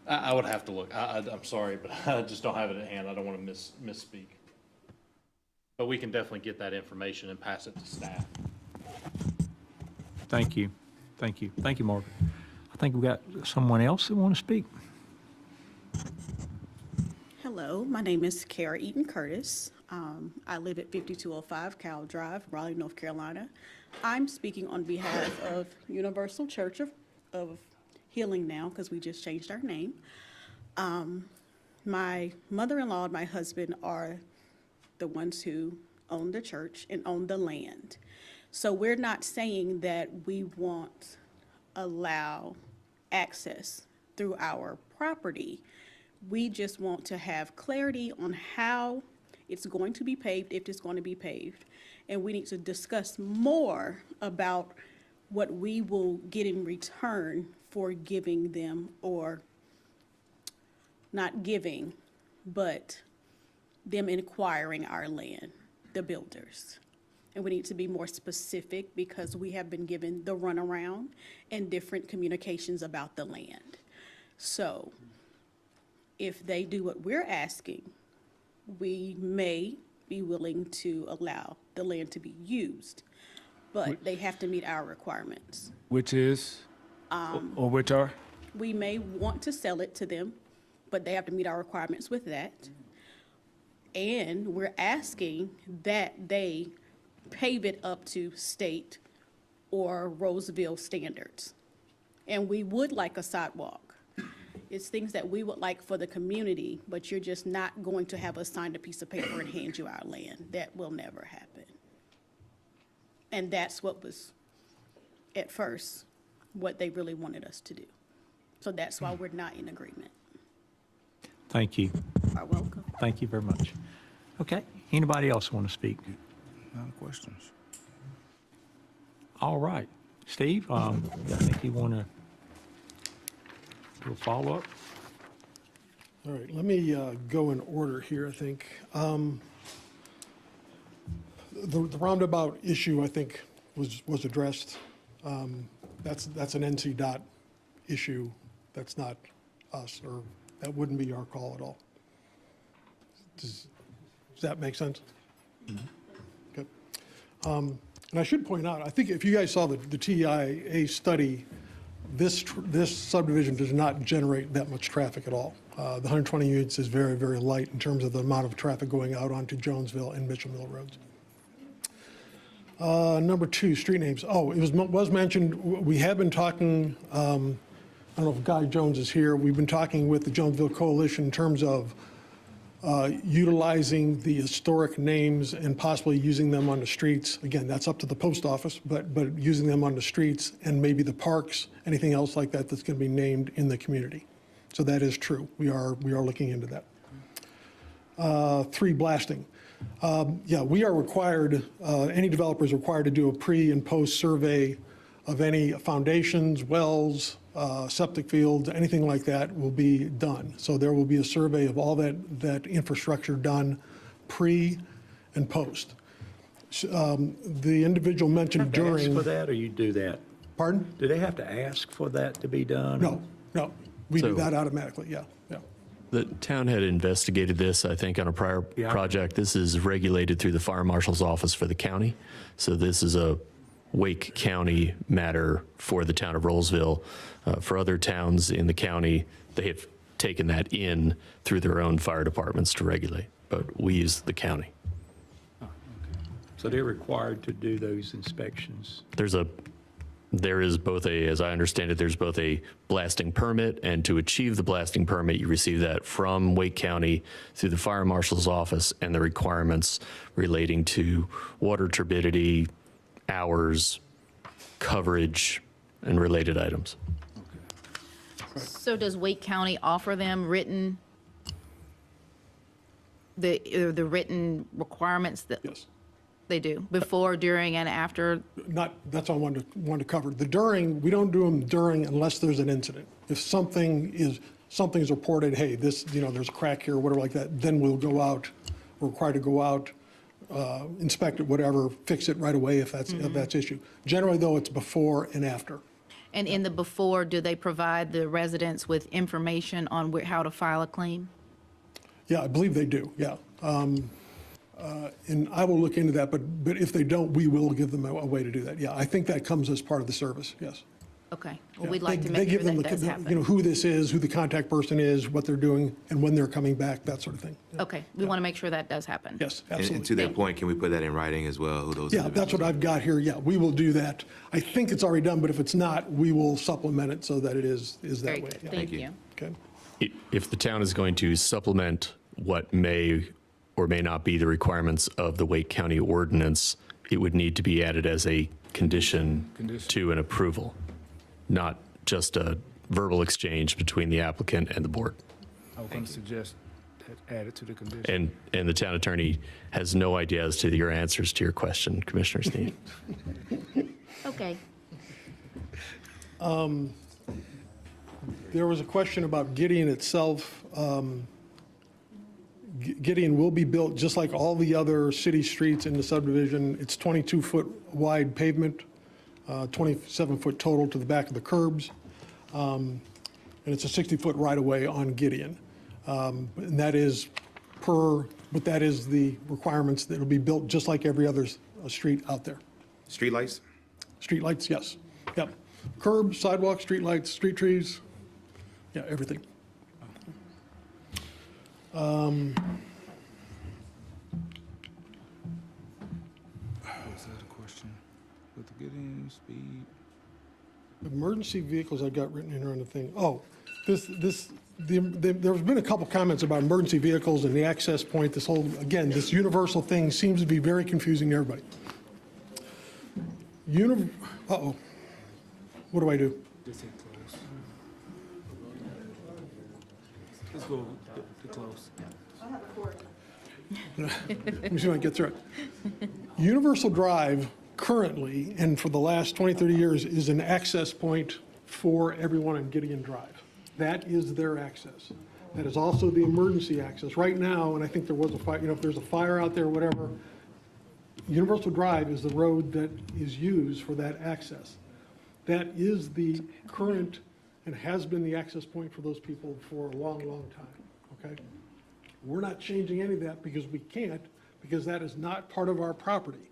I would have to look. I'm sorry, but I just don't have it at hand. I don't want to misspeak. But we can definitely get that information and pass it to staff. Thank you. Thank you. Thank you, Margaret. I think we've got someone else that want to speak. Hello, my name is Kara Eaton Curtis. I live at 5205 Cowell Drive, Raleigh, North Carolina. I'm speaking on behalf of Universal Church of Healing now, because we just changed our name. My mother-in-law and my husband are the ones who own the church and own the land. So we're not saying that we won't allow access through our property. We just want to have clarity on how it's going to be paved, if it's going to be paved. And we need to discuss more about what we will get in return for giving them, or not giving, but them acquiring our land, the builders. And we need to be more specific because we have been given the runaround and different communications about the land. So if they do what we're asking, we may be willing to allow the land to be used, but they have to meet our requirements. Which is, or which are? We may want to sell it to them, but they have to meet our requirements with that. And we're asking that they pave it up to state or Rolesville standards. And we would like a sidewalk. It's things that we would like for the community, but you're just not going to have us sign a piece of paper and hand you our land. That will never happen. And that's what was, at first, what they really wanted us to do. So that's why we're not in agreement. Thank you. You're welcome. Thank you very much. Okay, anybody else want to speak? No questions. All right. Steve, I think you want to do a follow-up? All right, let me go in order here, I think. The roundabout issue, I think, was addressed. That's an NC DOT issue. That's not us, or that wouldn't be our call at all. Does that make sense? Good. And I should point out, I think if you guys saw the TIA study, this subdivision does not generate that much traffic at all. The 120 units is very, very light in terms of the amount of traffic going out onto Jonesville and Mitchell Mill Roads. Number 2, street names. Oh, it was mentioned, we have been talking, I don't know if Guy Jones is here, we've been talking with the Jonesville Coalition in terms of utilizing the historic names and possibly using them on the streets. Again, that's up to the post office, but using them on the streets and maybe the parks, anything else like that that's going to be named in the community. So that is true. We are looking into that. 3, blasting. Yeah, we are required, any developer is required to do a pre and post survey of any foundations, wells, septic fields, anything like that will be done. So there will be a survey of all that infrastructure done pre and post. The individual mentioned during. Ask for that, or you do that? Pardon? Do they have to ask for that to be done? No, we do So- that automatically, yeah. The town had investigated this, I think, on a prior project. This is regulated through the fire marshal's office for the county. So this is a Wake County matter for the town of Rolesville. For other towns in the county, they have taken that in through their own fire departments to regulate, but we use the county. So they're required to do those inspections? There is both as I understand it, there's both a blasting permit, and to achieve the blasting permit, you receive that from Wake County through the fire marshal's office, and the requirements relating to water turbidity, hours, coverage, and related items. So does Wake County offer them written the written requirements that? Yes. They do, before, during, and after? That's all I wanted to cover. The during, we don't do them during unless there's an incident. If something's reported, hey, this, there's a crack here, or whatever like that, then we'll go out, we're required to go out, inspect it, whatever, fix it right away if that's issue. Generally, though, it's before and after. And in the before, do they provide the residents with information on how to file a claim? Yeah, I believe they do, yeah. And I will look into that, but if they don't, we will give them a way to do that. Yeah, I think that comes as part of the service, yes. Okay, well, Yeah, we'd like to they make sure give them that does happen. who this is, who the contact person is, what they're doing, and when they're coming back, that sort of thing. Okay, we want to make sure that does happen. Yes, And absolutely. to that point, can we put that in writing as well, who those Yeah, that's what I've got here. Yeah, we will do that. I think it's already done, but if it's not, we will supplement it so that it is Very that way. good, Yeah. thank you. Okay. If the town is going to supplement what may or may not be the requirements of the Wake County ordinance, it would need to be added as a condition to an approval, not just a verbal exchange between the applicant and the board. I was going to suggest that add it to the condition. And the town attorney has no idea as to your answers to your question, Commissioner Sneed. Okay. There was a question about Gideon itself. Gideon will be built just like all the other city streets in the subdivision. It's 22-foot wide pavement, 27-foot total to the back of the curbs. And it's a 60-foot right-of-way on Gideon. And that is but that is the requirements that it'll be built just like every other street out there. Streetlights? Streetlights, yes. Yep. Curb, sidewalk, streetlights, street trees, yeah, everything. What's the question? With the getting speed? Emergency vehicles I've got written in here on the thing. Oh, there's been a couple comments about emergency vehicles and the access point. This whole, again, this universal thing seems to be very confusing to everybody. Uh-oh. What do I do? Just hit close. Let's go to close. Let me see if I can get through it. Universal Drive currently, and for the last 20, 30 years, is an access point for everyone on Gideon Drive. That is their access. That is also the emergency access. Right now, and I think there was a fire, if there's a fire out there or whatever, Universal Drive is the road that is used for that access. That is the current and has been the access point for those people for a long, long time, okay? We're not changing any of that because we can't, because that is not part of our property,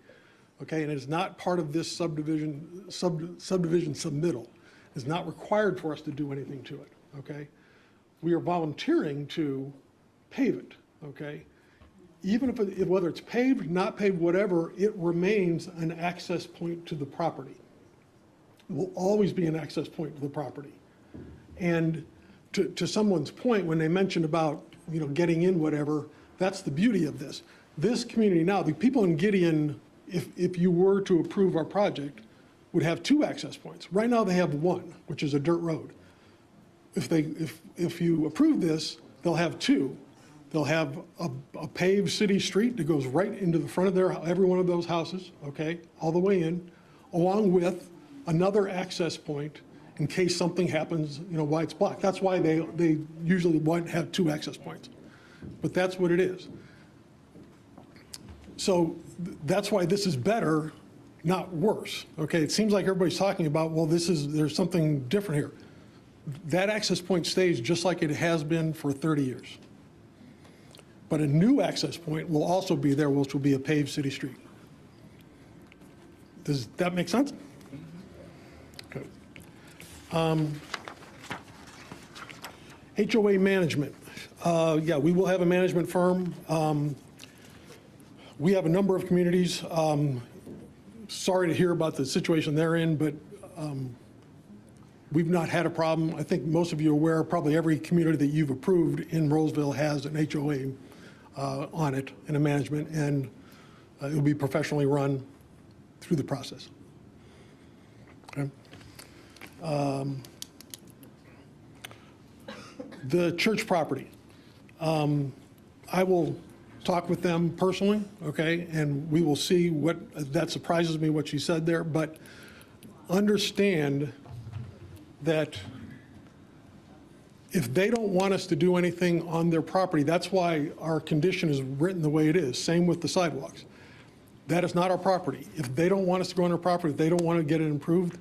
okay? And it is not part of this subdivision submittal. It's not required for us to do anything to it, okay? We are volunteering to pave it, okay? Even if whether it's paved, not paved, whatever, it remains an access point to the property. It will always be an access point to the property. And to someone's point, when they mentioned about, getting in whatever, that's the beauty of this. This community now, the people in Gideon, if you were to approve our project, would have two access points. Right now, they have one, which is a dirt road. If you approve this, they'll have two. They'll have a paved city street that goes right into the front of every one of those houses, okay, all the way in, along with another access point in case something happens, why it's blocked. That's why they usually have two access points. But that's what it is. So that's why this is better, not worse, okay? It seems like everybody's talking about, well, there's something different here. That access point stays just like it has been for 30 years. But a new access point will also be there, which will be a paved city street. Does that make sense? Okay. HOA management. Yeah, we will have a management firm. We have a number of communities. Sorry to hear about the situation they're in, but we've not had a problem. I think most of you are aware, probably every community that you've approved in Rolesville has an HOA on it and a management, and it will be professionally run through the process. Okay. The church property. I will talk with them personally, okay? And we will see what, that surprises me what she said there, but understand that if they don't want us to do anything on their property, that's why our condition is written the way it is. Same with the sidewalks. That is not our property. If they don't want us to go on their property, if they don't want to get it improved,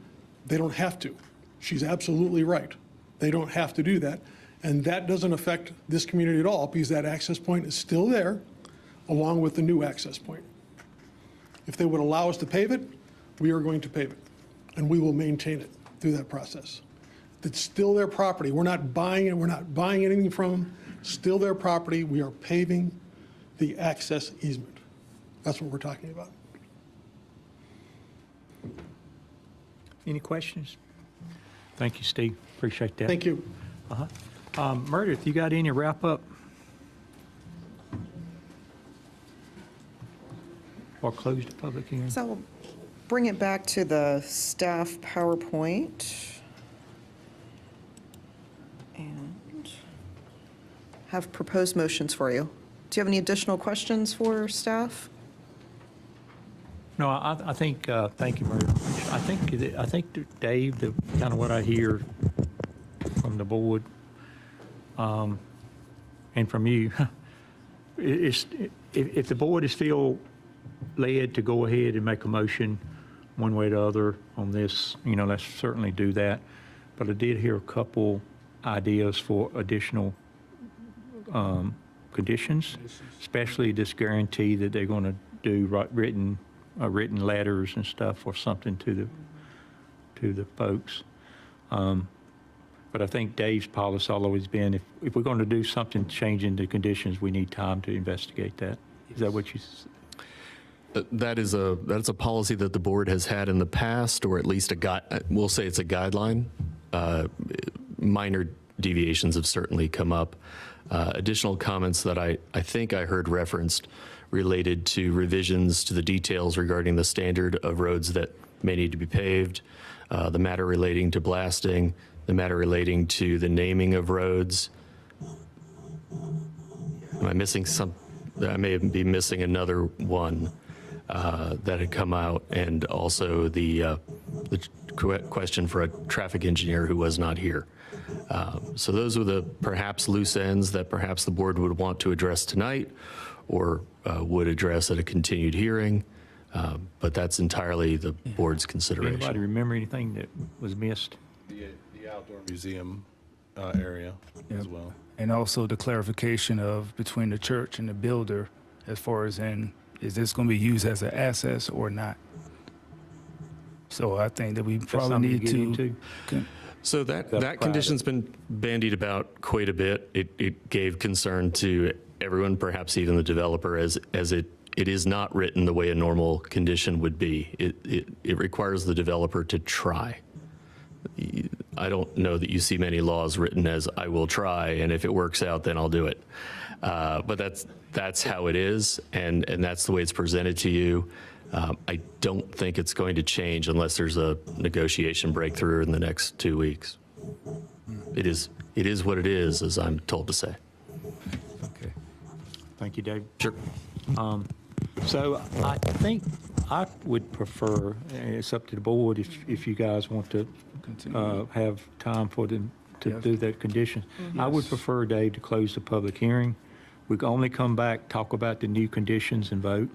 they don't have to. She's absolutely right. They don't have to do that. And that doesn't affect this community at all because that access point is still there along with the new access point. If they would allow us to pave it, we are going to pave it. And we will maintain it through that process. It's still their property. We're not buying it. We're not buying anything from them. Still their property. We are paving the access easement. That's what we're talking about. Any questions? Thank you, Steve. Appreciate that. Thank you. Meredith, you got any wrap-up? Or close the public hearing? So we'll bring it back to the staff PowerPoint. And have proposed motions for you. Do you have any additional questions for staff? No, I think, thank you, Meredith. I think, Dave, the kind of what I hear from the board and from you, is if the board is still led to go ahead and make a motion one way or the other on this, let's certainly do that. But I did hear a couple ideas for additional conditions, especially this guarantee that they're going to do written letters and stuff or something to the folks. But I think Dave's policy has always been if we're going to do something changing the conditions, we need time to investigate that. Is that what you? That's a policy that the board has had in the past, or at least we'll say it's a guideline. Minor deviations have certainly come up. Additional comments that I think I heard referenced related to revisions to the details regarding the standard of roads that may need to be paved, the matter relating to blasting, the matter relating to the naming of roads. Am I missing some? I may be missing another one that had come out, and also the question for a traffic engineer who was not here. So those were the perhaps loose ends that perhaps the board would want to address tonight or would address at a continued hearing. But that's entirely the board's consideration. Anybody remember anything that was missed? The outdoor museum area as well. And also the clarification of between the church and the builder as far as is this going to be used as an asset or not? So I think that we probably need to. So that condition's been bandied about quite a bit. It gave concern to everyone, perhaps even the developer, as it is not written the way a normal condition would be. It requires the developer to try. I don't know that you see many laws written as I will try, and if it works out, then I'll do it. But that's how it is, and that's the way it's presented to you. I don't think it's going to change unless there's a negotiation breakthrough in the next 2 weeks. It is what it is, as I'm told to say. Okay. Thank you, Dave. Sure. So I think I would prefer, it's up to the board if you guys want to have time for them to do that condition. I would prefer, Dave, to close the public hearing. We can only come back, talk about the new conditions and vote.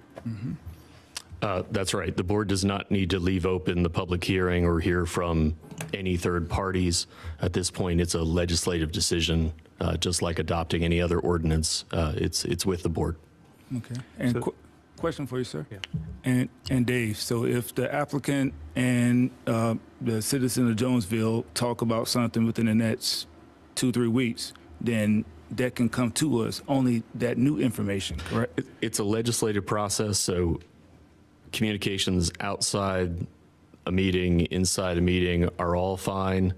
That's right. The board does not need to leave open the public hearing or hear from any third parties. At this point, it's a legislative decision, just like adopting any other ordinance. It's with the board. Okay. And question for you, sir. Yeah. And Dave, so if the applicant and the citizen of Jonesville talk about something within the next 2-3 weeks, then that can come to us, only that new information, correct? It's a legislative process, so communications outside a meeting, inside a meeting are all fine.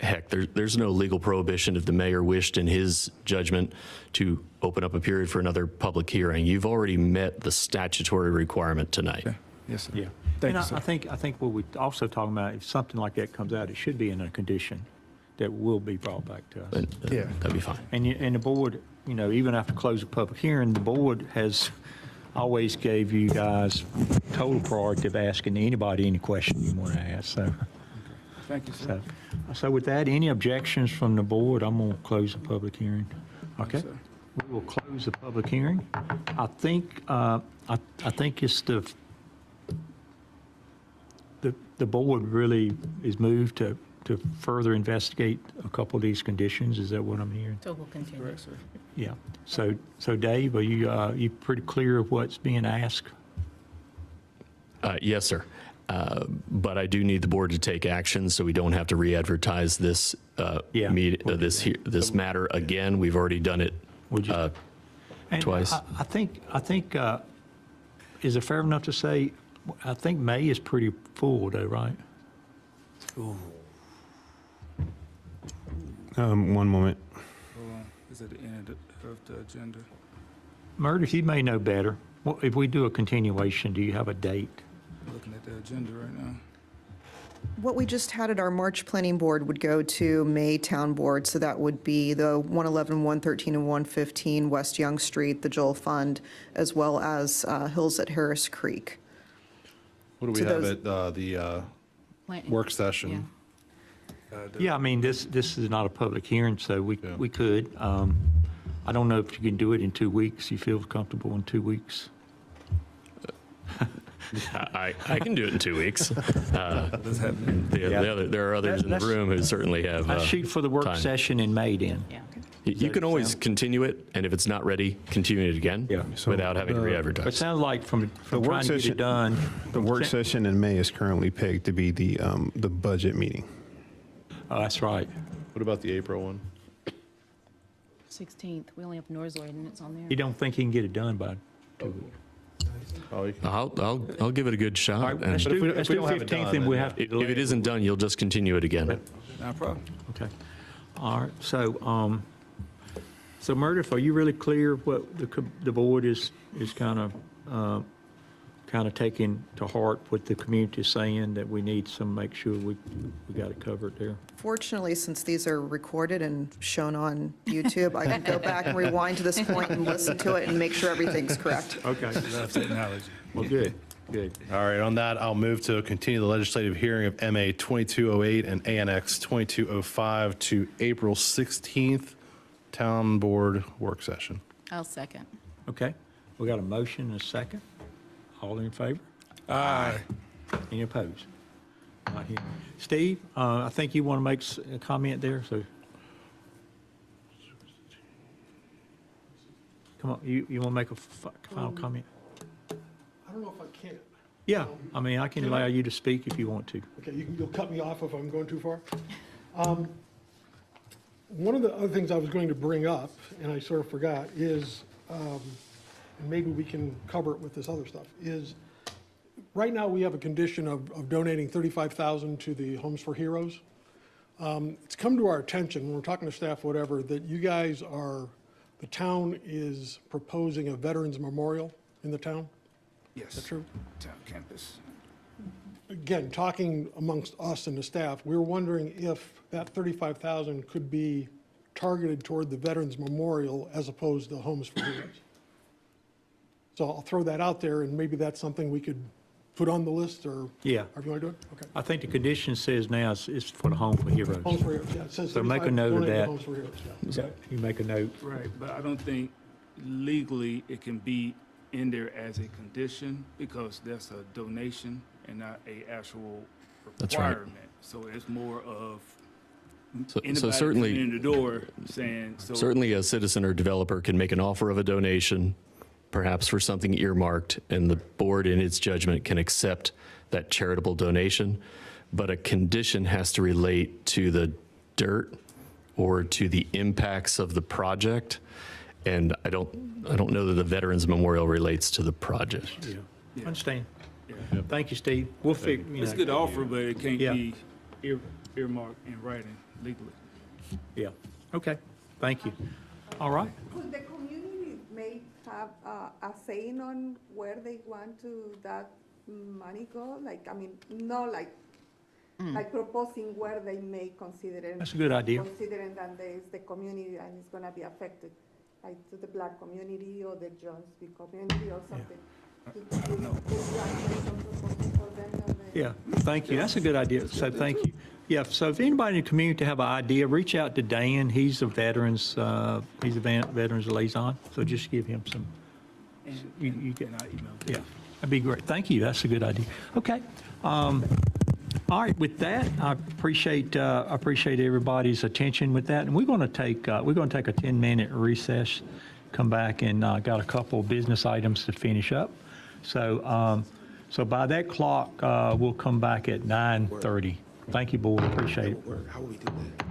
Heck, there's no legal prohibition if the mayor wished in his judgment to open up a period for another public hearing. You've already met the statutory requirement tonight. Okay. Yes, sir. Yeah. Thank And you, sir. I think what we're also talking about, if something like that comes out, it should be in a condition. that will be brought back to us. Yeah. That'd be fine. And the board, even after close of public hearing, the board has always gave you guys total priority of asking anybody any question you want to ask, so. Thank you, sir. So with that, any objections from the board, I'm going to close the public hearing. Okay? sir. We will close the public hearing. I think, I think it's the board really is moved to further investigate a couple of these conditions. Is that what I'm hearing? So we'll continue. Correct, sir. Yeah. So Dave, are you pretty clear of what's being asked? Yes, sir. But I do need the board to take action so we don't have to re-advertise this this matter again. We've already done it And twice. I think, is it fair enough to say, I think May is pretty full though, right? One moment. Hold on. Is at the end of the agenda. Meredith, you may know better. If we do a continuation, do you have a date? Looking at the agenda right now. What we just had at our March Planning Board would go to May Town Board, so that would be the 111, 113, and 115 West Young Street, the Joel Fund, as well as Hills at Harris Creek. What do we So have those- at the Planning. work session? Yeah, I mean, this is not a public hearing, so we could. I don't know if you can do it in 2 weeks. You feel comfortable in 2 weeks? I can do it in 2 weeks. What's happening? There are others in the room who certainly have Let's shoot for the work time. session in May then. You can always continue it, and if it's not ready, continue it again without having to It re-advertise. sounds like from The work trying to get session it done. The work session in May is currently pegged to be the budget meeting. Oh, that's right. What about the April one? 16th, we only have noise ordinance on there. You don't think you can get it done by 2 weeks? I'll give it a good shot. All right, and let's do 15th, and we have to if delay it isn't done, you'll just continue it again. Not a problem. Okay. All right, so Meredith, are you really clear what the board is kind of taking to heart what the community is saying, that we need make sure we got it covered there? Fortunately, since these are recorded and shown on YouTube, I can go back and rewind to this point and listen to it and make sure everything's correct. Okay. Love technology. Well, good. All right, on that, I'll move to continue the legislative hearing of MA 2208 and ANX 2205 to April 16th, Town Board work session. I'll second. Okay, we got a motion and a second. All in favor? Aye. Any opposed? Not here. Steve, I think you want to make a comment there, so. Come on, you want to make a final comment? I don't know if I can. Yeah, I mean, I can allow you to speak if you want to. Okay, you'll cut me off if I'm going too far. One of the other things I was going to bring up, and I sort of forgot, is, and maybe we can cover it with this other stuff, is right now we have a condition of donating $35,000 to the Homes for Heroes. It's come to our attention, when we're talking to staff, whatever, that you guys the town is proposing a Veterans Memorial in the town. Yes. Is that true? Town campus. Again, talking amongst us and the staff, we were wondering if that 35,000 could be targeted toward the Veterans Memorial as opposed to Homes for Heroes. So I'll throw that out there, and maybe that's something we could put on the list, or Yeah. however you want to do it? Okay. I think the condition says now it's for the Home for Heroes. Homes for Heroes, yeah, it says So make a 35 note of donated to that. Homes for Heroes, yeah. So you make a note. Right, but I don't think legally it can be in there as a condition because that's a donation and not a actual That's right. requirement. So it's more of So anybody certainly- coming in the door saying, so. Certainly, a citizen or developer can make an offer of a donation, perhaps for something earmarked, and the board, in its judgment, can accept that charitable donation. But a condition has to relate to the dirt or to the impacts of the project. And I don't know that the Veterans Memorial relates to the project. Yeah. Understand. Thank you, Steve. We'll figure. It's a good offer, but it can't Yeah. be earmarked in writing legally. Yeah. Okay. Thank you. All right. Could the community may have a saying on where they want that money go? Like, I mean, no, like, like proposing where they may consider it. That's a good idea. Considering that there is the community and it's gonna be affected, like to the Black community or the Jonesville community or something. Yeah, thank you. That's a good idea. So thank you. Yeah, so if anybody in the community have an idea, reach out to Dan. He's a veterans liaison. So just give him some. You get. Yeah, that'd be great. Thank you. That's a good idea. Okay. All right. With that, I appreciate everybody's attention with that, and we're going to take a 10-minute recess. Come back and got a couple of business items to finish up. So by that clock, we'll come back at 9:30. Thank you, board. Appreciate it. How will we do that?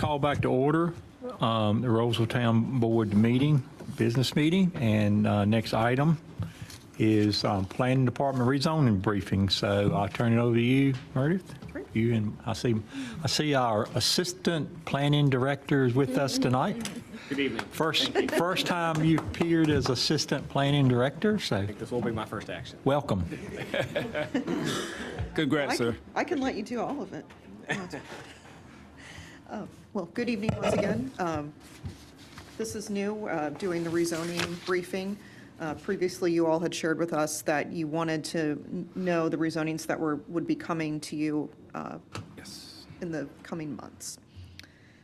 call back to order the Rolesville Town Board meeting, business meeting, and next item is Planning Department rezoning briefing. So I'll turn it over to you, Meredith. You and I see our Assistant Planning Director is with us tonight. Good evening. First time you appeared as Assistant Planning Director, so I think this will be my first action. welcome. Congrats, sir. I can let you do all of it. Well, good evening once again. This is new, doing the rezoning briefing. Previously, you all had shared with us that you wanted to know the rezonings that would be coming to you in the coming months.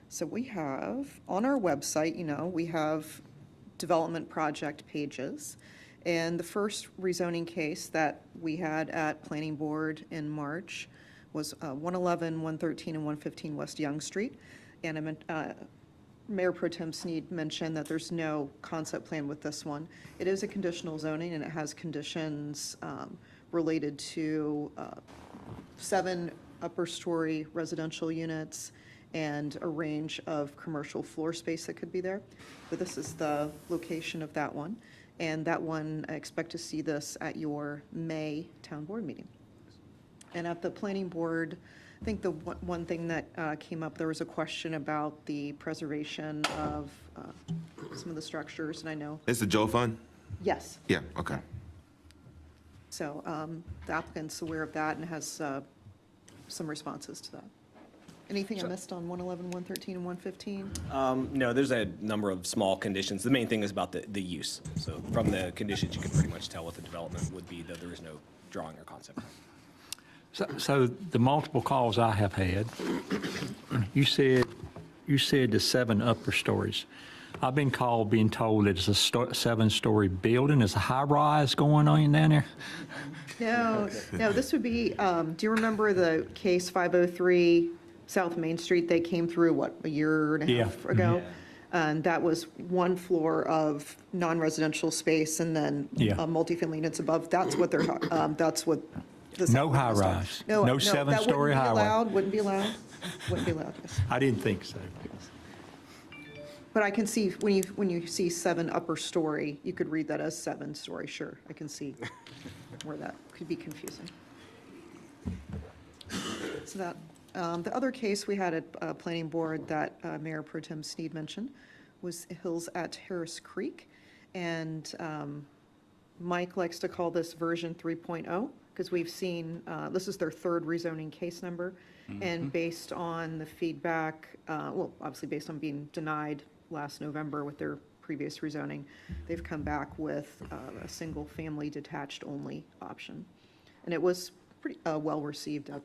So we have, on our website, we have development project pages. And the first rezoning case that we had at Planning Board in March was 111, 113, and 115 West Young Street. And Mayor Pro Tem Sneed mentioned that there's no concept plan with this one. It is a conditional zoning, and it has conditions related to 7 upper-story residential units and a range of commercial floor space that could be there. But this is the location of that one. And that one, I expect to see this at your May Town Board meeting. And at the Planning Board, I think the one thing that came up, there was a question about the preservation of some of the structures, and I know. It's the Joe Fund? Yes. Yeah, okay. So the applicant's aware of that and has some responses to that. Anything I missed on 111, 113, and 115? No, there's a number of small conditions. The main thing is about the use. So from the conditions, you can pretty much tell what the development would be, though there is no drawing or concept. So the multiple calls I have had, you said the 7 upper stories. I've been called, being told that it's a 7-story building. Is a high rise going on down there? No, this would be, do you remember the case 503 South Main Street? They came through, a year and a half ago? And that was one floor of non-residential space and then multifamily units above. That's what they're, that's what. No high rise? No 7-story high rise? Wouldn't be allowed, yes. I didn't think so. But I can see, when you see 7 upper story, you could read that as 7-story, sure. I can see where that could be confusing. So that, the other case we had at Planning Board that Mayor Pro Tem Sneed mentioned was Hills at Harris Creek. And Mike likes to call this version 3.0 because we've seen, this is their 3rd rezoning case number. And based on the feedback, well, obviously based on being denied last November with their previous rezoning, they've come back with a single-family detached-only option. And it was pretty well-received at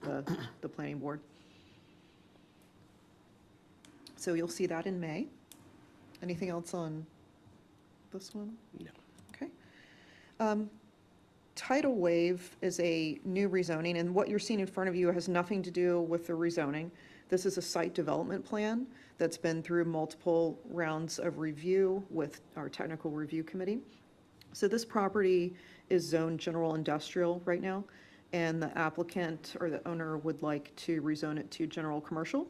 the Planning Board. So you'll see that in May. Anything else on this one? No. Okay. Tidal wave is a new rezoning, and what you're seeing in front of you has nothing to do with the rezoning. This is a site development plan that's been through multiple rounds of review with our technical review committee. So this property is zoned general industrial right now, and the applicant or the owner would like to rezone it to general commercial,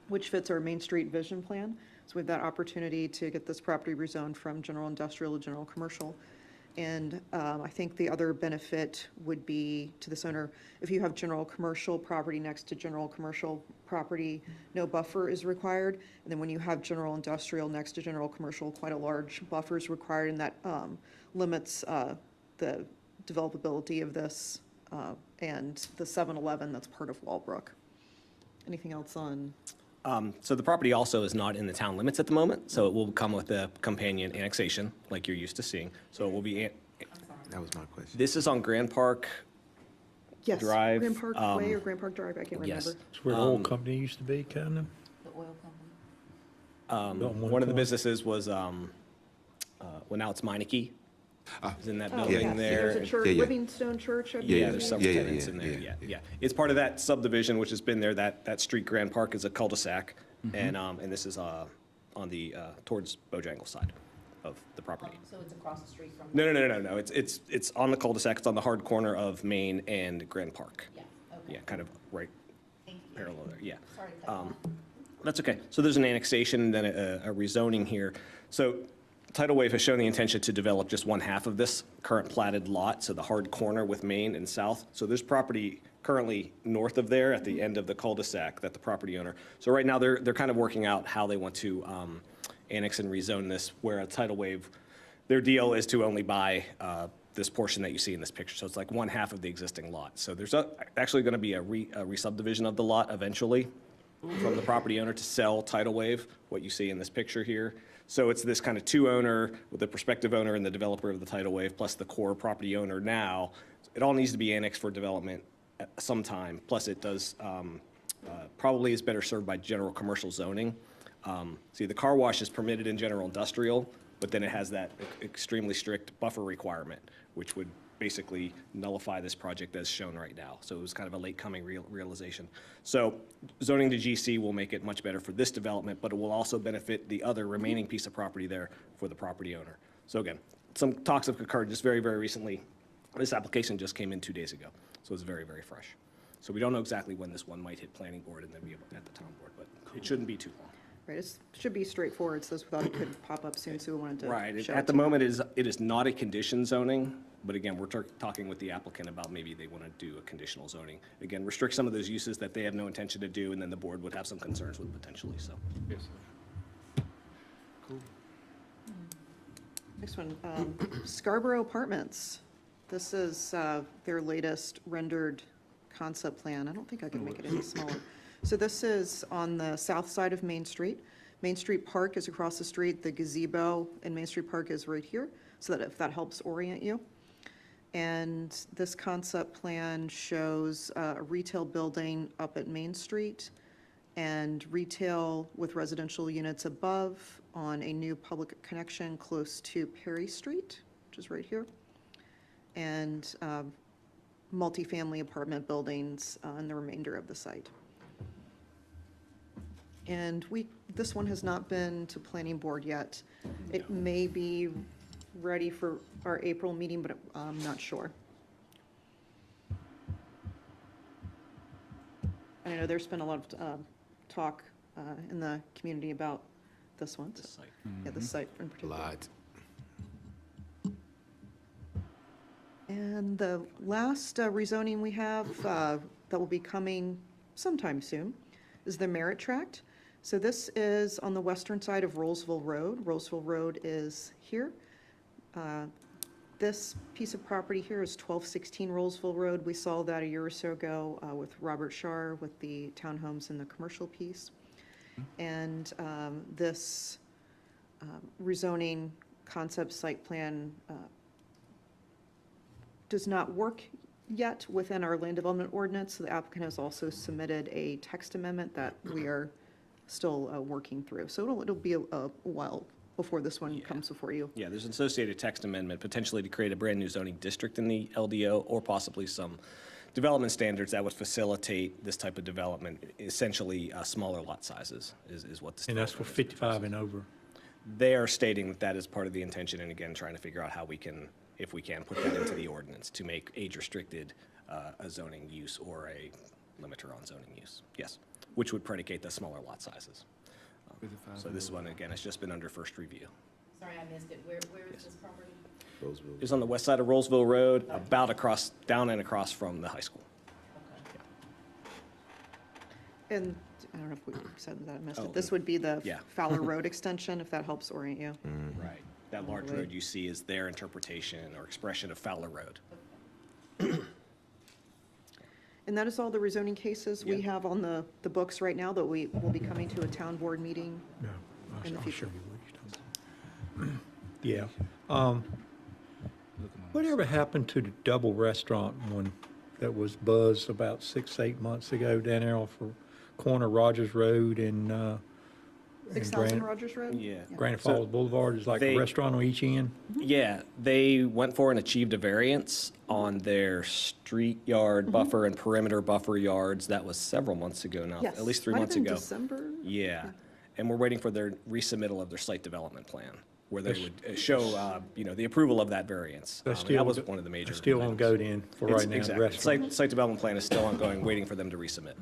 which fits our Main Street vision plan. So we have that opportunity to get this property rezoned from general industrial to general commercial. And I think the other benefit would be to this owner, if you have general commercial property next to general commercial property, no buffer is required. And then when you have general industrial next to general commercial, quite a large buffer is required, and that limits the developability of this and the 7-Eleven that's part of Walbrook. Anything else on? So the property also is not in the town limits at the moment, so it will come with a companion annexation, like you're used to seeing. So it will be. That was my question. This is on Grand Park Yes, Drive. Grand Park Way or Grand Park Drive, I can't remember. Yes. It's where the oil company used to be, kind of? One of the businesses was, well, now it's Meineke. Is in that building Yes, there. There's a church, Livingstone Church, I believe. Yeah, there's several tenants in there, yeah. It's part of that subdivision, which has been there, that street, Grand Park, is a cul-de-sac, and this is on the, towards Bojangles side of the property. So it's across the street from? No, it's on the cul-de-sac, it's on the hard corner of Main and Grand Park. Yeah, okay. Yeah, kind of right parallel there, yeah. Sorry to cut you off. That's okay. So there's an annexation and then a rezoning here. So Tidal Wave has shown the intention to develop just one half of this current platted lot, so the hard corner with Main and South. So there's property currently north of there at the end of the cul-de-sac that the property owner. So right now they're kind of working out how they want to annex and rezone this, where a Tidal Wave, their deal is to only buy this portion that you see in this picture. So it's like one half of the existing lot. So there's actually going to be a re-subdivision of the lot eventually from the property owner to sell Tidal Wave, what you see in this picture here. So it's this kind of two-owner with the prospective owner and the developer of the Tidal Wave plus the core property owner now. It all needs to be annexed for development at some time. Plus it does, probably is better served by general commercial zoning. See, the car wash is permitted in general industrial, but then it has that extremely strict buffer requirement, which would basically nullify this project as shown right now. So it was kind of a late coming realization. So zoning to GC will make it much better for this development, but it will also benefit the other remaining piece of property there for the property owner. So again, some talks have occurred just very, very recently. This application just came in 2 days ago, so it's very, very fresh. So we don't know exactly when this one might hit planning board and then be at the town board, but it shouldn't be too long. Right, it should be straightforward, so this we thought it could pop up soon, so we wanted to Right, show at it the to you. moment, it is not a condition zoning, but again, we're talking with the applicant about maybe they want to do a conditional zoning. Again, restrict some of those uses that they have no intention to do, and then the board would have some concerns with potentially, so. Yes. Next one, Scarborough Apartments. This is their latest rendered concept plan. I don't think I can make it any smaller. So this is on the south side of Main Street. Main Street Park is across the street. The gazebo in Main Street Park is right here, so that if that helps orient you. And this concept plan shows a retail building up at Main Street and retail with residential units above on a new public connection close to Perry Street, which is right here. And multifamily apartment buildings in the remainder of the site. And this one has not been to planning board yet. It may be ready for our April meeting, but I'm not sure. I know there's been a lot of talk in the community about this one. This site. Yeah, the site in particular. Lot. And the last rezoning we have that will be coming sometime soon is the Merritt Tract. So this is on the western side of Rolesville Road. Rolesville Road is here. This piece of property here is 1216 Rolesville Road. We saw that a year or so ago with Robert Shar with the townhomes and the commercial piece. And this rezoning concept site plan does not work yet within our land development ordinance. The applicant has also submitted a text amendment that we are still working through. So it'll be a while before this one comes before you. Yeah, there's an associated text amendment potentially to create a brand-new zoning district in the LDO or possibly some development standards that would facilitate this type of development, essentially smaller lot sizes is what this. And that's for 55 and over. They are stating that that is part of the intention, and again, trying to figure out how we can, if we can, put that into the ordinance to make age-restricted a zoning use or a limiter on zoning use. Yes, which would predicate the smaller lot sizes. So this one, again, has just been under first review. Sorry, I missed it. Where is this property? It's on the west side of Rolesville Road, about across, down and across from the high school. And I don't know if we said that, I missed Oh, it. This would be the yeah. Fowler Road extension, if that helps orient you. Right. That large road you see is their interpretation or expression of Fowler Road. And that is all the rezoning cases we Yeah. have on the books right now that we will be coming to a town board meeting Yeah, in the I'll future. show you what you're talking about. Yeah. Whatever happened to the double restaurant one that was buzzed about 6-8 months ago down there off of corner Rogers Road and 6,000 Rogers Road? Yeah. Granite So Falls Boulevard is like they- a restaurant on each end? Yeah, they went for and achieved a variance on their street yard buffer and perimeter buffer yards. That was several months ago now, Yes. at least 3 Might have months been ago. December? Yeah, and we're waiting for their resubmittal of their site development plan, where they would show, the approval of that variance. That's And still- that was one of the major. that's still on items. go then for It's- right now, the Exactly. restaurant. Site development plan is still ongoing, waiting for them to resubmit.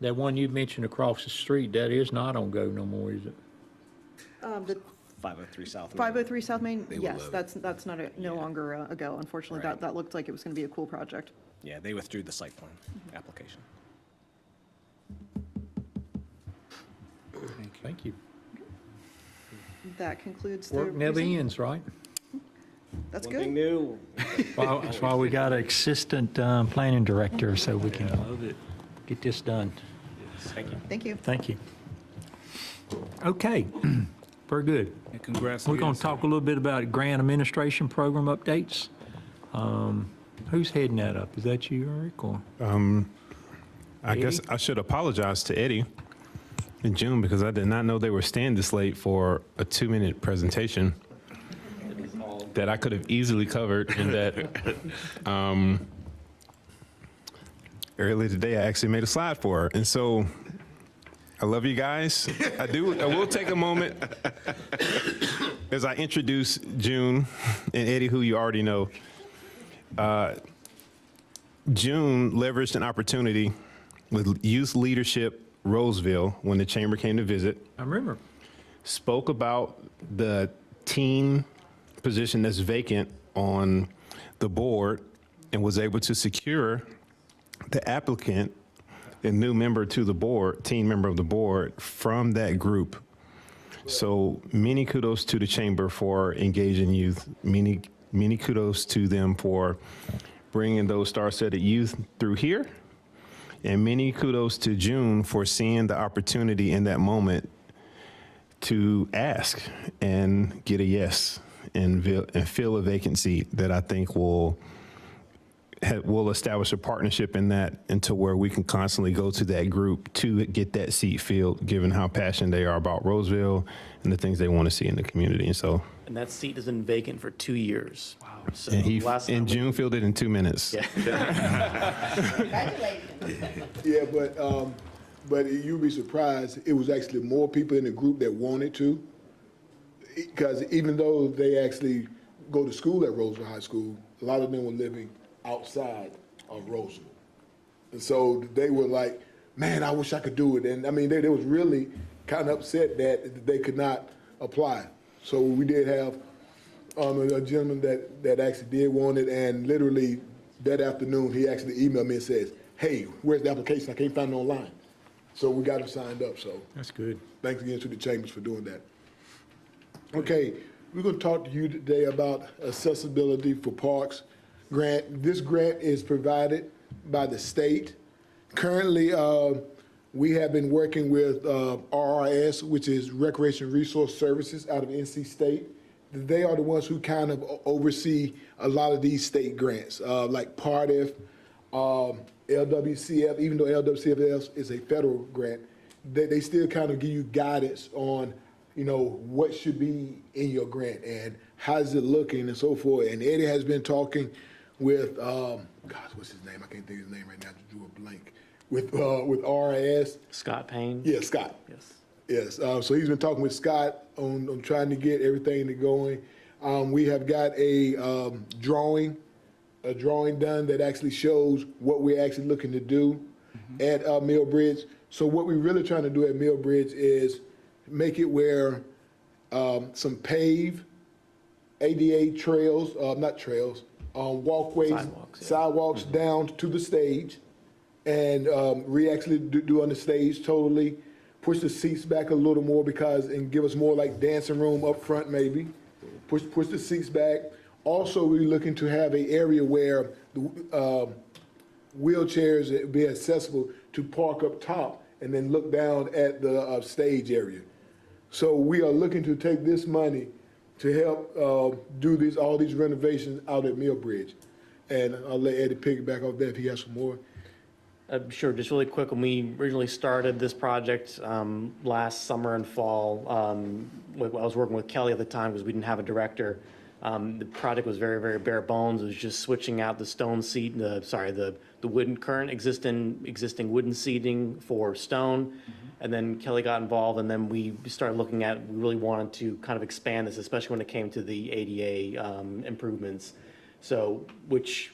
That one you mentioned across the street, that is not on Go no more, is it? The 503 South. Main. 503 South Main, They would yes, love that's not, no longer a go, unfortunately. Right. That looked like it was going to be a cool project. Yeah, they withdrew the site plan application. Thank you. That concludes the. Work never present- ends, right? That's One thing good. new. Well, that's why we got an assistant planning director, so we can get this done. Thank you. Thank you. Thank you. Okay, very good. And congrats. We're going to talk a little bit about grant administration program updates. Who's heading that up? Is that you, Eric, or? I guess I should apologize to Eddie in June because I did not know they were staying this late for a 2-minute presentation that I could have easily covered, and that earlier today I actually made a slide for her. And so I love you guys. I will take a moment as I introduce June and Eddie, who you already know. June leveraged an opportunity with Youth Leadership Rolesville when the chamber came to visit. I remember. Spoke about the teen position that's vacant on the board and was able to secure the applicant, a new member to the board, teen member of the board from that group. So many kudos to the chamber for engaging youth. Many kudos to them for bringing those star-studded youth through here. And many kudos to June for seeing the opportunity in that moment to ask and get a yes and fill a vacancy that I think will establish a partnership in that, into where we can constantly go to that group to get that seat filled, given how passionate they are about Rolesville and the things they want to see in the community. And so, And that seat has been vacant for 2 years. Wow. So and June filled it in 2 minutes. Yeah. Yeah, but you'd be surprised, it was actually more people in the group that wanted to. Because even though they actually go to school at Rolesville High School, a lot of them were living outside of Rolesville. And so they were like, man, I wish I could do it. And I mean, they was really kind of upset that they could not apply. So we did have a gentleman that actually did want it, and literally that afternoon, he actually emailed me and says, hey, where's the application? I can't find it online. So we got him signed up, so. That's good. Thanks again to the chambers for doing that. Okay, we're gonna talk to you today about accessibility for parks grant. This grant is provided by the state. Currently, we have been working with RRS, which is Recreation Resource Services out of NC State. They are the ones who kind of oversee a lot of these state grants, like PARTIF, LWCF, even though LWCF is a federal grant, they still kind of give you guidance on, what should be in your grant and how's it looking and so forth. And Eddie has been talking with, what's his name? I can't think of his name right now. I drew a blank. With RIS. Scott Payne? Yeah, Scott. Yes. Yes, so he's been talking with Scott on trying to get everything going. We have got a drawing done that actually shows what we're actually looking to do at Millbridge. So what we're really trying to do at Millbridge is make it where some paved ADA trails, not trails, walkways, sidewalks down to the stage, and we actually do on the stage totally. Push the seats back a little more and give us more like dancing room up front maybe. Push the seats back. Also, we're looking to have an area where the wheelchairs be accessible to park up top and then look down at the stage area. So we are looking to take this money to help do all these renovations out at Millbridge. And I'll let Eddie piggyback off that if he has some more. Sure, just really quick, when we originally started this project last summer and fall, I was working with Kelly at the time because we didn't have a director. The project was very, very bare bones. It was just switching out the stone seat, the wooden current existing wooden seating for stone. And then Kelly got involved, and then we started looking at, we really wanted to kind of expand this, especially when it came to the ADA improvements. So, which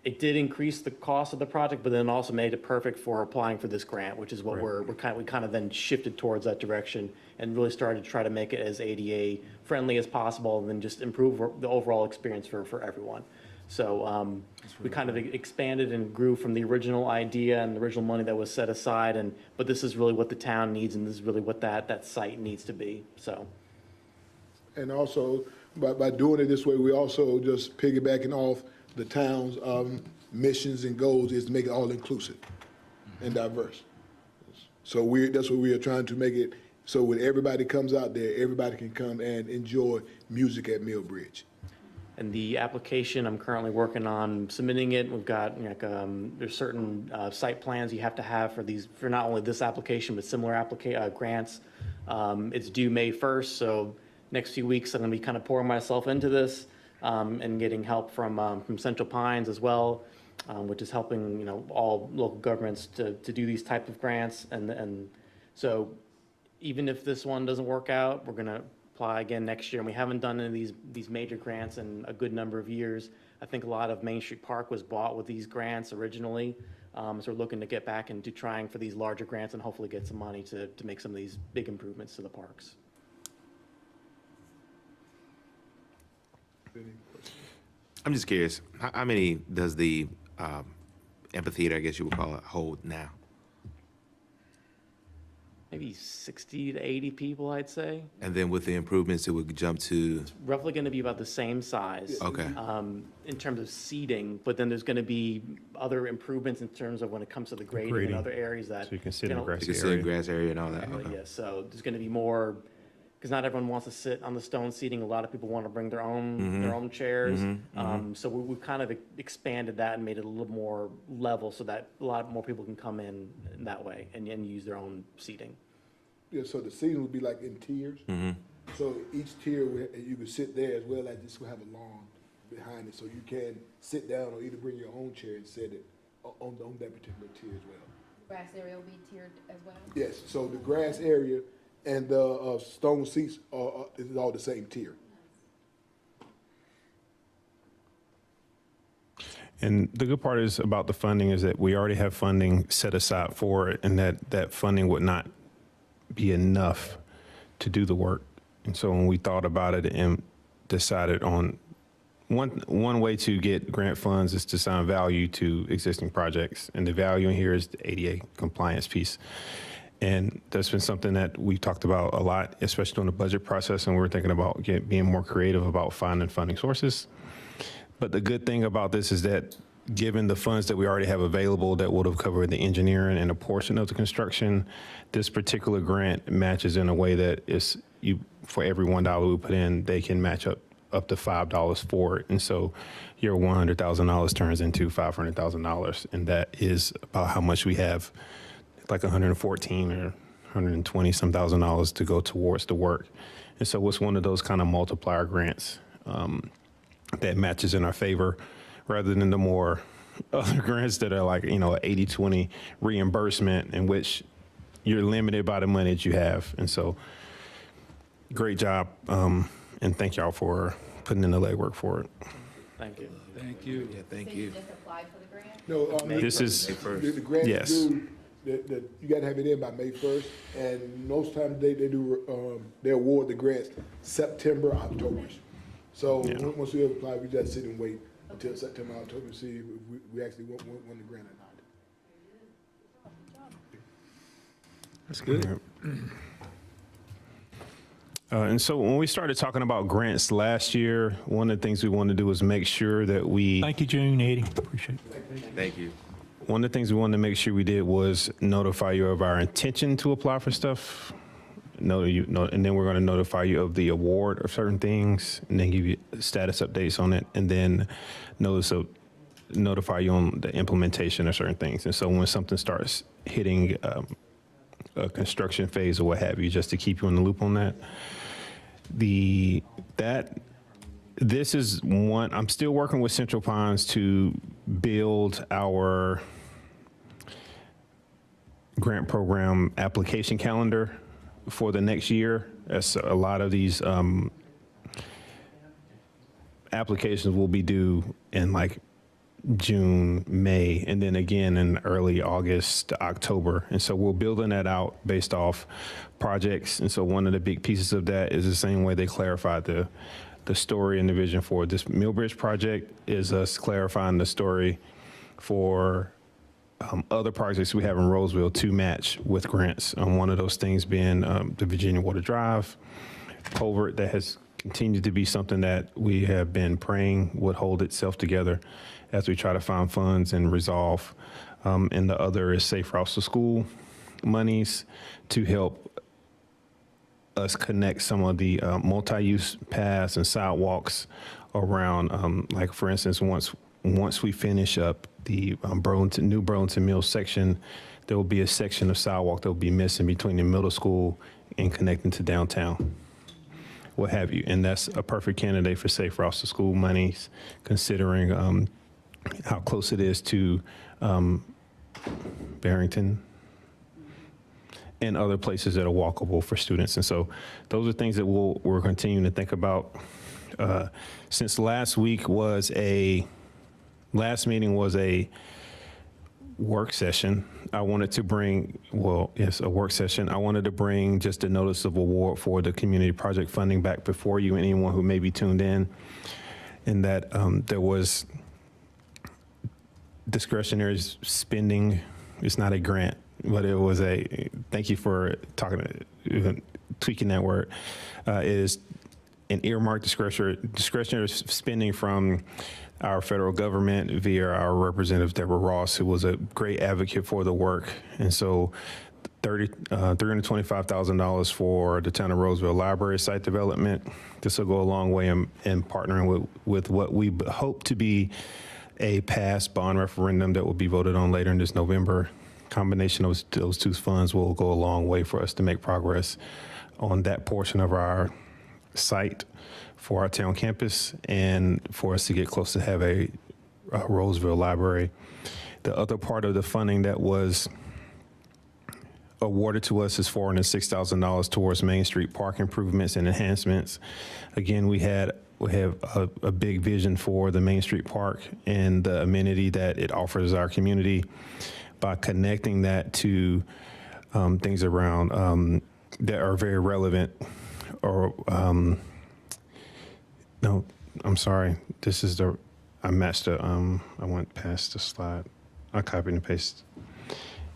It did increase the cost of the project, but then also made it perfect for applying for this grant, which is what we kind of then shifted towards that direction and really started to try to make it as ADA friendly as possible and then just improve the overall experience for everyone. So we kind of expanded and grew from the original idea and the original money that was set aside, but this is really what the town needs, and this is really what that site needs to be, so. And also, by doing it this way, we also just piggybacking off the town's missions and goals is to make it all inclusive and diverse. So that's what we are trying to make it, so when everybody comes out there, everybody can come and enjoy music at Millbridge. And the application, I'm currently working on submitting it. We've got, there's certain site plans you have to have for not only this application, but similar grants. It's due May 1st, so next few weeks I'm gonna be kind of pouring myself into this and getting help from Central Pines as well, which is helping, all local governments to do these type of grants. And so even if this one doesn't work out, we're gonna apply again next year, and we haven't done any of these major grants in a good number of years. I think a lot of Main Street Park was bought with these grants originally, so we're looking to get back into trying for these larger grants and hopefully get some money to make some of these big improvements to the parks. I'm just curious, how many does the amphitheater, I guess you would call it, hold now? Maybe 60 to 80 people, I'd say. And then with the improvements, it would jump to? Roughly going to be about the same size. Okay. In terms of seating, but then there's going to be other improvements in terms of when it comes to the grading and other areas that. So you can sit in the grass You can sit in grass area and all that, Exactly, okay. yeah, so there's going to be more, because not everyone wants to sit on the stone seating. A lot of people want to bring their own chairs. So we've kind of expanded that and made it a little more level so that a lot more people can come in that way and use their own seating. Yeah, so the seating would be like in tiers. So each tier, you could sit there as well as this will have a lawn behind it. So you can sit down or either bring your own chair and set it on that particular tier as well. Grass area will be tiered as well? Yes, so the grass area and the stone seats is all the same tier. And the good part is about the funding is that we already have funding set aside for it, and that funding would not be enough to do the work. And so when we thought about it and decided on one way to get grant funds is to assign value to existing projects. And the value in here is the ADA compliance piece. And that's been something that we've talked about a lot, especially during the budget process. And we're thinking about being more creative about finding funding sources. But the good thing about this is that given the funds that we already have available that would have covered the engineering and a portion of the construction, this particular grant matches in a way that is for every $1 we put in, they can match up to $5 for it. And so your $100,000 turns into $500,000. And that is about how much we have, like 114 or 120 some $1,000 to go towards the work. And so it's one of those kind of multiplier grants that matches in our favor, rather than the more other grants that are like, 80-20 reimbursement in which you're limited by the money that you have. And so great job. And thank y'all for putting in the legwork for it. Thank you. Thank you. Yeah, thank you. Just applied for the grant? No, This is, the grant yes. is due, you gotta have it in by May 1st, and most times they award the grants September, October. So once we apply, we just sit and wait until September, October to see if we actually won the grant or not. That's good. And so when we started talking about grants last year, one of the things we wanted to do was make sure that we. Thank you, June, Eddie. Appreciate it. Thank you. One of the things we wanted to make sure we did was notify you of our intention to apply for stuff. And then we're going to notify you of the award of certain things, and then give you status updates on it, and then notify you on the implementation of certain things. And so when something starts hitting a construction phase or what have you, just to keep you in the loop on that. This is one, I'm still working with Central Pines to build our grant program application calendar for the next year. As a lot of these applications will be due in like June, May, and then again in early August to October. And so we're building that out based off projects. And so one of the big pieces of that is the same way they clarified the story and the vision for this Millbridge project is us clarifying the story for other projects we have in Rolesville to match with grants. One of those things being the Virginia Water Drive culvert that has continued to be something that we have been praying would hold itself together as we try to find funds and resolve. And the other is Safe Routes to School monies to help us connect some of the multi-use paths and sidewalks around, like for instance, once we finish up the new Burlington Mills section, there will be a section of sidewalk that will be missing between the middle school and connecting to downtown, what have you. And that's a perfect candidate for Safe Routes to School monies, considering how close it is to Barrington and other places that are walkable for students. And so those are things that we're continuing to think about. Since last meeting was a work session, I wanted to bring, a work session. I wanted to bring just a notice of award for the community project funding back before you, anyone who may be tuned in, and that there was discretionary spending. It's not a grant, but it was thank you for tweaking that word, is an earmarked discretionary spending from our federal government via our representative, Deborah Ross, who was a great advocate for the work. And so $325,000 for the town of Rolesville library site development. This will go a long way in partnering with what we hope to be a passed bond referendum that will be voted on later in this November. Combination of those two funds will go a long way for us to make progress on that portion of our site for our town campus and for us to get close to have a Rolesville library. The other part of the funding that was awarded to us is $406,000 towards Main Street park improvements and enhancements. Again, we have a big vision for the Main Street Park and the amenity that it offers our community by connecting that to things around that are very relevant or no, I'm sorry. This is I matched I went past the slide. I copied and pasted.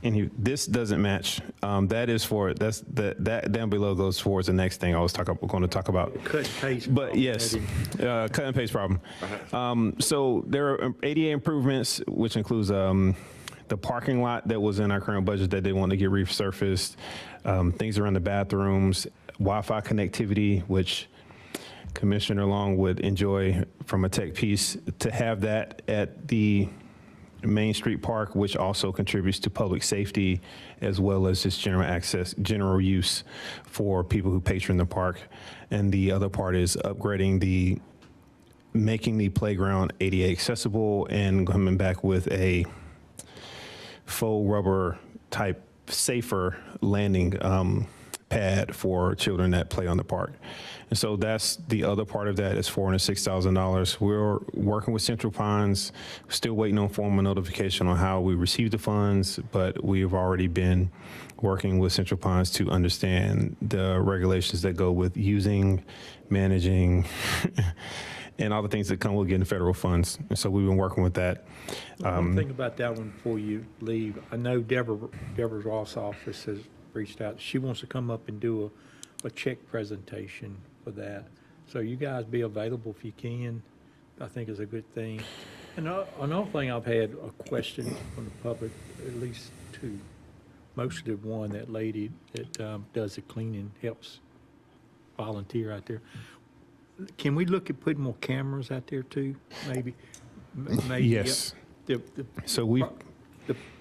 Anyway, this doesn't match. That is that down below goes towards the next thing I was going to talk about. Cut and paste. But yes, cut and paste problem. So there are ADA improvements, which includes the parking lot that was in our current budget that they want to get resurfaced, things around the bathrooms, Wi-Fi connectivity, which Commissioner Long would enjoy from a tech piece, to have that at the Main Street Park, which also contributes to public safety as well as just general access, general use for people who patron the park. And the other part is making the playground ADA accessible and coming back with a faux rubber type safer landing pad for children that play on the park. And so that's the other part of that is $406,000. We're working with Central Pines, still waiting on formal notification on how we receive the funds, but we've already been working with Central Pines to understand the regulations that go with using, managing, and all the things that come with getting federal funds. And so we've been working with that. One thing about that one before you leave, I know Deborah Ross' office has reached out. She wants to come up and do a check presentation for that. So you guys be available if you can. I think is a good thing. And another thing, I've had a question from the public, at least two. Mostly one, that lady that does the cleaning, helps volunteer out there. Can we look at putting more cameras out there too, maybe? Yes. The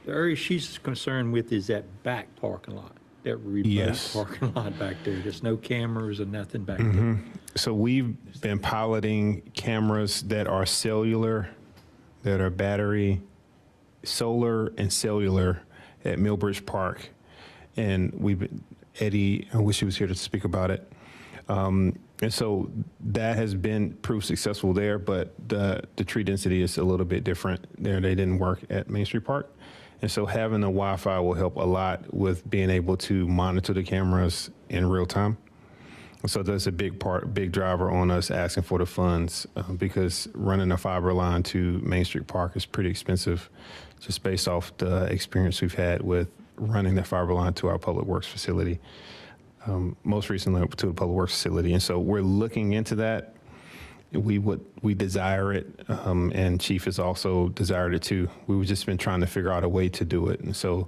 area she's concerned with is that back parking lot, that remote parking lot back there. There's no cameras or nothing back there. So we've been piloting cameras that are cellular, that are battery, solar and cellular at Millbridge Park. And Eddie, I wish he was here to speak about it. And so that has been proved successful there, but the tree density is a little bit different there. They didn't work at Main Street Park. And so having the Wi-Fi will help a lot with being able to monitor the cameras in real time. And so that's a big driver on us asking for the funds because running a fiber line to Main Street Park is pretty expensive just based off the experience we've had with running the fiber line to our public works facility. Most recently to the public works facility. And so we're looking into that. We desire it, and Chief has also desired it too. We've just been trying to figure out a way to do it. And so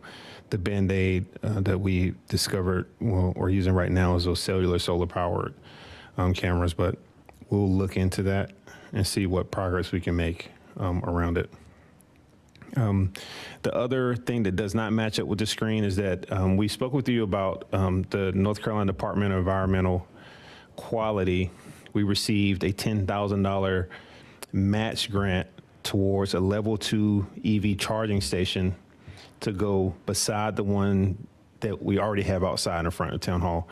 the Band-Aid that we discovered, well, we're using right now is those cellular solar powered cameras, but we'll look into that and see what progress we can make around it. The other thing that does not match up with the screen is that we spoke with you about the North Carolina Department of Environmental Quality. We received a $10,000 match grant towards a level 2 EV charging station to go beside the one that we already have outside in front of Town Hall.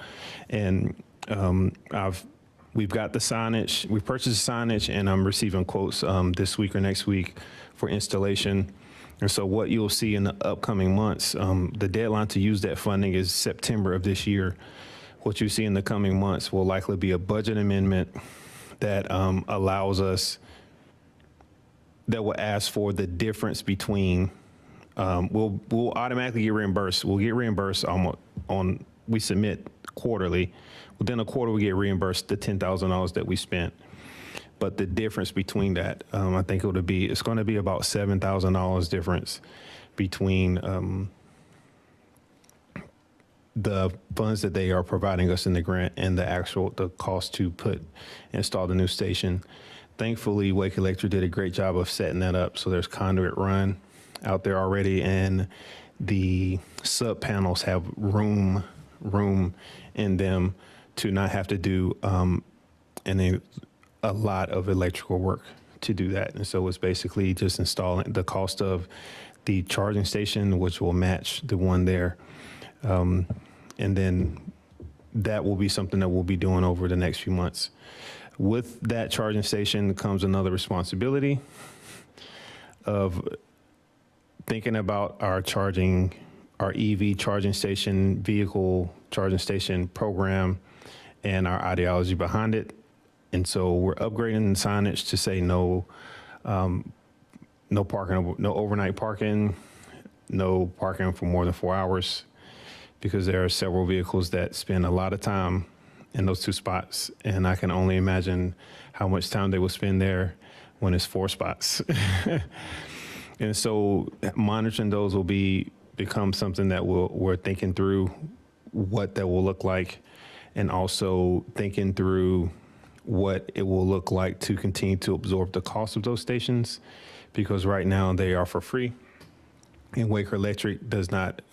And we've got the signage, we've purchased the signage, and I'm receiving quotes this week or next week for installation. And so what you'll see in the upcoming months, the deadline to use that funding is September of this year. What you see in the coming months will likely be a budget amendment that allows us, that will ask for the difference between, we'll automatically get reimbursed. We'll get reimbursed we submit quarterly. Within a quarter, we get reimbursed the $10,000 that we spent. But the difference between that, I think it's going to be about $7,000 difference between the funds that they are providing us in the grant and the cost to install the new station. Thankfully, Wake Electric did a great job of setting that up. So there's conduit run out there already, and the sub panels have room in them to not have to do a lot of electrical work to do that. And so it's basically just installing the cost of the charging station, which will match the one there. And then that will be something that we'll be doing over the next few months. With that charging station comes another responsibility of thinking about our EV charging station, vehicle charging station program, and our ideology behind it. And so we're upgrading the signage to say no parking, no overnight parking, no parking for more than 4 hours, because there are several vehicles that spend a lot of time in those 2 spots. And I can only imagine how much time they will spend there when it's 4 spots. And so monitoring those will become something that we're thinking through what that will look like, and also thinking through what it will look like to continue to absorb the cost of those stations, because right now they are for free. And Wake Electric does not,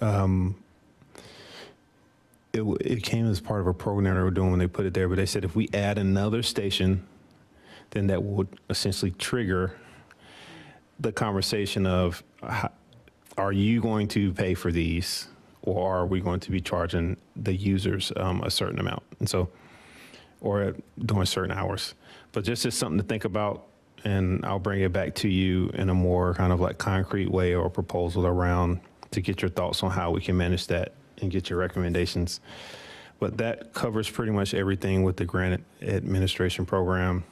it came as part of a program they were doing when they put it there, but they said if we add another station, then that would essentially trigger the conversation of, are you going to pay for these, or are we going to be charging the users a certain amount? And so, or during certain hours. But just as something to think about, and I'll bring it back to you in a more kind of like concrete way or proposal around to get your thoughts on how we can manage that and get your recommendations. But that covers pretty much everything with the grant administration program.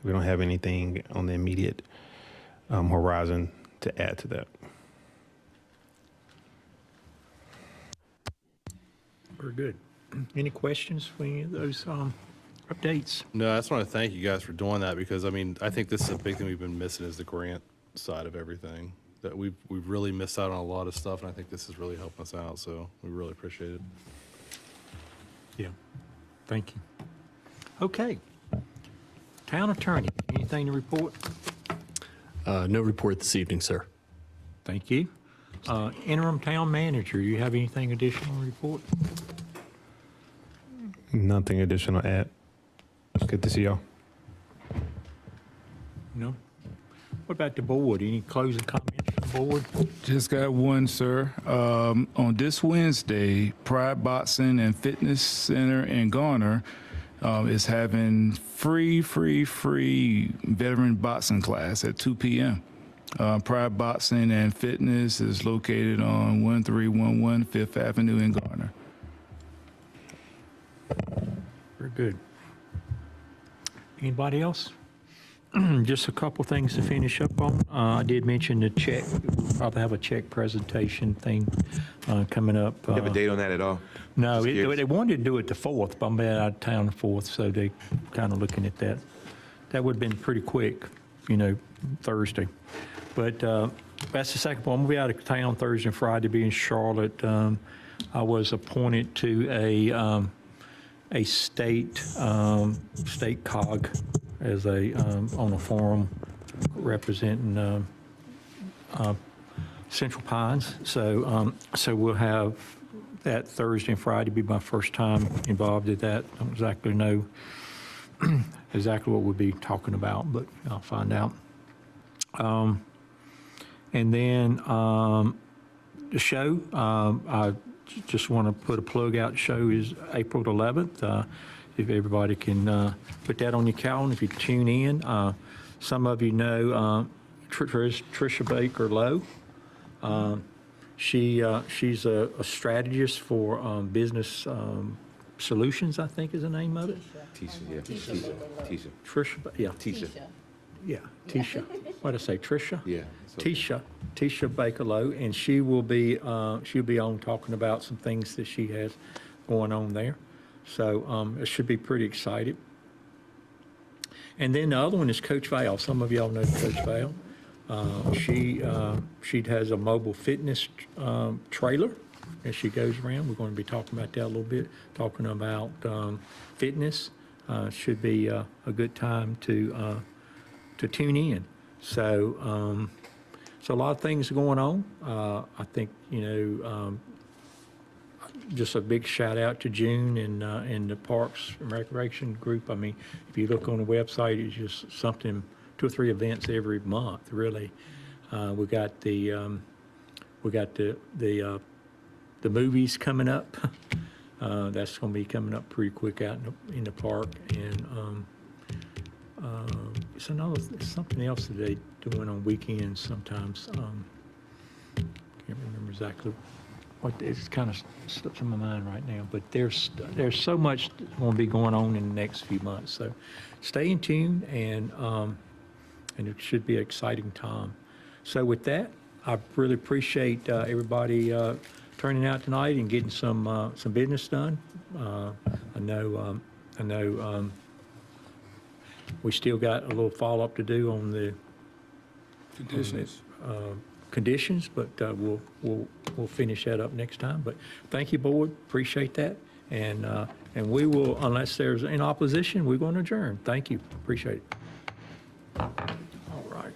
We don't have anything on the immediate horizon to add to that. Very good. Any questions for any of those updates? No, I just want to thank you guys for doing that, because I think this is a big thing we've been missing, is the grant side of everything. That we've really missed out on a lot of stuff, and I think this is really helping us out. So we really appreciate it. Yeah, thank you. Okay. Town attorney, anything to report? No report this evening, sir. Thank you. Interim town manager, you have anything additional to report? Nothing additional to add. It's good to see y'all. No? What about the board? Any closing comments from the board? Just got one, sir. On this Wednesday, Pride Boxing and Fitness Center in Garner is having free veteran boxing class at 2 p.m. Pride Boxing and Fitness is located on 1311 Fifth Avenue in Garner. Very good. Anybody else? Just a couple things to finish up on. I did mention the check. We'll probably have a check presentation thing coming up. You have a date on that at all? No, Just curious. they wanted to do it the 4th, but I'm out of town the 4th, so they kind of looking at that. That would have been pretty quick, Thursday. But that's the second one. I'm going to be out of town Thursday and Friday, be in Charlotte. I was appointed to a state cog as on a forum representing Central Pines. So we'll have that Thursday and Friday be my first time involved in that. I don't exactly know exactly what we'll be talking about, but I'll find out. And then the show, I just want to put a plug out. The show is April 11th. If everybody can put that on your calendar, if you tune in. Some of you know Tricia Baker Lowe. She's a strategist for business solutions, I think is the name of it. Tisha. Tricia, yeah. Tisha. Yeah, Tisha. What did I say, Tricia? Yeah. Tisha Baker Lowe, and she'll be on talking about some things that she has going on there. So it should be pretty exciting. And then the other one is Coach Val. Some of y'all know Coach Val. She has a mobile fitness trailer as she goes around. We're going to be talking about that a little bit, talking about fitness. Should be a good time to tune in. So a lot of things going on. I think, just a big shout out to June and the Parks and Recreation group. I mean, if you look on the website, it's just something, 2 or 3 events every month, really. We got the movies coming up. That's going to be coming up pretty quick out in the park. And it's something else that they doing on weekends sometimes. Can't remember exactly what it's kind of slips in my mind right now. But there's so much going to be going on in the next few months. So stay in tune, and it should be an exciting time. So with that, I really appreciate everybody turning out tonight and getting some business done. I know we still got a little follow-up to do on the conditions, but we'll finish that up next time. But thank you, board. Appreciate that. And we will, unless there's any opposition, we're going to adjourn. Thank you. Appreciate it. All right.